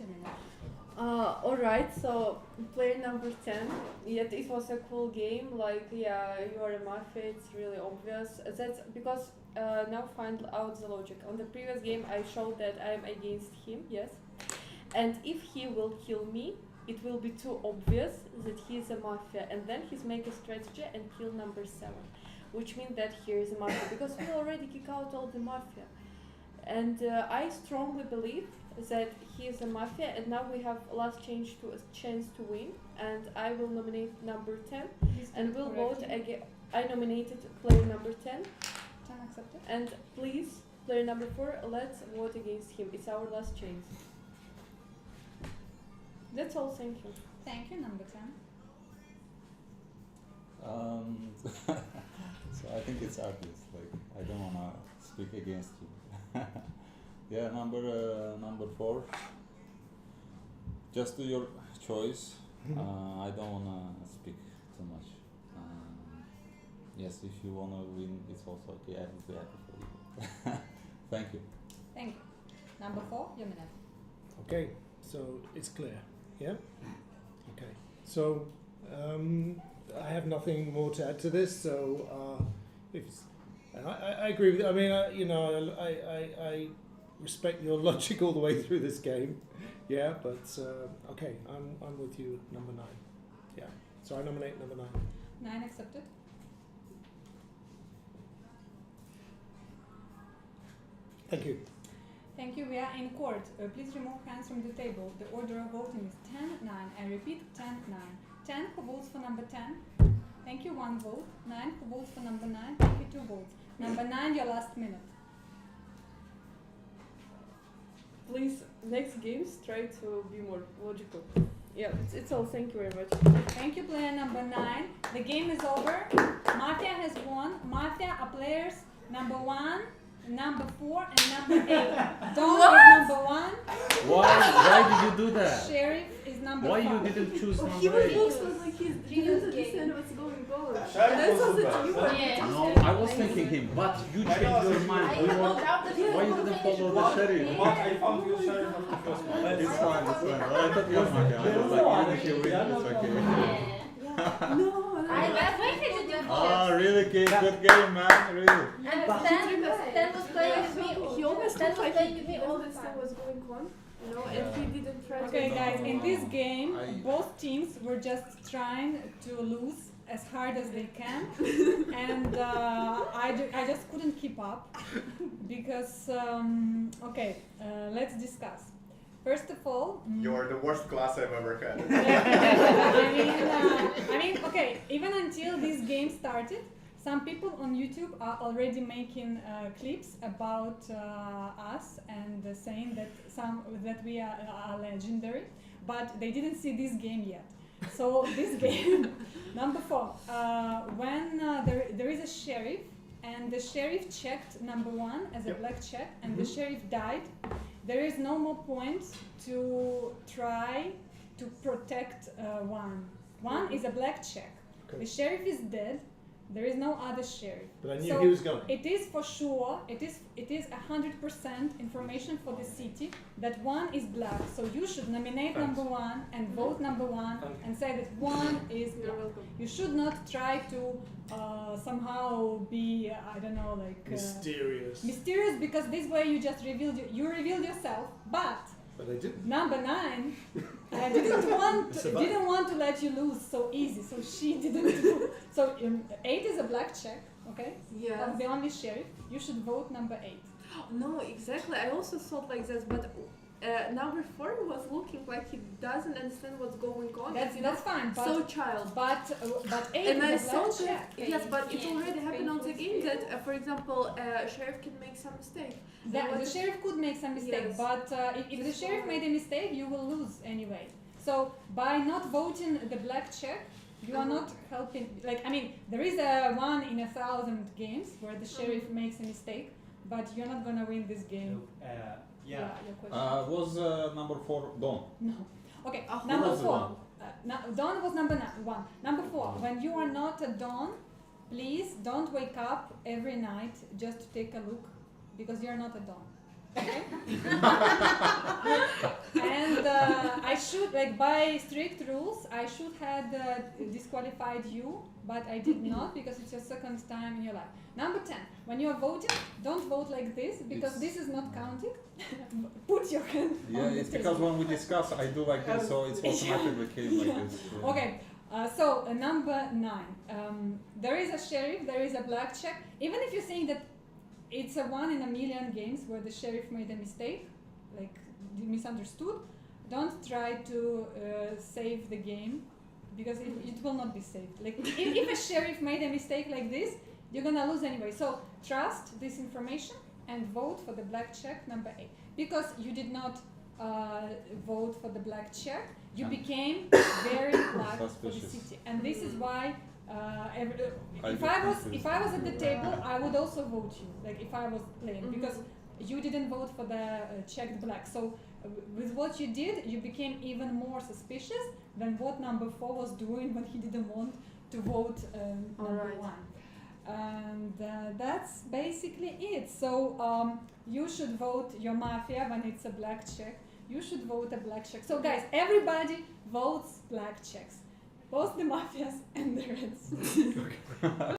Alright, so player number 10. Yet it was a cool game. Like, yeah, you are a Mafia, it's really obvious. That's because now find out the logic. On the previous game, I showed that I am against him, yes. And if he will kill me, it will be too obvious that he is a Mafia. And then he's make a strategy and kill number 7. Which means that here is a Mafia, because we already kick out all the Mafia. And I strongly believe that he is a Mafia, and now we have last chance to win. And I will nominate number 10, and we'll vote again. I nominated player number 10. 10 accepted. And please, player number 4, let's vote against him. It's our last chance. That's all, thank you. Thank you, number 10. So I think it's obvious. Like I don't wanna speak against you. Yeah, number 4. Just do your choice. I don't wanna speak too much. Yes, if you wanna win, it's also okay. I will be happy for you. Thank you. Thank you. Number 4, Yamina. Okay, so it's clear. Yeah. Okay. So I have nothing more to add to this. So and I agree with. I mean, I respect your logic all the way through this game. Yeah, but okay, I'm with you, number 9. Yeah. So I nominate number 9. 9 accepted. Thank you. Thank you. We are in court. Please remove hands from the table. The order of voting is 10-9. I repeat, 10-9. 10 who votes for number 10. Thank you, 1 vote. 9 who votes for number 9. Thank you, 2 votes. Number 9, your last minute. Please, next games, try to be more logical. Yeah, it's all. Thank you very much. Thank you, player number 9. The game is over. Mafia has won. Mafia are players number 1, number 4, and number 8. Dom is number 1. Why did you do that? Sheriff is number 5. Why you didn't choose He number 8? looks like he didn't understand what's going on. Sheriff That's was all the that you best. were. No, I was thinking him, but you changed your mind. Why you didn't follow the sheriff? But I found you sheriff of the first one. It's fine, it's fine. I thought you were Mafia. I was like, even if you win, it's okay. No, I waited to do Oh, really? Good game, man. Really. And Stan was playing with me. He always Stan looked was like playing he with me didn't all the understand time. what's going on, you know, and he didn't try to. Okay, guys, in this game, I- both teams were just trying to lose as hard as they can, and I just couldn't keep up because, let's discuss. First of all, You are the worst class I've ever had. I mean, okay, even until this game started, some people on YouTube are already making clips about us and saying that we are legendary, but they didn't see this game yet. So this game, number 4, when there is a sheriff, and the sheriff checked number 1 as a black check, and the sheriff died, there is no more point to try to protect 1. 1 is a black check. Okay. The sheriff is dead. There is no other sheriff. But I knew So he was going. it is for sure. It is 100% information for the city that 1 is black. So you should nominate Thanks. number 1 and vote number 1 and say that 1 is You're black. welcome. You should not try to somehow be I don't know, like mysterious, because this way you just revealed yourself. But I didn't. number 9 didn't want to let you lose so easy, so she didn't do. So 8 is a black check, okay? Yeah. Of the only sheriff. You should vote number 8. No, exactly. I also thought like this, but number 4 was looking like he doesn't understand what's going on. That's fine. But, so child. But 8 and I is a saw black that. check. Yes, but it Yeah, already happened on the painful game that, for example, sheriff can make some mistake. The sheriff could make some mistake, Yes. but if the sheriff made a mistake, you will lose anyway. So by not voting the black check, you are not helping. Like, I mean, there is a 1 in 1,000 games where the sheriff makes a mistake, but you're not gonna win this game. Yeah. Your question. Was number 4 Don? No. Okay. Who Number was the 4. Don? Dawn was number 1. Number 4. When you are not a Dawn, please don't wake up every night just to take a look, because you're not a Dawn. Okay? And I should, like, by strict rules, I should have disqualified you, but I did not, because it's your second time in your life. Number 10, when you are voting, don't vote like this, because this is not counting. Put your hand Yeah, on the it's table. because when we discuss, I do like this, so it's automatically came like this. Yeah. Okay, so number 9. There is a sheriff, there is a black check. Even if you're saying that it's a 1 in a million games where the sheriff made a mistake, like misunderstood, don't try to save the game, because it will not be saved. Like, if a sheriff made a mistake like this, you're gonna lose anyway. So trust this information and vote for the black check number 8. Because you did not vote for the black check, you became very black for the Suspicious. city, and this is why. If get I was at the table, I would also vote you. Like, if I was playing, because you didn't vote for the checked black. So with what you did, you became even more suspicious than what number 4 was doing when he didn't want to vote number 1. And that's basically it. So you should vote your Mafia when it's a black check. You should vote a black check. So guys, everybody votes black checks. Both the Mafias and the Reds.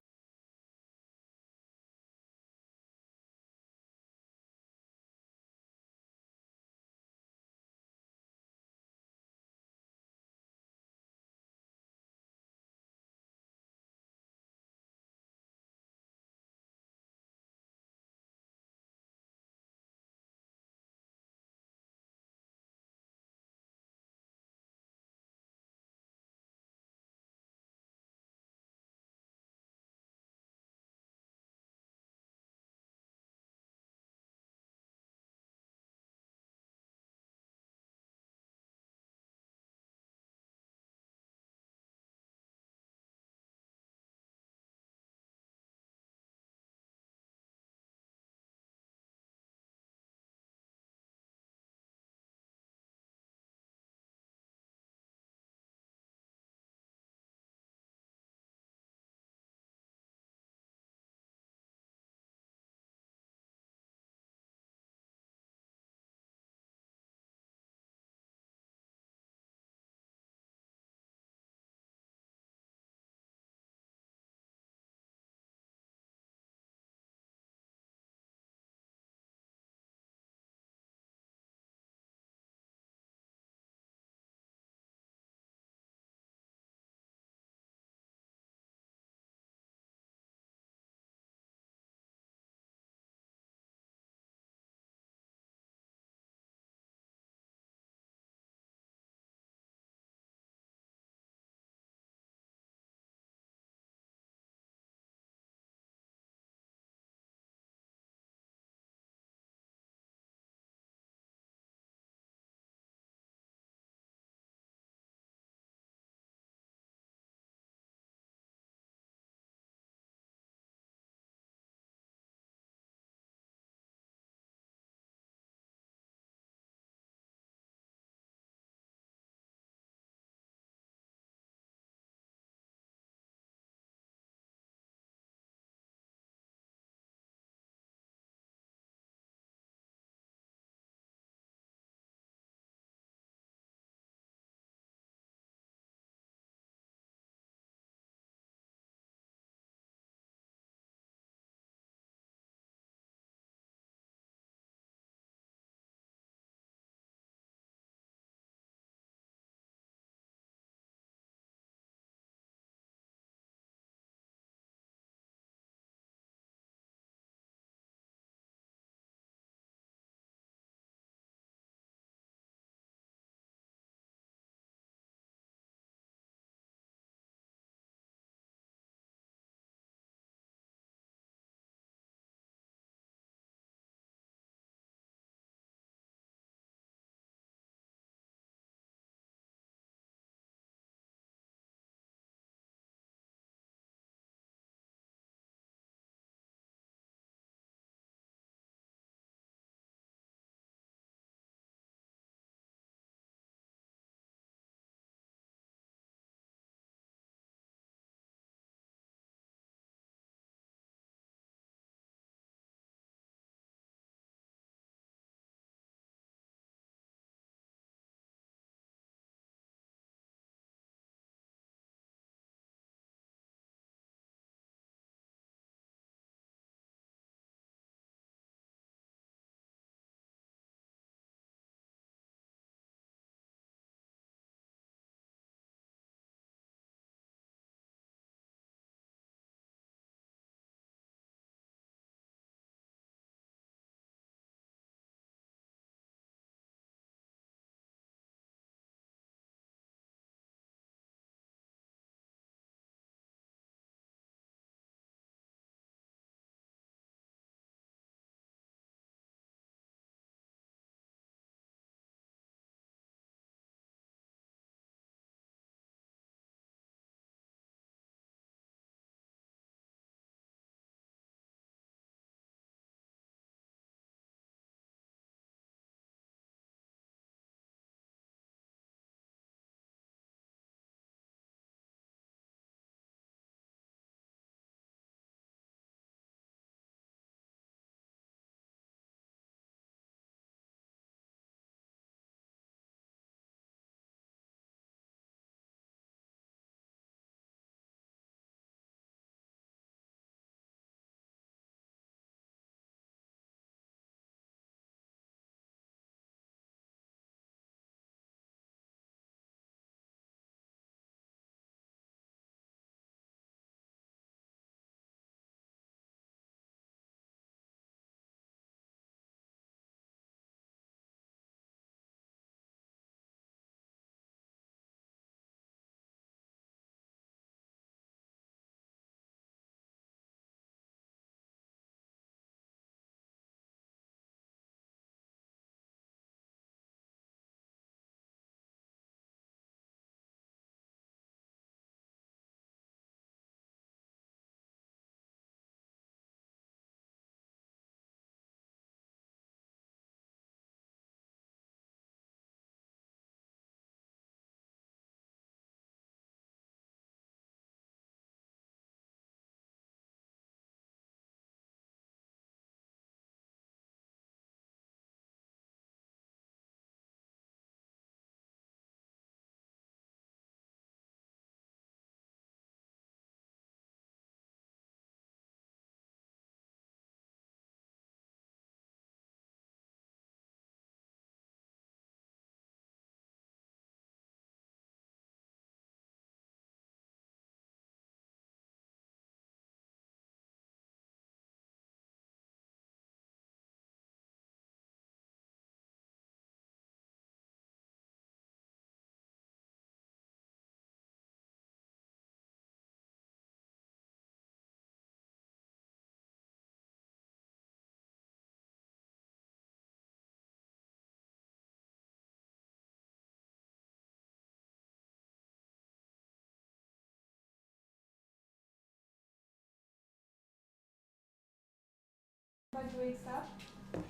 5 weeks up.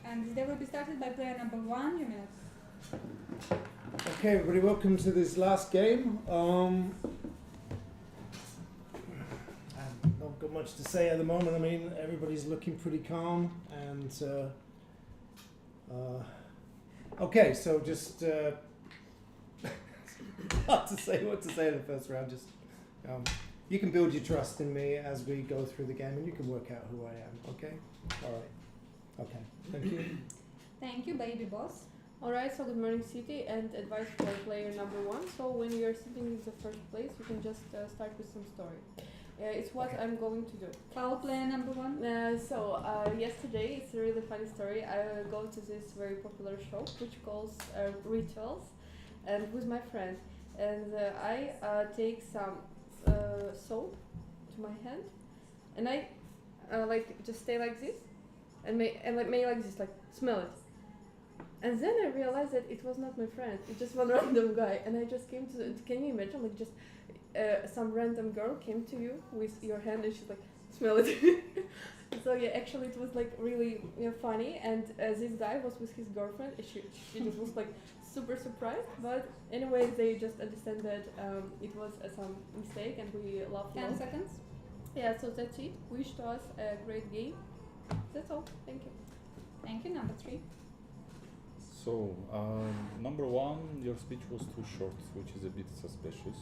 And this day will be started by player number 1, your minutes. Okay, everybody, welcome to this last game. I've not got much to say at the moment. I mean, everybody's looking pretty calm and okay, so just hard to say what to say in the first round. Just you can build your trust in me as we go through the game, and you can work out who I am. Okay, all right. Okay, thank you. Thank you, baby boss. Alright, so good morning City, and advice for player number 1. So when you're sitting in the first place, you can just start with some story. It's what I'm going to do. Foul player number 1. Yesterday, it's a really funny story. I go to this very popular shop which calls Rituals, and with my friend. And I take some soap to my hand, and I just stay like this, and make like this, like smell it. And then I realized that it was not my friend. It's just one random guy. And I just came to can you imagine, like just some random girl came to you with your hand and she's like, smell it. So yeah, actually it was like really funny. And this guy was with his girlfriend. She just was like super surprised. But anyway, they just understand that it was some mistake and we laughed. 10 seconds. Yeah, so that's it. Wish to us a great game. That's all. Thank you. Thank you, number 3. So, number 1, your speech was too short, which is a bit suspicious.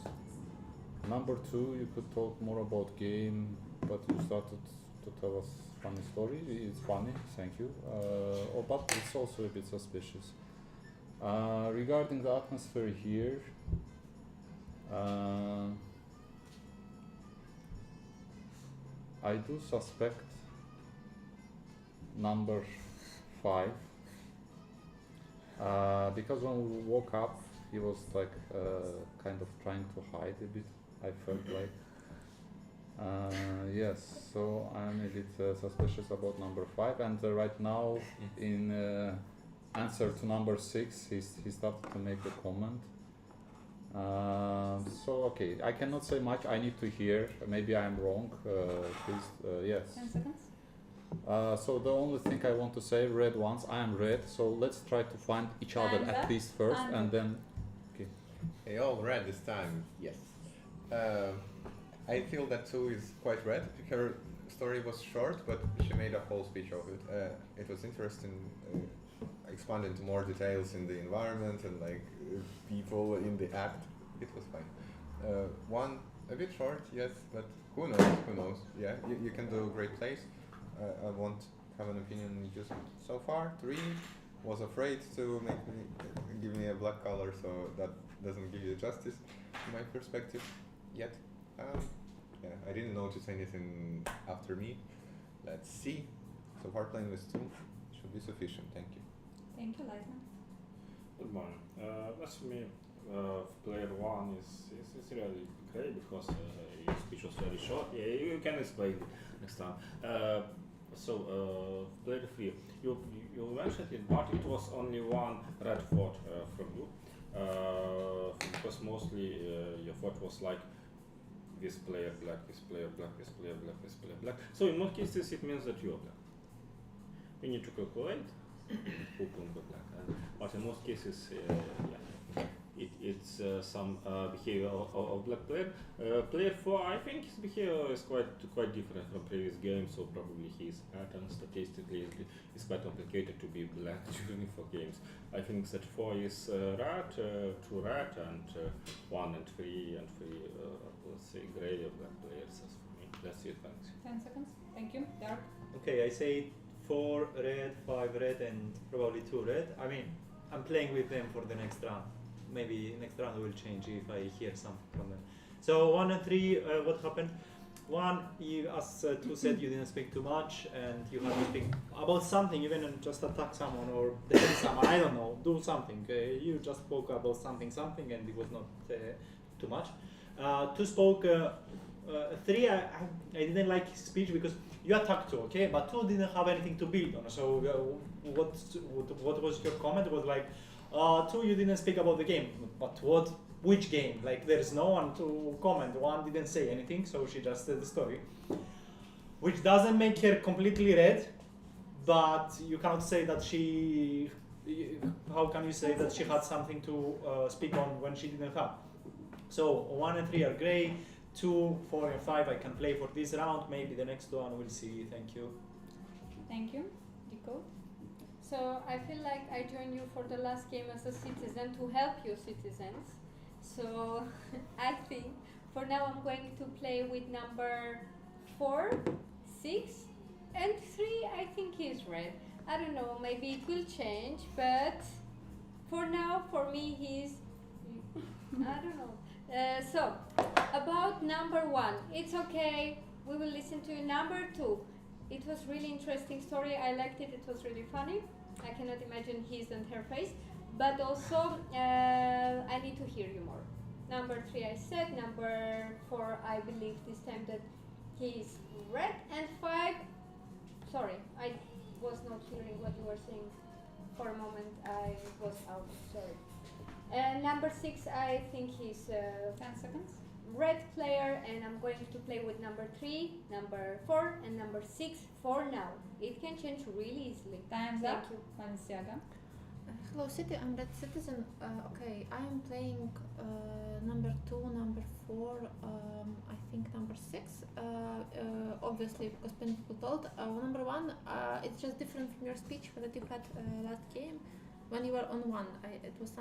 Number 2, you could talk more about game, but you started to tell us funny story. It's funny, thank you. But it's also a bit suspicious. Regarding the atmosphere here, I do suspect number 5. Because when we woke up, he was like kind of trying to hide a bit, I felt like. Yes, so I'm a bit suspicious about number 5, and right now, in answer to number 6, he started to make a comment. So okay, I cannot say much, I need to hear, maybe I'm wrong, please, yes. 10 seconds. So the only thing I want to say, red ones, I am red, so let's try to find each other at least first, and then, okay. Hey, all red this time, yes. I feel that 2 is quite red. Her story was short, but she made a whole speech of it. It was interesting, expanded into more details in the environment and like people in the act. It was fine. 1, a bit short, yes, but who knows, yeah, you can do great plays. I won't have an opinion just so far. 3 was afraid to give me a black color, so that doesn't give you justice in my perspective yet. Yeah, I didn't notice anything after me. Let's see. So far playing with 2 should be sufficient. Thank you. Thank you, Liza. Good morning. As for me, player 1 is really great because your speech was very short. Yeah, you can explain it next time. Player 3, you mentioned in part it was only 1 red vote from you, because mostly your vote was like this player black, this player black, this player black, this player black. So in most cases it means that you are black. We need to calculate who can be black, but in most cases, it's some behavior of black player. Player 4, I think his behavior is quite different from previous games, so probably his pattern statistically is quite complicated to be black during 4 games. I think that 4 is red, 2 red, and 1 and 3 let's say gray black players as for me. That's it, thanks. 10 seconds. Thank you. Dark. Okay, I say 4 red, 5 red, and probably 2 red. I mean, I'm playing with them for the next round. Maybe next round will change if I hear something from them. So 1 and 3, what happened? 1, you, as 2 said, you didn't speak too much, and you had to speak about something, even just attack someone or defend someone. I don't know, do something. You just spoke about something, and it was not too much. 2 spoke. 3, I didn't like his speech because you attacked 2, okay, but 2 didn't have anything to build on. So what was your comment? Was like, 2, you didn't speak about the game, but which game? Like, there's no one to comment. 1 didn't say anything, so she just said the story, which doesn't make her completely red, but you cannot say that she. How can you say that she had something to speak on when she didn't have? So 1 and 3 are great. 2, 4, and 5 I can play for this round. Maybe the next one we'll see. Thank you. Thank you. Dico? So I feel like I joined you for the last game as a citizen to help you citizens. So I think for now I'm going to play with number 4, 6, and 3 I think is red. I don't know, maybe it will change, but for now, for me, he's. I don't know. So, about number 1, it's okay. We will listen to number 2. It was really interesting story. I liked it. It was really funny. I cannot imagine his and her face, but also I need to hear you more. Number 3, I said. Number 4, I believe this time that he's red, and 5. Sorry, I was not hearing what you were saying. For a moment, I was out. Sorry. Number 6, I think he's 10 seconds. red player, and I'm going to play with number 3, number 4, and number 6 for now. It can change really easily. Time's Thank up. you. Balenciaga. Hello, City. I'm Red Citizen. Okay, I am playing number 2, number 4, I think number 6. Obviously, because many people told. Number 1, it's just different from your speech that you had last game. When you were on 1, it was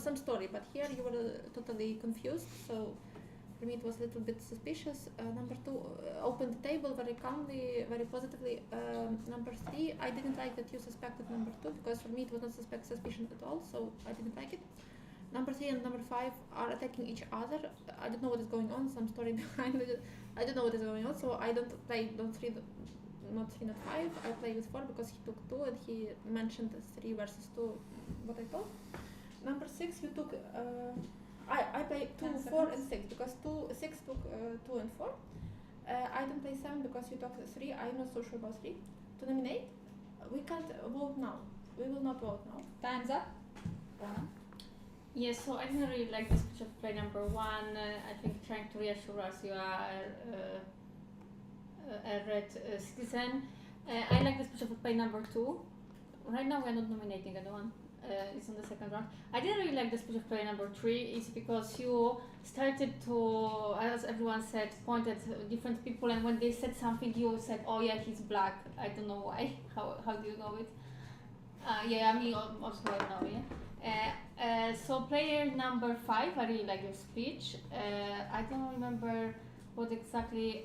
some story, but here you were totally confused. So for me, it was a little bit suspicious. Number 2 opened the table very calmly, very positively. Number 3, I didn't like that you suspected number 2, because for me it was not suspicion at all, so I didn't like it. Number 3 and number 5 are attacking each other. I don't know what is going on, some story behind it. I don't know what is going on, so I don't play not 3, not 5. I play with 4 because he took 2 and he mentioned 3 versus 2, what I thought. Number 6, you took. I play 2, 4, and 6 because 6 took 2 and 4. I don't play 7 because you took 3. I'm not so sure about 3. To nominate, we can't vote now. We will not vote now. Time's up. Yes, so I didn't really like the speech of play number 1. I think trying to reassure us you are a red citizen. I like the speech of play number 2. Right now we are not nominating anyone. It's on the second round. I didn't really like the speech of player number 3. It's because you started to, as everyone said, point at different people, and when they said something, you said, "Oh yeah, he's black." I don't know why. How do you know it? Yeah, I mean also I know. Yeah. So player number 5, I really like your speech. I don't remember what exactly.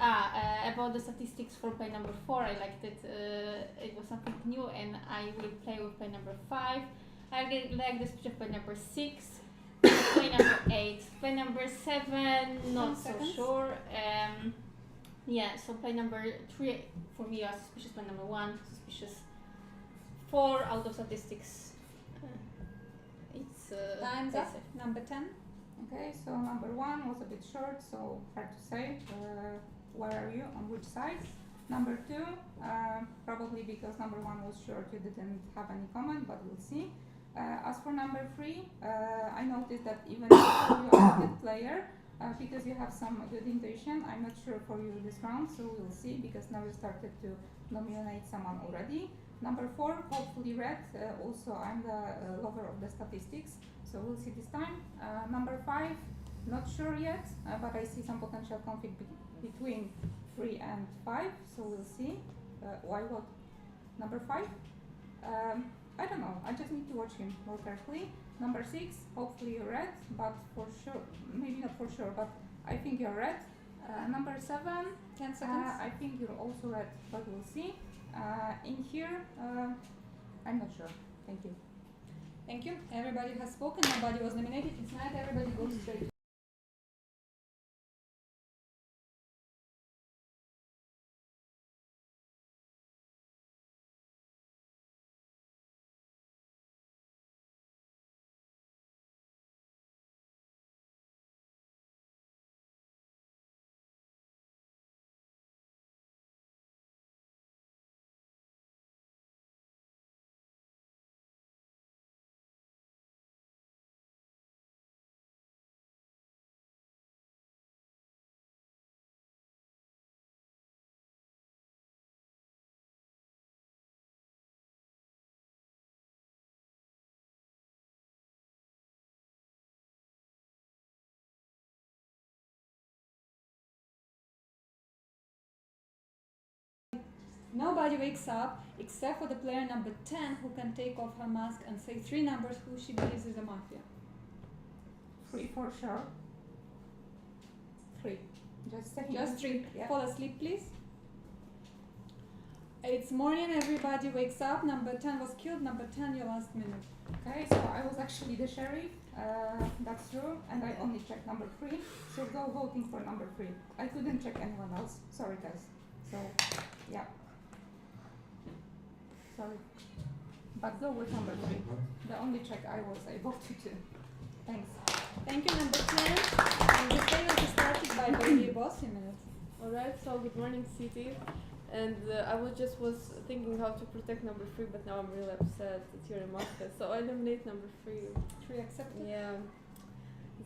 About the statistics for play number 4. I liked it. It was something new, and I will play with play number 5. I really like the speech of play number 6, play number 8, play number 7, not so sure. Yeah, so play number 3 for me was suspicious, play number 1, suspicious. 4 out of statistics. It's Time's up. Number 10. Okay, so number 1 was a bit short, so hard to say. Where are you? On which side? Number 2, probably because number 1 was short, you didn't have any comment, but we'll see. As for number 3, I noticed that even though you are a good player, because you have some good intuition, I'm not sure for you this round, so we'll see, because now we started to nominate someone already. Number 4, hopefully red, also I'm the lover of the statistics, so we'll see this time. Number 5, not sure yet, but I see some potential conflict between 3 and 5, so we'll see. Why what? Number 5? I don't know, I just need to watch him more carefully. Number 6, hopefully you're red, but for sure, maybe not for sure, but I think you're red. Number 7, 10 seconds. I think you're also red, but we'll see. In here, I'm not sure. Thank you. Thank you. Everybody has spoken, nobody was nominated. It's night, everybody goes straight. Nobody wakes up except for the player number 10 who can take off her mask and say 3 numbers who she believes is a mafia. 3 for sure. 3. Just saying. Just 3. Yeah. Fall asleep, please. It's morning, everybody wakes up. Number 10 was killed. Number 10, your last minute. Okay, so I was actually the sheriff. That's true, and I only checked number 3. So go voting for number 3. I couldn't check anyone else. Sorry, guys. So, yeah. Sorry. But go with number 3. The only check I was able to do. Thanks. Thank you, number 10. And the chaos is started by Baby Bossy minute. Alright, so good morning, City. And I was thinking how to protect number 3, but now I'm really upset that you're a mafia. So I eliminate number 3. 3 accepted? Yeah.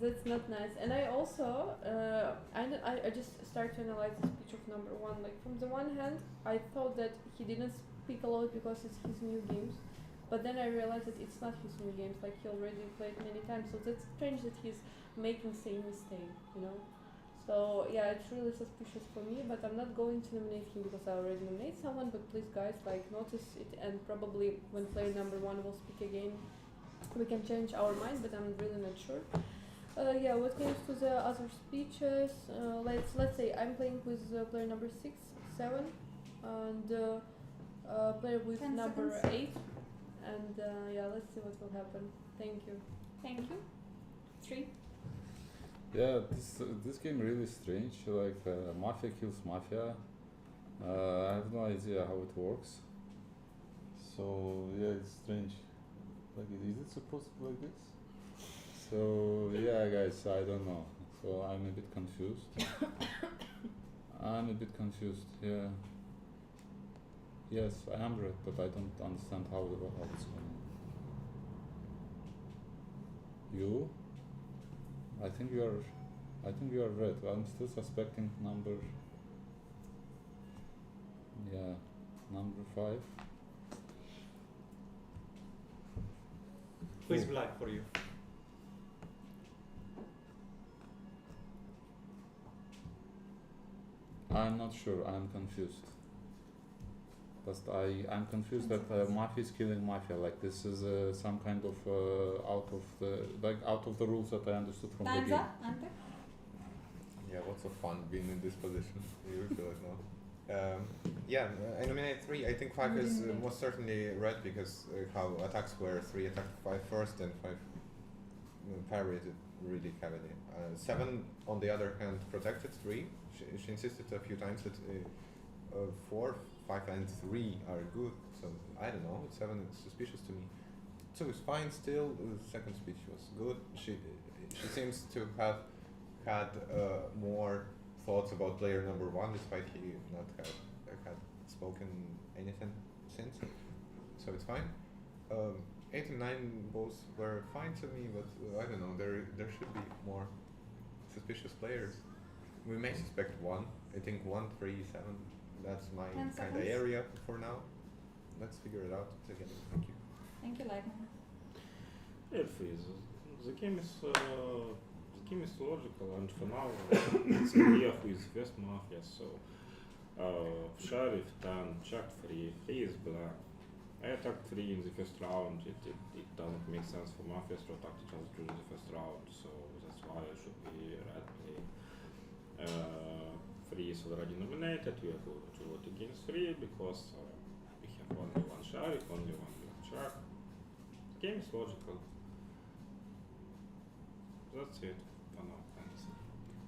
That's not nice. And I also, I just started to analyze the speech of number 1. Like, from the one hand, I thought that he didn't speak a lot because it's his new games. But then I realized that it's not his new games, like he already played many times. So that's strange that he's making same mistake, you know? So yeah, it's really suspicious for me, but I'm not going to nominate him because I already nominated someone, but please guys, like, notice it, and probably when player number 1 will speak again, we can change our mind, but I'm really not sure. Yeah, what comes to the other speeches, let's say I'm playing with player number 6, 7, and player with number 8, and yeah, let's see what will happen. Thank you. Thank you. 3. Yeah, this game really strange. Like Mafia kills Mafia. I have no idea how it works. So yeah, it's strange. Like, is it supposed to be like this? So yeah, guys, I don't know. So I'm a bit confused. Yeah. Yes, I am red, but I don't understand how it's going. You? I think you are red. I'm still suspecting number 5. Who is black for you? I'm not sure. I'm confused. But I'm confused that Mafia is killing Mafia. Like, this is some kind of out of the rules that I understood from the game. Ante? Yeah, what's the fun being in this position? You feel like no. Yeah, I nominate 3. I think 5 is most certainly red because how attacks were 3 attacked 5 first and 5 parried it really heavily. 7 on the other hand protected 3. She insisted a few times that 4, 5 and 3 are good, so I don't know, 7 is suspicious to me. 2 is fine still, the second speech was good. She seems to have had more thoughts about player number 1 despite he not had spoken anything since, so it's fine. 8 and 9 both were fine to me, but I don't know, there should be more suspicious players. We may suspect 1, I think 1, 3, 7, that's my kind of area for now. Let's figure it out together. Thank you. Thank you, Lightning. The game is logical, and for now it's clear who is first Mafia. So Sheriff 10, checked 3, he is black. I attacked 3 in the first round. It doesn't make sense for Mafias to attack each other during the first round, so that's why I should be red play. 3 is already nominated. We are going to vote against 3 because we have only 1 sheriff, only 1 black check. The game is logical. That's it for now. Thanks.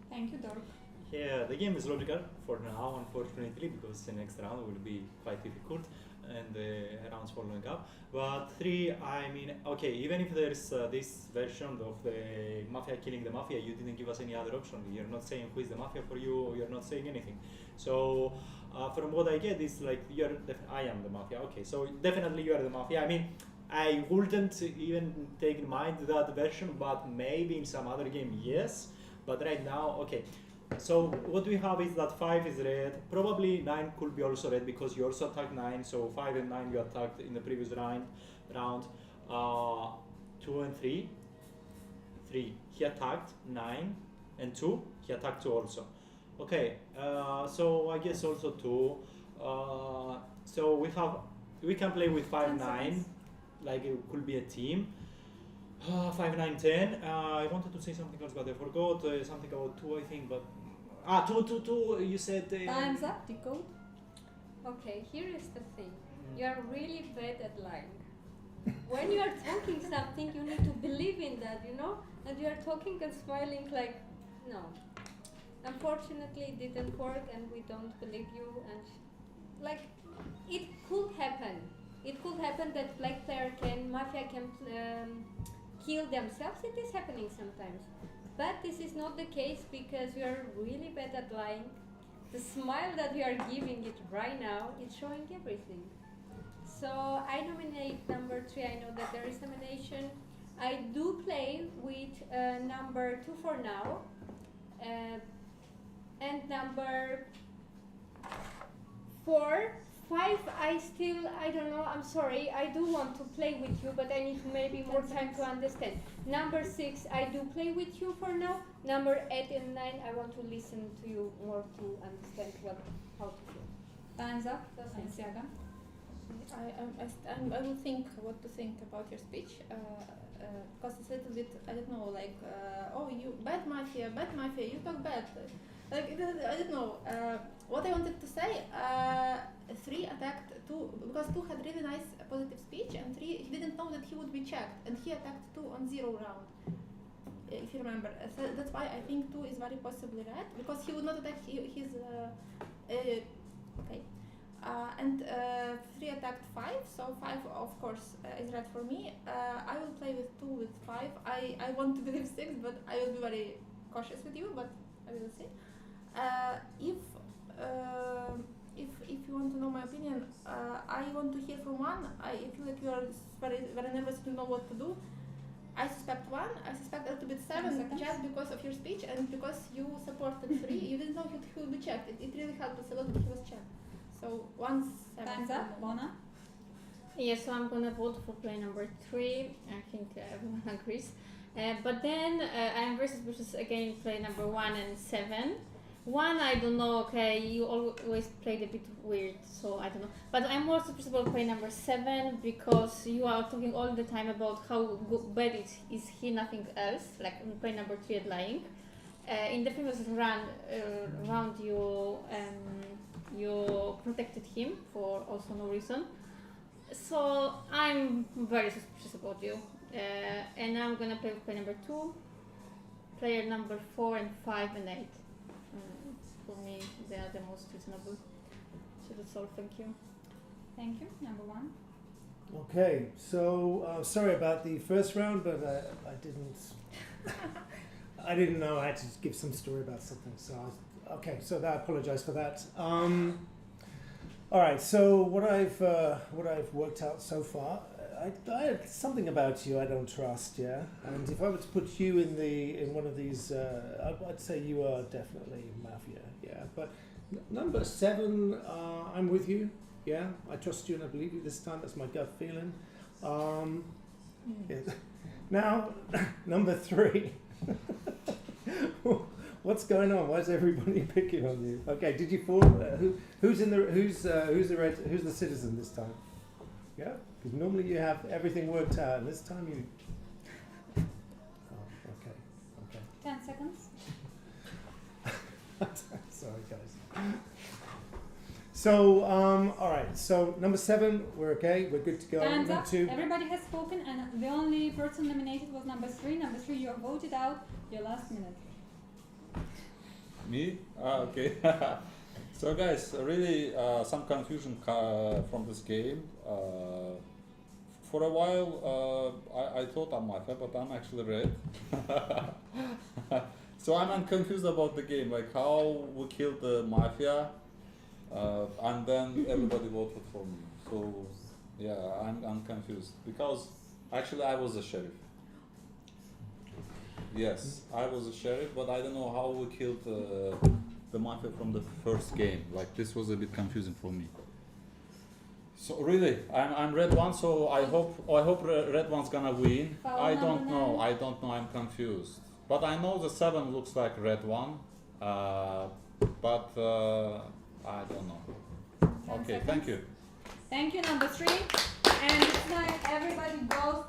Thank you, Dork. Yeah, the game is logical for now, unfortunately, because the next round will be quite difficult and the rounds following up. But 3, I mean, okay, even if there's this version of the Mafia killing the Mafia, you didn't give us any other option. You're not saying who is the Mafia for you, or you're not saying anything. So from what I get is like, I am the Mafia. Okay, so definitely you are the Mafia. I mean, I wouldn't even take in mind that version, but maybe in some other game, yes. But right now, okay. So what we have is that 5 is red, probably 9 could be also red because you also attacked 9, so 5 and 9 you attacked in the previous round. 2 and 3, he attacked 9, and 2, he attacked 2 also. Okay, so I guess also 2, So we can play with 5-9, seconds. like it could be a team. 5-9-10. I wanted to say something else, but I forgot. Something about 2, I think. But 2. You said. Time's up, decode. Okay, here is the thing. You are really bad at lying. When you are talking something, you need to believe in that, you know? And you are talking and smiling like, no. Unfortunately, it didn't work and we don't believe you. And like, it could happen. It could happen that black player Mafia can kill themselves. It is happening sometimes. But this is not the case because you are really bad at lying. The smile that you are giving it right now, it's showing everything. So I nominate number 3. I know that there is nomination. I do play with number 2 for now. And number 4, 5, I don't know, I'm sorry, I do want to play with you, but I need maybe more time to understand. Number 6, I do play with you for now. Number 8 and 9, I want to listen to you more to understand how to feel. Time's up. Santiago. I will think what to think about your speech, because it's a little bit, I don't know, like, oh, you, bad mafia, you talk bad. Like, I don't know. What I wanted to say, 3 attacked 2, because 2 had really nice positive speech, and 3, he didn't know that he would be checked, and he attacked 2 on 0 round, if you remember. So that's why I think 2 is very possibly red, because he would not attack his, okay. And 3 attacked 5, so 5 of course is red for me. I will play with 2 with 5. I want to believe 6, but I will be very cautious with you, but I will see. If you want to know my opinion, I want to hear from 1. I feel like you are very nervous to know what to do. I suspect 1. I suspect a little bit 7 just because of your speech and because you supported 3. You didn't know he would be checked. It really helped us a lot that he was checked. So 1, 7. Time's up, Mona. Yes, so I'm gonna vote for play number 3. I think everyone agrees. But then I'm very suspicious again play number 1 and 7. 1, I don't know, okay, you always played a bit weird, so I don't know. But I'm more suspicious about play number 7 because you are talking all the time about how bad is he, nothing else, like in play number 3 at lying. In the previous round you protected him for also no reason. So I'm very suspicious about you. And I'm gonna play with play number 2, player number 4 and 5 and 8. For me, they are the most reasonable. So that's all. Thank you. Thank you. Number 1. Okay, so sorry about the first round, but I didn't know I had to give some story about something. So so I apologize for that. All right, so what I've worked out so far, I had something about you I don't trust, yeah. And if I were to put you in one of these, I'd say you are definitely Mafia, yeah. But number 7, I'm with you, yeah. I trust you and I believe you this time. That's my gut feeling. Yeah. Now, number 3. What's going on? Why is everybody picking on you? Okay, did you fall? Who's the citizen this time? Yeah, because normally you have everything worked out, and this time you. Oh, okay. 10 seconds. Sorry, guys. So, all right. So number 7, we're okay. We're good to go. Hands Number up. 2. Everybody has spoken, and the only person nominated was number 3. Number 3, you are voted out. Your last minute. Me? Okay. So guys, really some confusion from this game. For a while I thought I'm Mafia, but I'm actually red. So I'm confused about the game, like how we killed the Mafia and then everybody voted for me. So yeah, I'm confused because actually I was a sheriff. Yes, I was a sheriff, but I don't know how we killed the Mafia from the first game. Like this was a bit confusing for me. So really, I'm red 1, so I hope red 1's gonna win. I don't know. I'm confused. But I know the 7 looks like red 1, but I don't know. Okay, thank you. Thank you, number 3. And this time everybody goes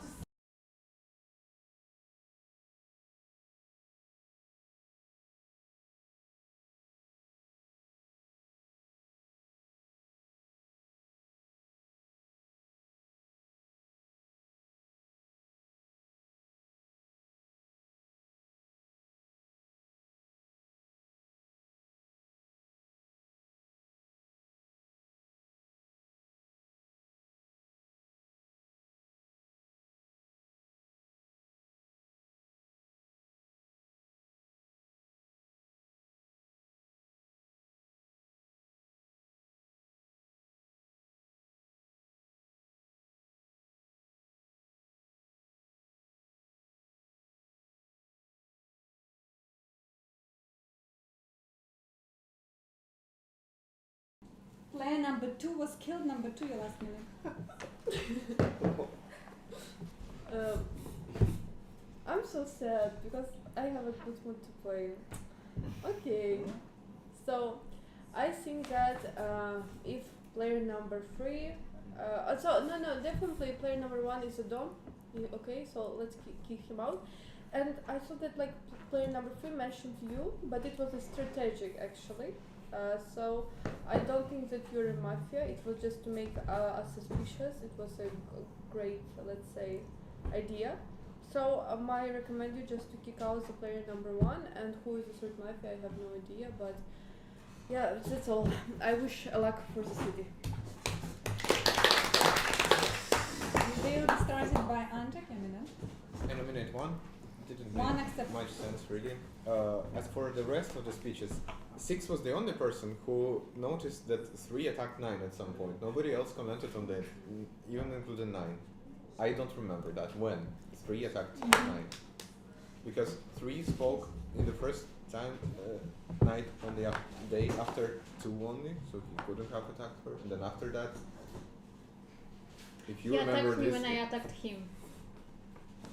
to player number 2 was killed, number 2 your last minute. I'm so sad because I have a good mood to play. Okay, so I think that if player number 3, definitely player number 1 is a Dom. Okay, so let's kick him out. And I thought that like player number 3 mentioned you, but it was a strategic actually. So I don't think that you're a Mafia. It was just to make us suspicious. It was a great, let's say, idea. So I recommend you just to kick out the player number 1, and who is the third Mafia, I have no idea, but yeah, that's all. I wish luck for the city. They will be started by Ante, I nominate 1. Didn't One make accepted. much sense really. As for the rest of the speeches, 6 was the only person who noticed that 3 attacked 9 at some point. Nobody else commented on that, even including 9. I don't remember that when 3 attacked 9, because 3 spoke in the first time night on the day after 2 only, so he couldn't have attacked her. And then after that, if you He remember attacked me this, when I attacked him.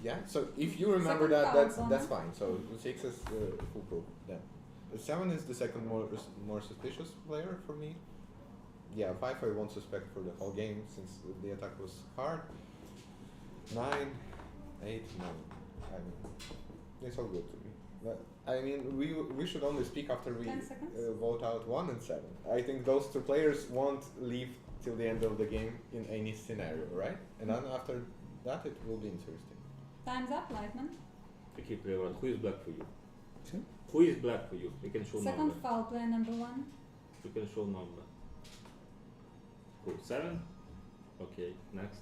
yeah. So if you remember Second that, foul, that's fine. So 6 is full proof then. 7 is the second more suspicious player for me. Yeah, 5 I won't suspect for the whole game since the attack was hard. 9, 8, no. I mean, it's all good to me. But, I mean, we should only speak after we 10 seconds. vote out 1 and 7. I think those 2 players won't leave till the end of the game in any scenario, right? And then after that it will be interesting. Time's up, Lightman. Okay, player 1. Who is black for you? Sorry? Who is black for you? You can show Second number. foul, player number 1. You can show number. Cool. 7? Okay, next.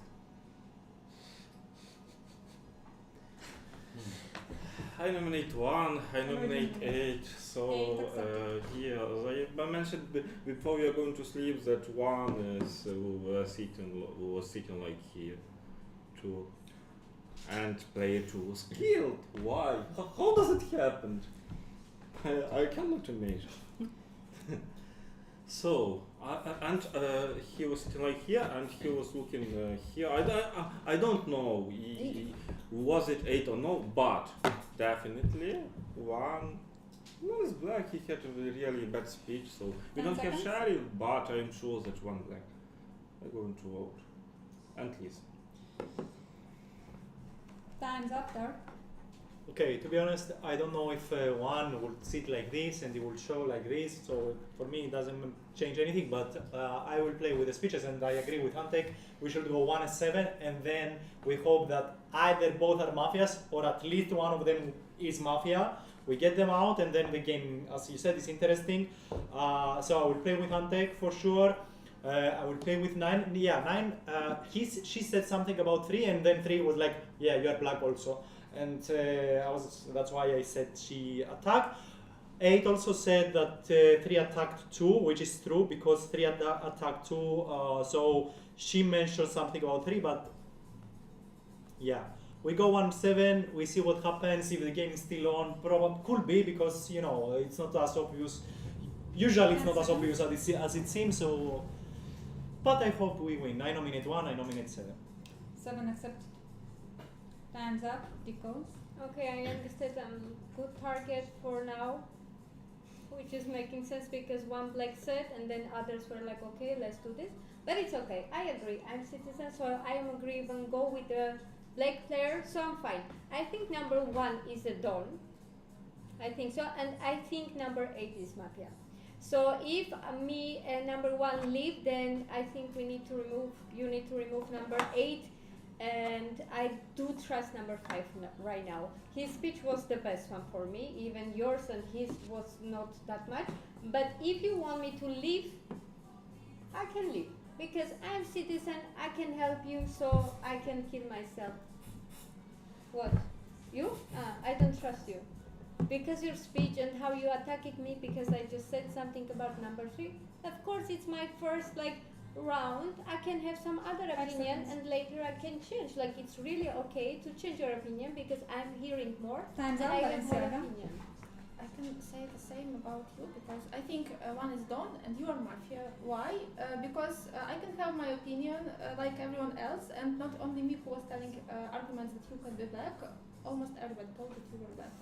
I nominate 1, I nominate 8, so yeah, as I mentioned before we are going to sleep that 1 is was sitting like here, 2, and player 2 was killed. Why? How does it happen? I cannot imagine. So, he was sitting like here, and he was looking here. I don't know, was it 8 or no, but definitely 1 is black. He had a really bad speech, so we 10 don't seconds. have Shari, but I'm sure that 1 black. I'm going to vote. And listen. Time's up there. Okay, to be honest, I don't know if 1 would sit like this and it will show like this, so for me it doesn't change anything, but I will play with the speeches, and I agree with Antek. We should go 1 and 7, and then we hope that either both are Mafias or at least one of them is Mafia. We get them out, and then the game, as you said, is interesting. So I will play with Antek for sure. I will play with 9. Yeah, 9. She said something about 3, and then 3 was like, yeah, you are black also. And that's why I said she attacked. 8 also said that 3 attacked 2, which is true because 3 attacked 2. So she mentioned something about 3, but yeah, we go 1-7. We see what happens if the game is still on. Probably could be because you know it's not as obvious. Usually it's not as obvious as it seems. So, but I hope we win. I nominate 1. I nominate 7. 7 accepted. Time's up. It goes. Okay, I understand. Good target for now, which is making sense because 1 black said, and then others were like, okay, let's do this. But it's okay. I agree. I'm citizen, so I am agree even go with the black player. So I'm fine. I think number 1 is a Don. I think so, and I think number 8 is Mafia. So if me and number 1 leave, then I think we need to remove. You need to remove number 8, and I do trust number 5 right now. His speech was the best one for me. Even yours and his was not that much. But if you want me to leave, I can leave because I'm citizen. I can help you, so I can kill myself. What? You? I don't trust you. Because your speech and how you attacking me because I just said something about number 3. Of course, it's my first round. I can have some other opinion and later I can change. It's really okay to change your opinion because I'm hearing more. Time's and up, I have more Balenciaga. opinion. I can say the same about you because I think one is Don and you are Mafia. Why? Because I can have my opinion like everyone else, and not only me who was telling arguments that you can be black. Almost everybody told that you were black.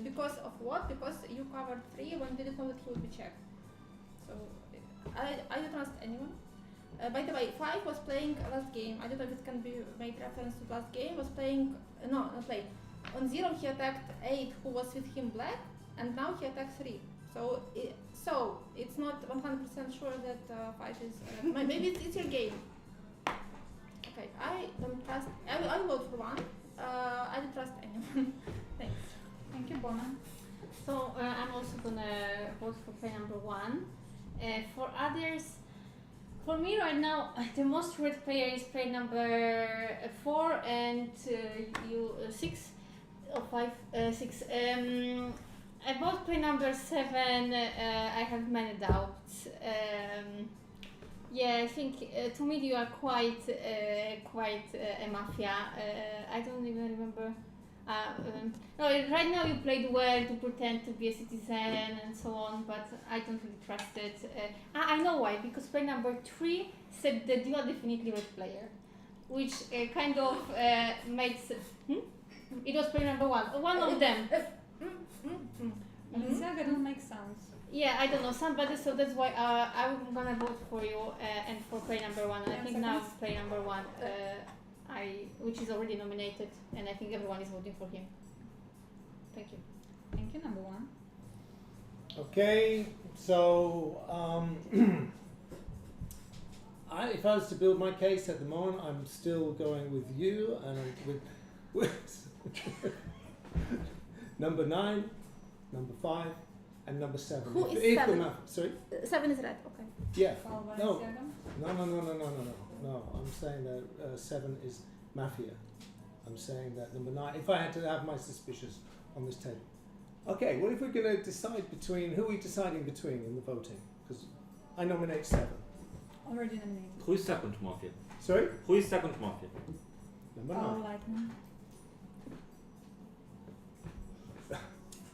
Because of what? Because you covered 3 when we didn't know that he would be checked. So I don't trust anyone. By the way, 5 was playing last game. I don't know if it can be made reference to last game. Was playing not playing. On 0 he attacked 8 who was with him black, and now he attacks 3. So it's not 100% sure that 5 is maybe it's your game. Okay, I don't trust. I will vote for 1. I don't trust anyone. Thanks. Thank you, Bona. So I'm also gonna vote for player number 1. For others, for me right now, the most red player is player number 4 and 6 or 5, 6. About player number 7, I have many doubts. Yeah, I think to me you are quite a mafia. I don't even remember. No, right now you played well to pretend to be a citizen and so on, but I don't really trust it. I know why, because player number 3 said that you are definitely red player, which kind of makes. It was player number 1. One of them. Balenciaga don't make sounds. Yeah, I don't know, somebody, so that's why I'm gonna vote for you and for play number 1. And I think now play number 1, which is already nominated, and I think everyone is voting for him. Thank you. Thank you, number 1. Okay, so if I was to build my case at the moment, I'm still going with you, and with number 9, number 5, and number 7. Who is if 7? Sorry? 7 is red, okay. Yeah. No, I'm saying that 7 is Mafia. I'm saying that number 9, if I had to have my suspicions on this table. Okay, what if we're going to decide between, who are we deciding between in the voting? Because I nominate 7. Already nominated. Who is second Mafia? Sorry? Who is second Mafia? Number Oh, 9. like me.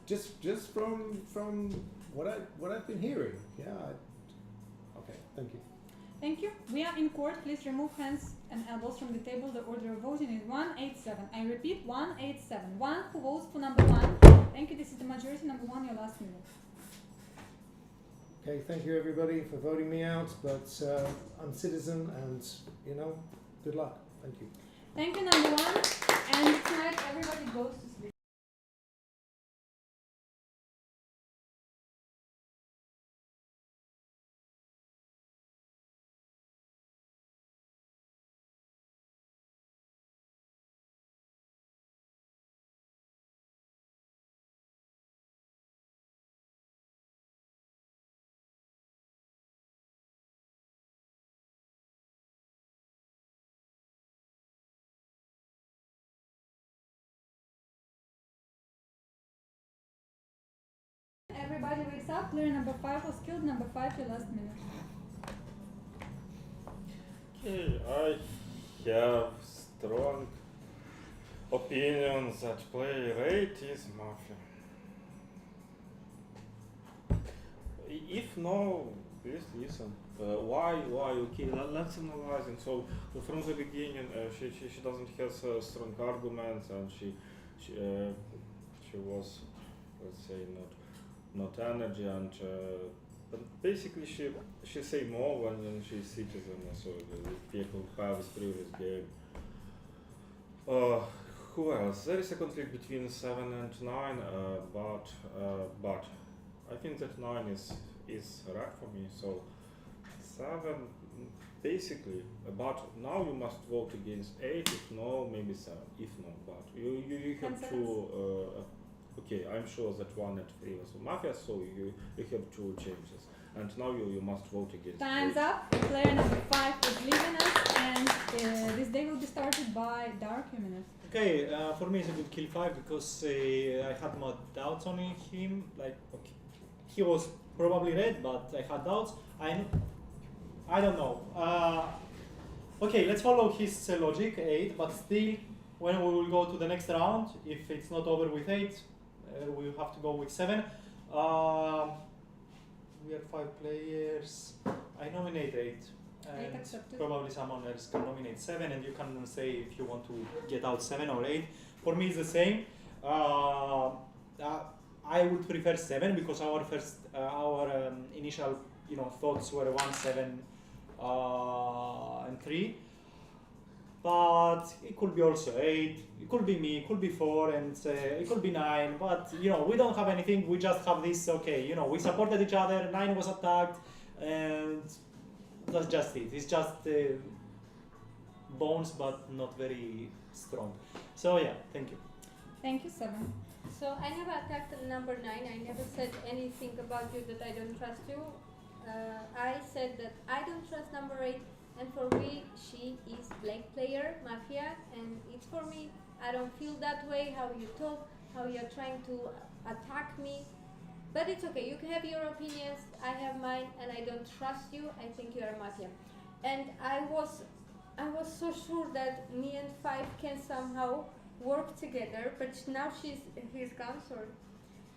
Just from what I've been hearing, yeah. Okay, thank you. Thank you. We are in court. Please remove hands and elbows from the table. The order of voting is 187. I repeat, 187. 1 who votes for number 1. Thank you. This is the majority. Number 1, your last minute. Okay, thank you everybody for voting me out, but I'm citizen and, good luck. Thank you. Thank you, number 1. And tonight everybody goes to sleep. Everybody wakes up. Player number 5 was killed. Number 5, your last minute. Okay, I have strong opinion that player 8 is Mafia. If no, please listen. Why? Okay, let's analyze it. So from the beginning, she doesn't have strong arguments, and she was, let's say, not energy, and But basically, she say more when she's citizen. So the people have this previous game. Who else? There is a conflict between 7 and 9, but I think that 9 is right for me. So 7 basically, but now you must vote against 8. If no, maybe 7. If no, but you have to. Okay, I'm sure that 1 and 3 was Mafia, so you have 2 changes. And now you must vote against. Time's 8. up. Player number 5 is leaving us, and this day will be started by Dark Humanist. Okay, for me it's a good kill 5 because I had more doubts on him. Like, okay, he was probably red, but I had doubts. I don't know. Okay, let's follow his logic, 8, but still, when we will go to the next round, if it's not over with 8, we will have to go with 7. We are 5 players. I nominate 8. And probably someone else can nominate 7, and you can say if you want to get out 7 or 8. For me, it's the same. I would prefer 7 because our initial thoughts were 1, 7, and 3. But it could be also 8. It could be me. It could be 4, and it could be 9. But we don't have anything. We just have this. Okay, we supported each other. 9 was attacked, and that's just it. It's just bones, but not very strong. So yeah, thank you. Thank you, 7. So I never attacked number 9. I never said anything about you that I don't trust you. I said that I don't trust number 8, and for me she is black player, Mafia, and it's for me. I don't feel that way. How you talk, how you're trying to attack me. But it's okay, you can have your opinions, I have mine, and I don't trust you. I think you are Mafia. And I was so sure that me and 5 can somehow work together, but now he's gone, sorry.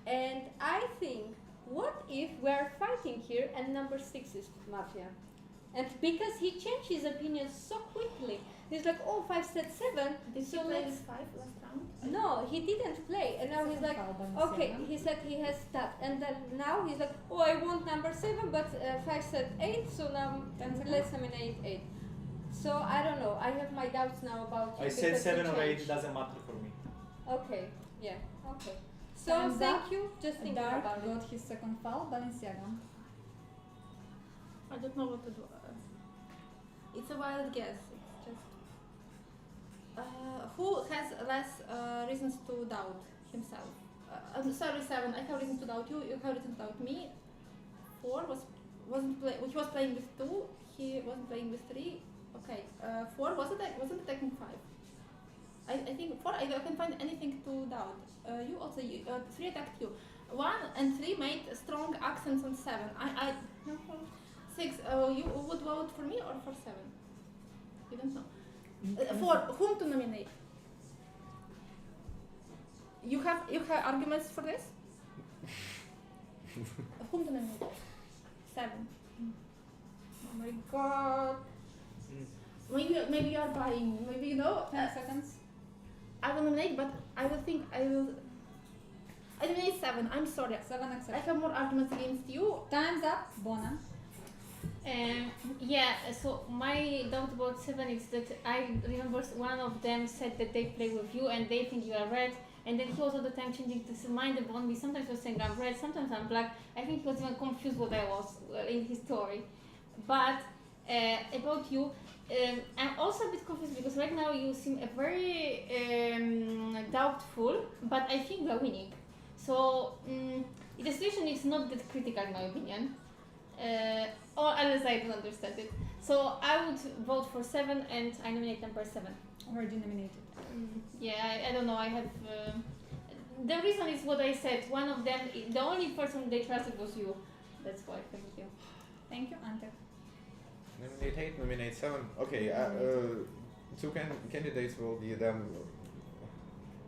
And I think, what if we're fighting here and number 6 is Mafia? And because he changed his opinion so quickly, he's like, oh, 5 said 7. Did so he play let's. with 5 last round? No, he didn't play. And now he's like, okay, he said he has stuff. And then now he's like, oh, I want number 7, but 5 said 8, so now let's nominate 8. So I don't know. I have my doubts now about you. I said 7 or 8, it doesn't matter for me. Okay, yeah, okay. So thank you. Just think about it. Got his second foul, Balenciaga. I don't know what to do. It's a wild guess. It's just who has less reasons to doubt himself? I'm sorry, 7. I have reason to doubt you. You have reason to doubt me. 4 he was playing with 2. He wasn't playing with 3. Okay. 4 wasn't attacking 5. I think 4. I can find anything to doubt. You also 3 attacked you. 1 and 3 made strong accents on 7. 6. You would vote for me or for 7? You don't know. For whom to nominate? You have arguments for this? Whom to nominate? 7. Oh my god. Maybe you are buying. Maybe 10 seconds. I will nominate, but I nominate 7. I'm sorry. 7 accepted. I have more arguments against you. Time's up, Bona. Yeah, so my doubt about 7 is that I remember one of them said that they play with you and they think you are red, and then he was all the time changing his mind about me. Sometimes he was saying I'm red, sometimes I'm black. I think he was even confused what I was in his story. But about you, I'm also a bit confused because right now you seem very doubtful, but I think we are winning. So the situation is not that critical in my opinion. Or unless I don't understand it. So I would vote for 7 and I nominate number 7. Already nominated. Yeah, I don't know, I have... the reason is what I said. One of them, the only person they trusted was you. That's why, thank you. Thank you, Ante. Nominate 8, nominate 7. Okay, 2 candidates will be them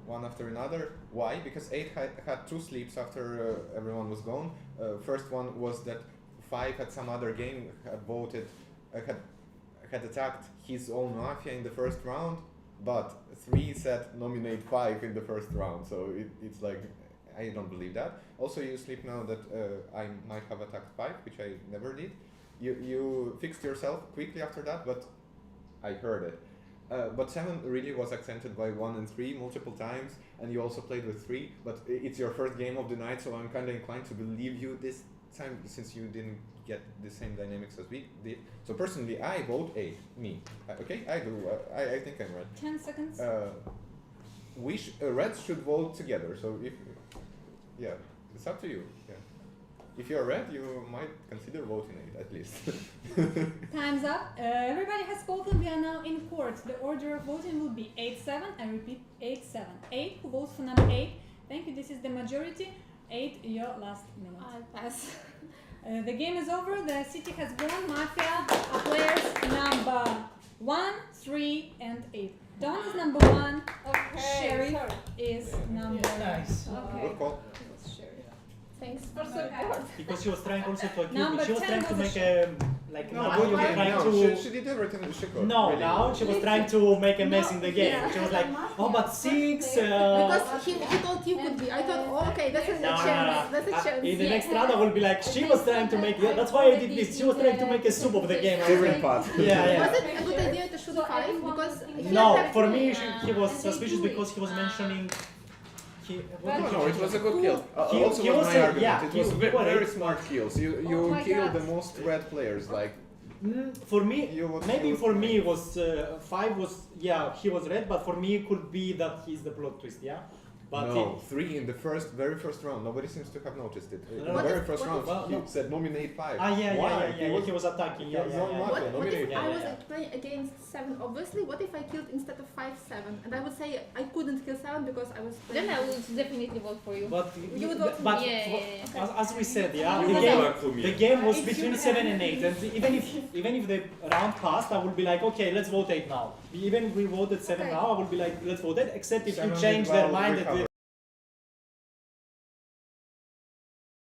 one after another. Why? Because 8 had 2 sleeps after everyone was gone. First one was that 5 had some other game, had voted, had attacked his own Mafia in the first round, but 3 said nominate 5 in the first round. So it's like, I don't believe that. Also, you sleep now that I might have attacked 5, which I never did. You fixed yourself quickly after that, but I heard it. But 7 really was accented by 1 and 3 multiple times, and you also played with 3, but it's your first game of the night, so I'm kind of inclined to believe you this time, since you didn't get the same dynamics as we did. So personally, I vote 8, me. Okay, I do, I think I'm right. 10 seconds. Reds should vote together, so if, yeah, it's up to you. Yeah. If you're red, you might consider voting 8 at least. Time's up. Everybody has voted. We are now in court. The order of voting will be 8-7. I repeat, 8-7. 8 who votes for number 8. Thank you. This is the majority. 8, your last minute. I'll pass. The game is over. The city has won. Mafia are players number 1, 3, and 8. Dawn is number 1. Okay. Sherry is number. Nice. Okay. Good call. Thanks for support. Because she was trying also to accuse Number me. She was 10 trying to was a make a like No, now good you're game. trying No, to she did everything she could. no really. now she was trying to make a mess in the game. Yeah. She was like, oh but 6 Because he told you could be. I thought, oh, okay, that's a chance. That's a chance. in the next round I will be like, she was trying to make, that's why I did this, she was trying to make a soup of the game. I was Different like, path. yeah. Was it a good idea to shoot 5? Because he No, attacked for me. me he was suspicious because he was mentioning No, it was a good kill. He- Also he was was my a- argument. yeah, It he- was he very, was very a- smart kills. You Oh my killed God. the most red players. Like for me, maybe you- for me it was 5 was, yeah, he was red, but for me it could be that he's the plot twist, yeah? But no, 3 in the very first round. Nobody seems to have noticed it. In the What very if- first what round, if- he no. said nominate 5. yeah, Why? he was attacking, yeah, was yeah, on yeah. Mafia, What if nominate. Yeah, I was yeah. playing against 7, obviously? What if I killed instead of 5-7? And I would say I couldn't kill 7 because I was playing. Then I would definitely vote for you. But You would vote for but me. Yeah. As we said, yeah, You the game was between 7 and 8, and even if the round passed, I would be like, okay, let's vote 8 now. Even if we voted 7 Okay. now, I would be like, let's vote 8, except if you 7 change did their well, mind recover. at